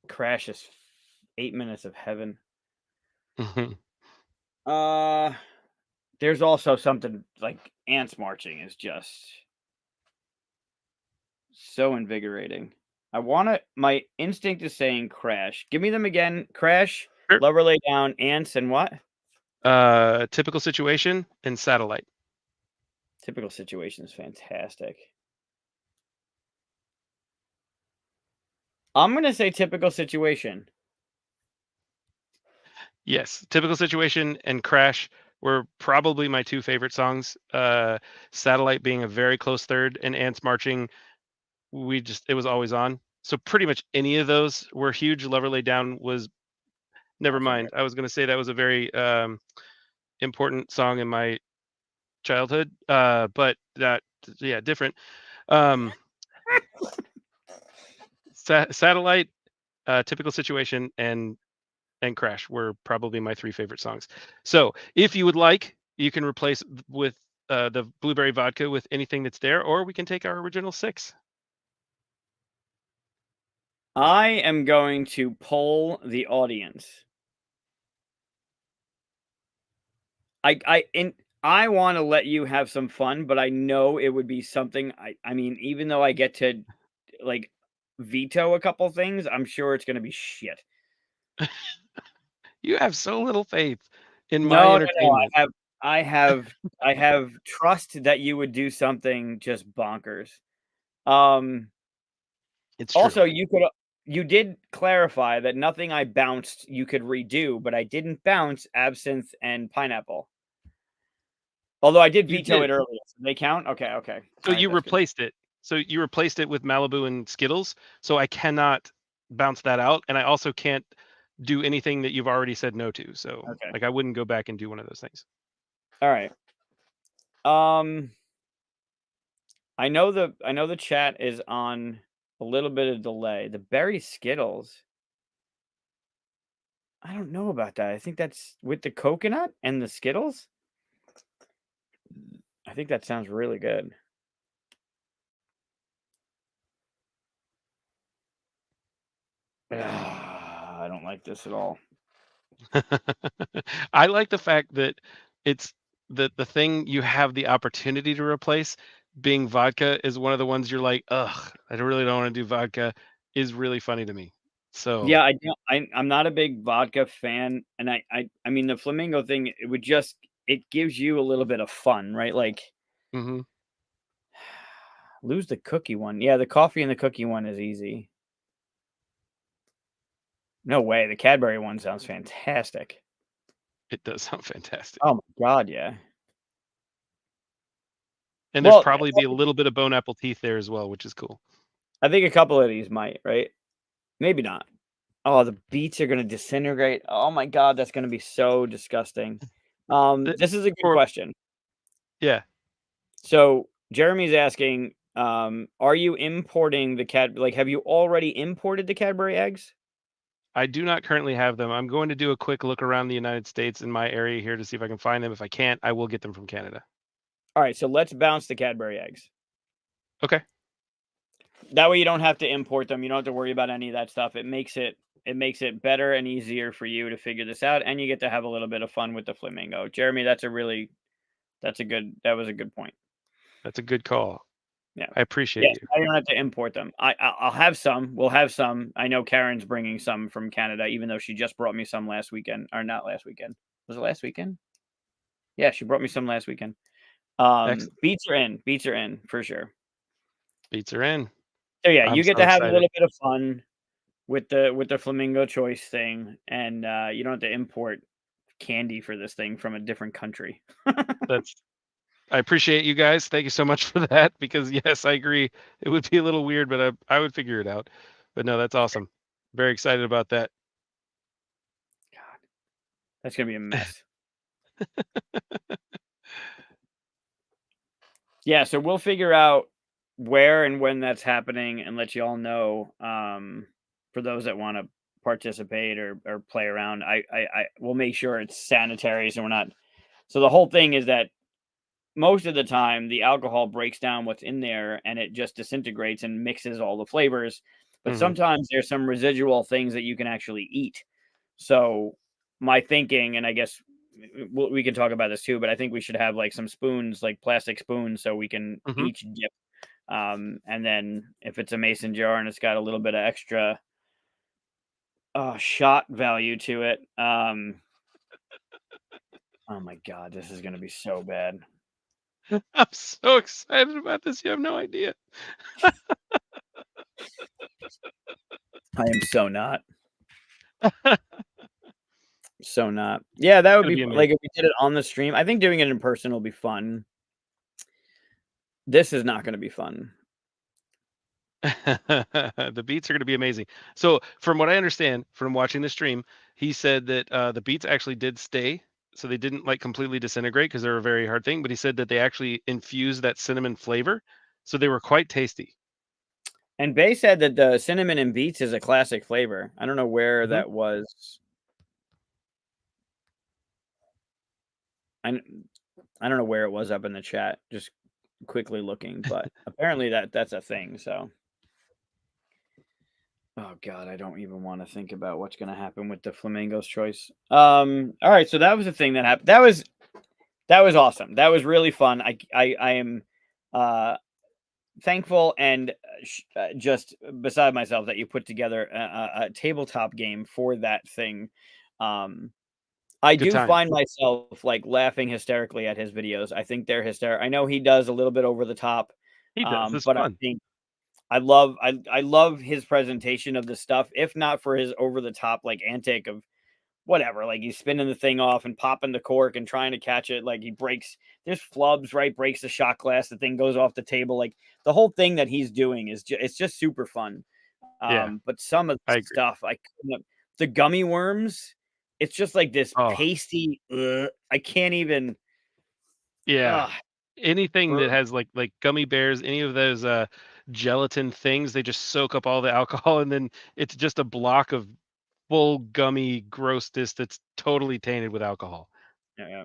Speaker 1: Crash is 8 Minutes of Heaven.
Speaker 2: Mhm.
Speaker 1: Uh there's also something like Ants Marching is just so invigorating. My instinct is saying Crash. Give me them again. Crash,
Speaker 2: Sure.
Speaker 1: Lover Lay Down, Ants, and what?
Speaker 2: Typical Situation and Satellite.
Speaker 1: Typical Situation is fantastic. I'm gonna say Typical Situation.
Speaker 2: Yes, Typical Situation and Crash were probably my 2 favorite songs. Satellite being a very close third, and Ants Marching, it was always on. So pretty much any of those were huge. Lover Lay Down was never
Speaker 1: Also
Speaker 2: mind.
Speaker 1: very
Speaker 2: I was gonna say that was a very, important song in my childhood, but that yeah, different. Um, Satellite, Typical Situation, and Crash were probably my 3 favorite songs. So, if you would like, you can replace with the blueberry vodka with anything that's there, or we can take our original 6.
Speaker 1: I am going to poll the audience. I want to let you have some fun, but I know it would be something I mean, even though I get to like veto a couple things, I'm sure it's gonna be shit.
Speaker 2: You have so little faith in my
Speaker 1: No, no, no.
Speaker 2: entertainment.
Speaker 1: I have I have trust that you would do something just bonkers. Um
Speaker 2: It's true.
Speaker 1: Also you did clarify that nothing I bounced you could redo, but I didn't bounce absinthe and pineapple. Although I did
Speaker 2: You
Speaker 1: veto
Speaker 2: did.
Speaker 1: it earlier. So they count? Okay, okay.
Speaker 2: So
Speaker 1: All right,
Speaker 2: you
Speaker 1: that's good.
Speaker 2: replaced it. So you replaced it with Malibu and Skittles, so I cannot bounce that out, and I also can't do anything that you've already said no to. So,
Speaker 1: Okay.
Speaker 2: like, I wouldn't go back and do one of those things.
Speaker 1: All right. Um I know the chat is on a little bit of delay. The berry Skittles. I don't know about that. I think that's with the coconut and the Skittles. I think that sounds really good. I don't like this at all.
Speaker 2: I like the fact that it's the thing you have the opportunity to replace being vodka is one of the ones you're like, "Ugh, I really don't wanna do vodka," is really funny to me. So,
Speaker 1: Yeah, I don't I'm not a big vodka fan, and I mean, the flamingo thing, it would just it gives you a little bit of fun, right? Like,
Speaker 2: mhm.
Speaker 1: lose the cookie one. Yeah, the coffee and the cookie one is easy. No way, the Cadbury one sounds fantastic.
Speaker 2: It does sound fantastic.
Speaker 1: Oh my god, yeah.
Speaker 2: And there's
Speaker 1: Well,
Speaker 2: probably be a little bit of bone apple teeth there as well, which is cool.
Speaker 1: I think a couple of these might, right? Maybe not. Oh, the beets are gonna disintegrate. Oh my god, that's gonna be so disgusting.
Speaker 2: The-
Speaker 1: This is a good
Speaker 2: or
Speaker 1: question.
Speaker 2: yeah,
Speaker 1: So Jeremy's asking, are you importing the cat? Like, have you already imported the Cadbury eggs?
Speaker 2: I do not currently have them. I'm going to do a quick look around the United States in my area here to see if I can find them. If I can't, I will get them from Canada.
Speaker 1: All right, so let's bounce the Cadbury eggs.
Speaker 2: Okay.
Speaker 1: That way you don't have to import them. You don't have to worry about any of that stuff. It makes it better and easier for you to figure this out, and you get to have a little bit of fun with the flamingo. Jeremy, that was a good point.
Speaker 2: That's a good call.
Speaker 1: Yeah.
Speaker 2: I appreciate
Speaker 1: Yes,
Speaker 2: you.
Speaker 1: I don't have to import them. I'll have some. We'll have some. I know Karen's bringing some from Canada, even though she just brought me some last weekend, or not last weekend. Was it last weekend? Yeah, she brought me some last weekend.
Speaker 2: Excellent.
Speaker 1: Beats are in. Beats are in for sure.
Speaker 2: Beats are in.
Speaker 1: So yeah,
Speaker 2: I'm
Speaker 1: you get
Speaker 2: so
Speaker 1: to have a
Speaker 2: excited.
Speaker 1: little bit of fun with the flamingo choice thing, and you don't have to import candy for this thing from a different country.
Speaker 2: That's I appreciate you guys. Thank you so much for that because yes, I agree. It would be a little weird, but I would figure it out. But no, that's awesome. Very excited about that.
Speaker 1: God, that's gonna be a mess. Yeah, so we'll figure out where and when that's happening and let you all know. For those that want to participate or play around, I will make sure it's sanitary, so we're not. So the whole thing is that most of the time the alcohol breaks down what's in there and it just disintegrates and mixes all the flavors. But
Speaker 2: Hmm.
Speaker 1: sometimes there's some residual things that you can actually eat. So my thinking, and I guess we can talk about this too, but I think we should have like some spoons, like plastic spoons, so we can
Speaker 2: Hmm.
Speaker 1: each dip. And then if it's a mason jar and it's got a little bit of extra shot value to it, oh my god, this is gonna be so bad.
Speaker 2: I'm so excited about this. You have no idea.
Speaker 1: I am so not. So not. Yeah, that would
Speaker 2: Gonna
Speaker 1: be
Speaker 2: be amazing.
Speaker 1: like if we did it on the stream. I think doing it in person will be fun. This is not gonna be fun.
Speaker 2: The beats are going to be amazing. So, from what I understand from watching the stream, he said that the beats actually did stay, so they didn't like completely disintegrate because they're a very hard thing. But he said that they actually infused that cinnamon flavor, so they were quite tasty.
Speaker 1: And Bay said that the cinnamon and beets is a classic flavor. I don't know where
Speaker 2: Hmm.
Speaker 1: that was. I n I don't know where it was up in the chat, just quickly looking, but apparently that's a thing, so oh god, I don't even wanna think about what's gonna happen with the flamingo's choice. Alright, so that was the thing that happened. That was awesome. That was really fun. I am, uh thankful and just beside myself that you put together a tabletop game for that thing. Um, I
Speaker 2: Good
Speaker 1: do
Speaker 2: times.
Speaker 1: find myself like laughing hysterically at his videos. I think they're hysterical. I know he does a little bit over the top,
Speaker 2: He does. It's
Speaker 1: but I
Speaker 2: fun.
Speaker 1: think I love his presentation of the stuff. If not for his over the top like antic of whatever, like he's spinning the thing off and popping the cork and trying to catch it. Like he breaks, there's flubs, right? Breaks the shot glass, the thing goes off the table. Like the whole thing that he's doing is it's just super fun.
Speaker 2: Yeah,
Speaker 1: But some of the
Speaker 2: I agree.
Speaker 1: stuff the gummy worms, it's just like this
Speaker 2: Oh,
Speaker 1: pasty. I can't even.
Speaker 2: yeah.
Speaker 1: Uh,
Speaker 2: Anything that
Speaker 1: bur-
Speaker 2: has like gummy bears, any of those gelatin things, they just soak up all the alcohol, and then it's just a block of full gummy grossness that's totally tainted with alcohol.
Speaker 1: yeah, yeah,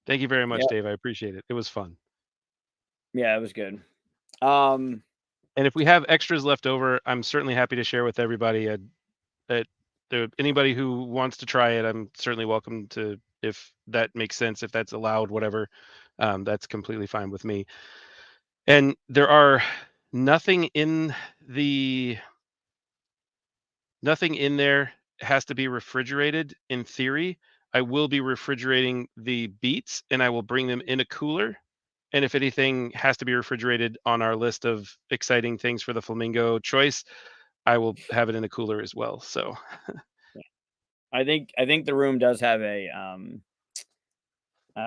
Speaker 2: Thank you very much,
Speaker 1: yeah,
Speaker 2: Dave. I appreciate it. It was fun.
Speaker 1: yeah, it was good. Um,
Speaker 2: And if we have extras left over, I'm certainly happy to share with everybody. That anybody who wants to try it, I'm certainly welcome to. If that makes sense, if that's allowed, whatever, that's completely fine with me. And there are nothing in the nothing in there has to be refrigerated. In theory, I will be refrigerating the beets, and I will bring them in a cooler. And if anything has to be refrigerated on our list of exciting things for the flamingo choice, I will have it in a cooler as well. So
Speaker 1: I think the room does have a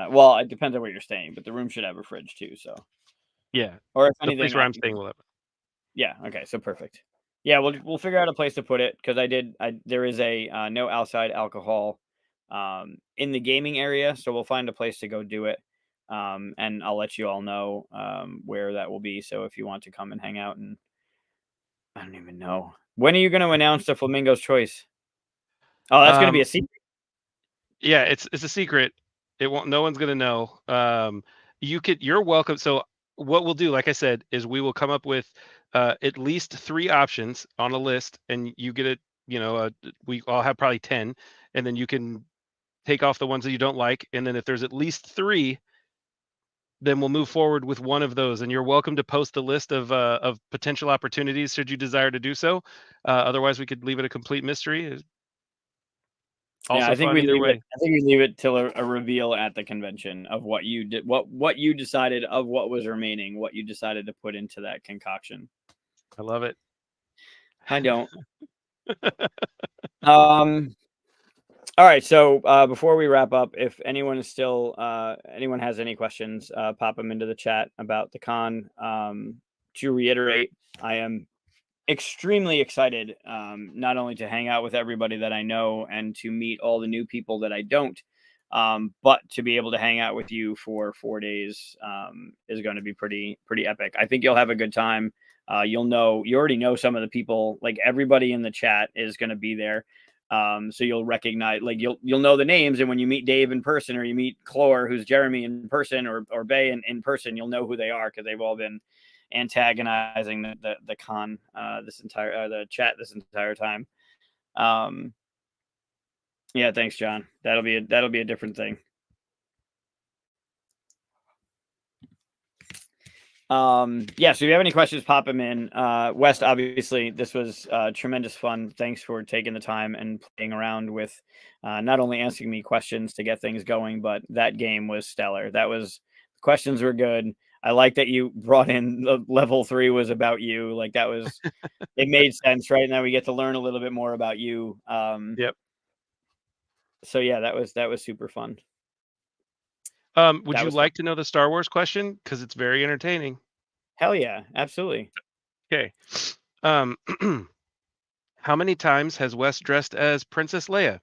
Speaker 1: well, it depends on where you're staying, but the room should have a fridge too. So,
Speaker 2: yeah,
Speaker 1: or if
Speaker 2: the place
Speaker 1: anything,
Speaker 2: where
Speaker 1: I
Speaker 2: I'm
Speaker 1: can.
Speaker 2: staying will have it.
Speaker 1: Yeah. Okay. So perfect. Yeah, we'll figure out a place to put it because there is a no outside alcohol in the gaming area, so we'll find a place to go do it. And I'll let you all know where that will be. So if you want to come and hang out, and I don't even know, when are you going to announce the Flamingo's Choice? Oh, that's going to be
Speaker 2: Um,
Speaker 1: a secret.
Speaker 2: yeah, it's a secret. It won't. No one's gonna know. You're welcome. So what we'll do, like I said, is we will come up with at least 3 options on a list, and you get it. We all have probably 10, and then you can take off the ones that you don't like, and then if there's at least 3, then we'll move forward with one of those. And you're welcome to post the list of potential opportunities should you desire to do so. Otherwise, we could leave it a complete mystery. It's
Speaker 1: Yeah,
Speaker 2: also fun either way.
Speaker 1: I think we leave it till a reveal at the convention of what you did, what you decided of what was remaining, what you decided to put into that concoction.
Speaker 2: I love it.
Speaker 1: I don't. Um. All right. So before we wrap up, if anyone is still anyone has any questions, pop them into the chat about the con. To reiterate, I am extremely excited, not only to hang out with everybody that I know and to meet all the new people that I don't, but to be able to hang out with you for 4 days is going to be pretty epic. I think you'll have a good time. You already know some of the people, like everybody in the chat is going to be there. So you'll recognize, like you'll know the names, and when you meet Dave in person, or you meet Chlor, who's Jeremy in person, or Bay in person, you'll know who they are because they've all been antagonizing the con this entire the chat this entire time. Yeah, thanks, John. That'll be a different thing. Yeah, so if you have any questions, pop them in. West, obviously, this was tremendous fun. Thanks for taking the time and playing around with not only asking me questions to get things going, but that game was stellar. Questions were good. I like that you brought in the level 3 was about you. Like it made sense, right? Now we get to learn a little bit more about you.
Speaker 2: Yep.
Speaker 1: So yeah, that was super fun.
Speaker 2: Would
Speaker 1: That
Speaker 2: you
Speaker 1: was fun.
Speaker 2: like to know the Star Wars question? Because it's very entertaining.
Speaker 1: Hell yeah, absolutely.
Speaker 2: Okay. How many times has Wes dressed as Princess Leia?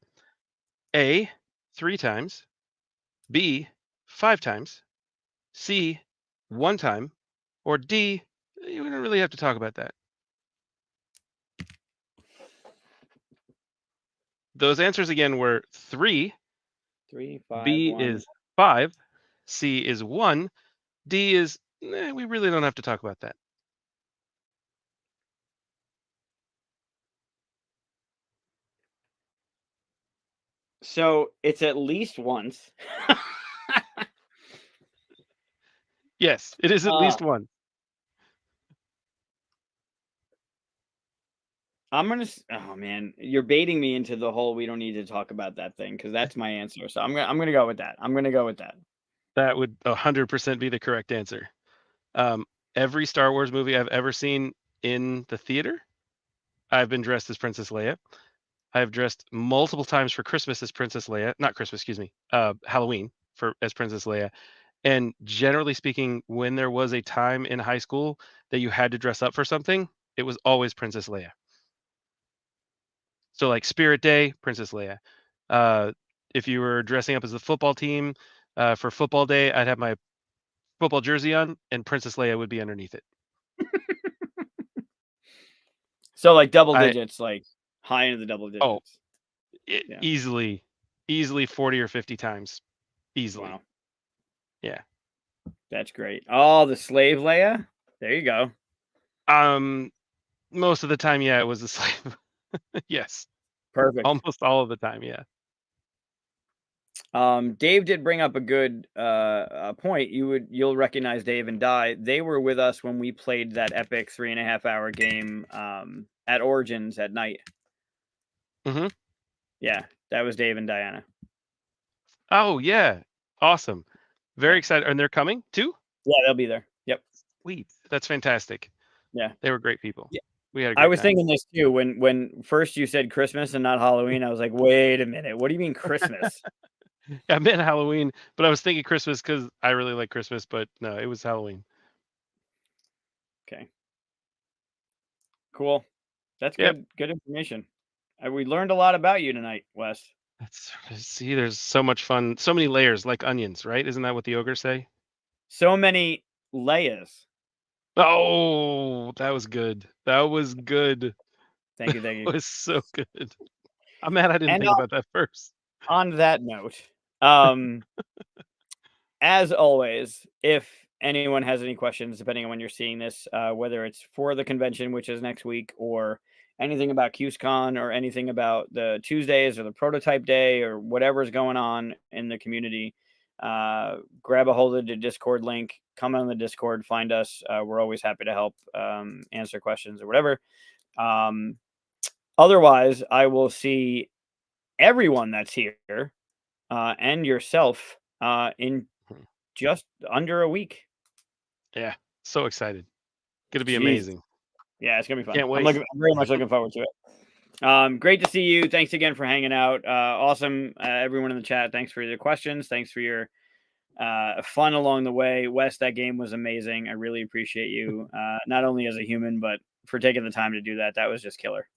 Speaker 2: A, 3 times. B, 5 times. C, 1 time. Or D, you don't really have to talk about that. Those answers again were 3.
Speaker 1: 3, 5,
Speaker 2: B
Speaker 1: 1.
Speaker 2: is 5. C is 1. D is, we really don't have to talk about that.
Speaker 1: So it's at least once.
Speaker 2: Yes, it is at least 1.
Speaker 1: Oh man, you're baiting me into the whole we don't need to talk about that thing because that's my answer. So I'm gonna go with that. I'm gonna go with that.
Speaker 2: That would 100% be the correct answer. Every Star Wars movie I've ever seen in the theater, I've been dressed as Princess Leia. I've dressed multiple times for Christmas as Princess Leia. Not Christmas, excuse me. Halloween as Princess Leia. And generally speaking, when there was a time in high school that you had to dress up for something, it was always Princess Leia. So like Spirit Day, Princess Leia. If you were dressing up as the football team for football day, I'd have my football jersey on, and Princess Leia would be underneath it.
Speaker 1: So like double
Speaker 2: I
Speaker 1: digits, like high into the double
Speaker 2: oh,
Speaker 1: digits. Yeah.
Speaker 2: easily 40 or 50 times, easily.
Speaker 1: Wow.
Speaker 2: Yeah.
Speaker 1: That's great. Oh, the slave Leia. There you go.
Speaker 2: Most of the time, yeah, it was a slave. Yes,
Speaker 1: Perfect.
Speaker 2: almost all of the time, yeah.
Speaker 1: Dave did bring up a good point. You'll recognize Dave and Di. They were with us when we played that epic 3.5 hour game at Origins at night.
Speaker 2: Mm-hmm.
Speaker 1: Yeah, that was Dave and Diana.
Speaker 2: Oh yeah, awesome. Very excited. And they're coming too?
Speaker 1: Yeah, they'll be there. Yep.
Speaker 2: Sweet. That's fantastic.
Speaker 1: Yeah.
Speaker 2: They were great people.
Speaker 1: Yeah.
Speaker 2: We had a
Speaker 1: I
Speaker 2: great
Speaker 1: was
Speaker 2: time.
Speaker 1: thinking this too when first you said Christmas and not Halloween. I was like, wait a minute, what do you mean Christmas?
Speaker 2: I meant Halloween, but I was thinking Christmas because I really like Christmas, but no, it was Halloween.
Speaker 1: Okay. Cool. That's
Speaker 2: Yep.
Speaker 1: good information. We learned a lot about you tonight, Wes.
Speaker 2: See, there's so much fun, so many layers like onions, right? Isn't that what the ogres say?
Speaker 1: So many layers.
Speaker 2: Oh, that was good. That was good.
Speaker 1: Thank you, thank you.
Speaker 2: That was so good. I'm mad I didn't
Speaker 1: And
Speaker 2: think about that first.
Speaker 1: on that note, um, as always, if anyone has any questions, depending on when you're seeing this, whether it's for the convention, which is next week, or anything about CuseCon, or anything about the Tuesdays or the prototype day, or whatever's going on in the community, grab a hold of the Discord link, come on the Discord, find us. We're always happy to help answer questions or whatever. Um, Otherwise, I will see everyone that's here and yourself in
Speaker 2: Hmm.
Speaker 1: just under a week.
Speaker 2: Yeah, so excited. Gonna be
Speaker 1: Jeez.
Speaker 2: amazing.
Speaker 1: Yeah, it's gonna be fun.
Speaker 2: Can't
Speaker 1: I'm
Speaker 2: wait.
Speaker 1: very much looking forward to it. Great to see you. Thanks again for hanging out. Awesome, everyone in the chat. Thanks for your questions. Thanks for your fun along the way. Wes, that game was amazing. I really appreciate you, not only as a human, but for taking the time to do that. That was just killer.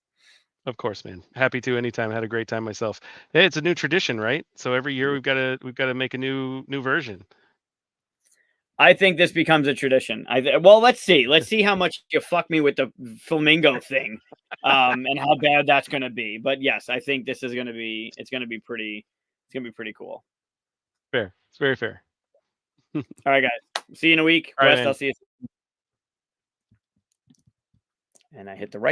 Speaker 2: Of course, man. Happy to anytime. Had a great time myself. Hey, it's a new tradition, right? So every year we've got to make a new version.
Speaker 1: I think this becomes a tradition. Well, let's see. Let's see how much you fuck me with the flamingo thing, and how bad that's going to be. But yes, I think this is going to be. It's going to be pretty. It's going to be pretty cool.
Speaker 2: Fair. It's very fair.
Speaker 1: All right, guys. See you in a week.
Speaker 2: All right,
Speaker 1: West,
Speaker 2: man.
Speaker 1: I'll see you. And I hit the right.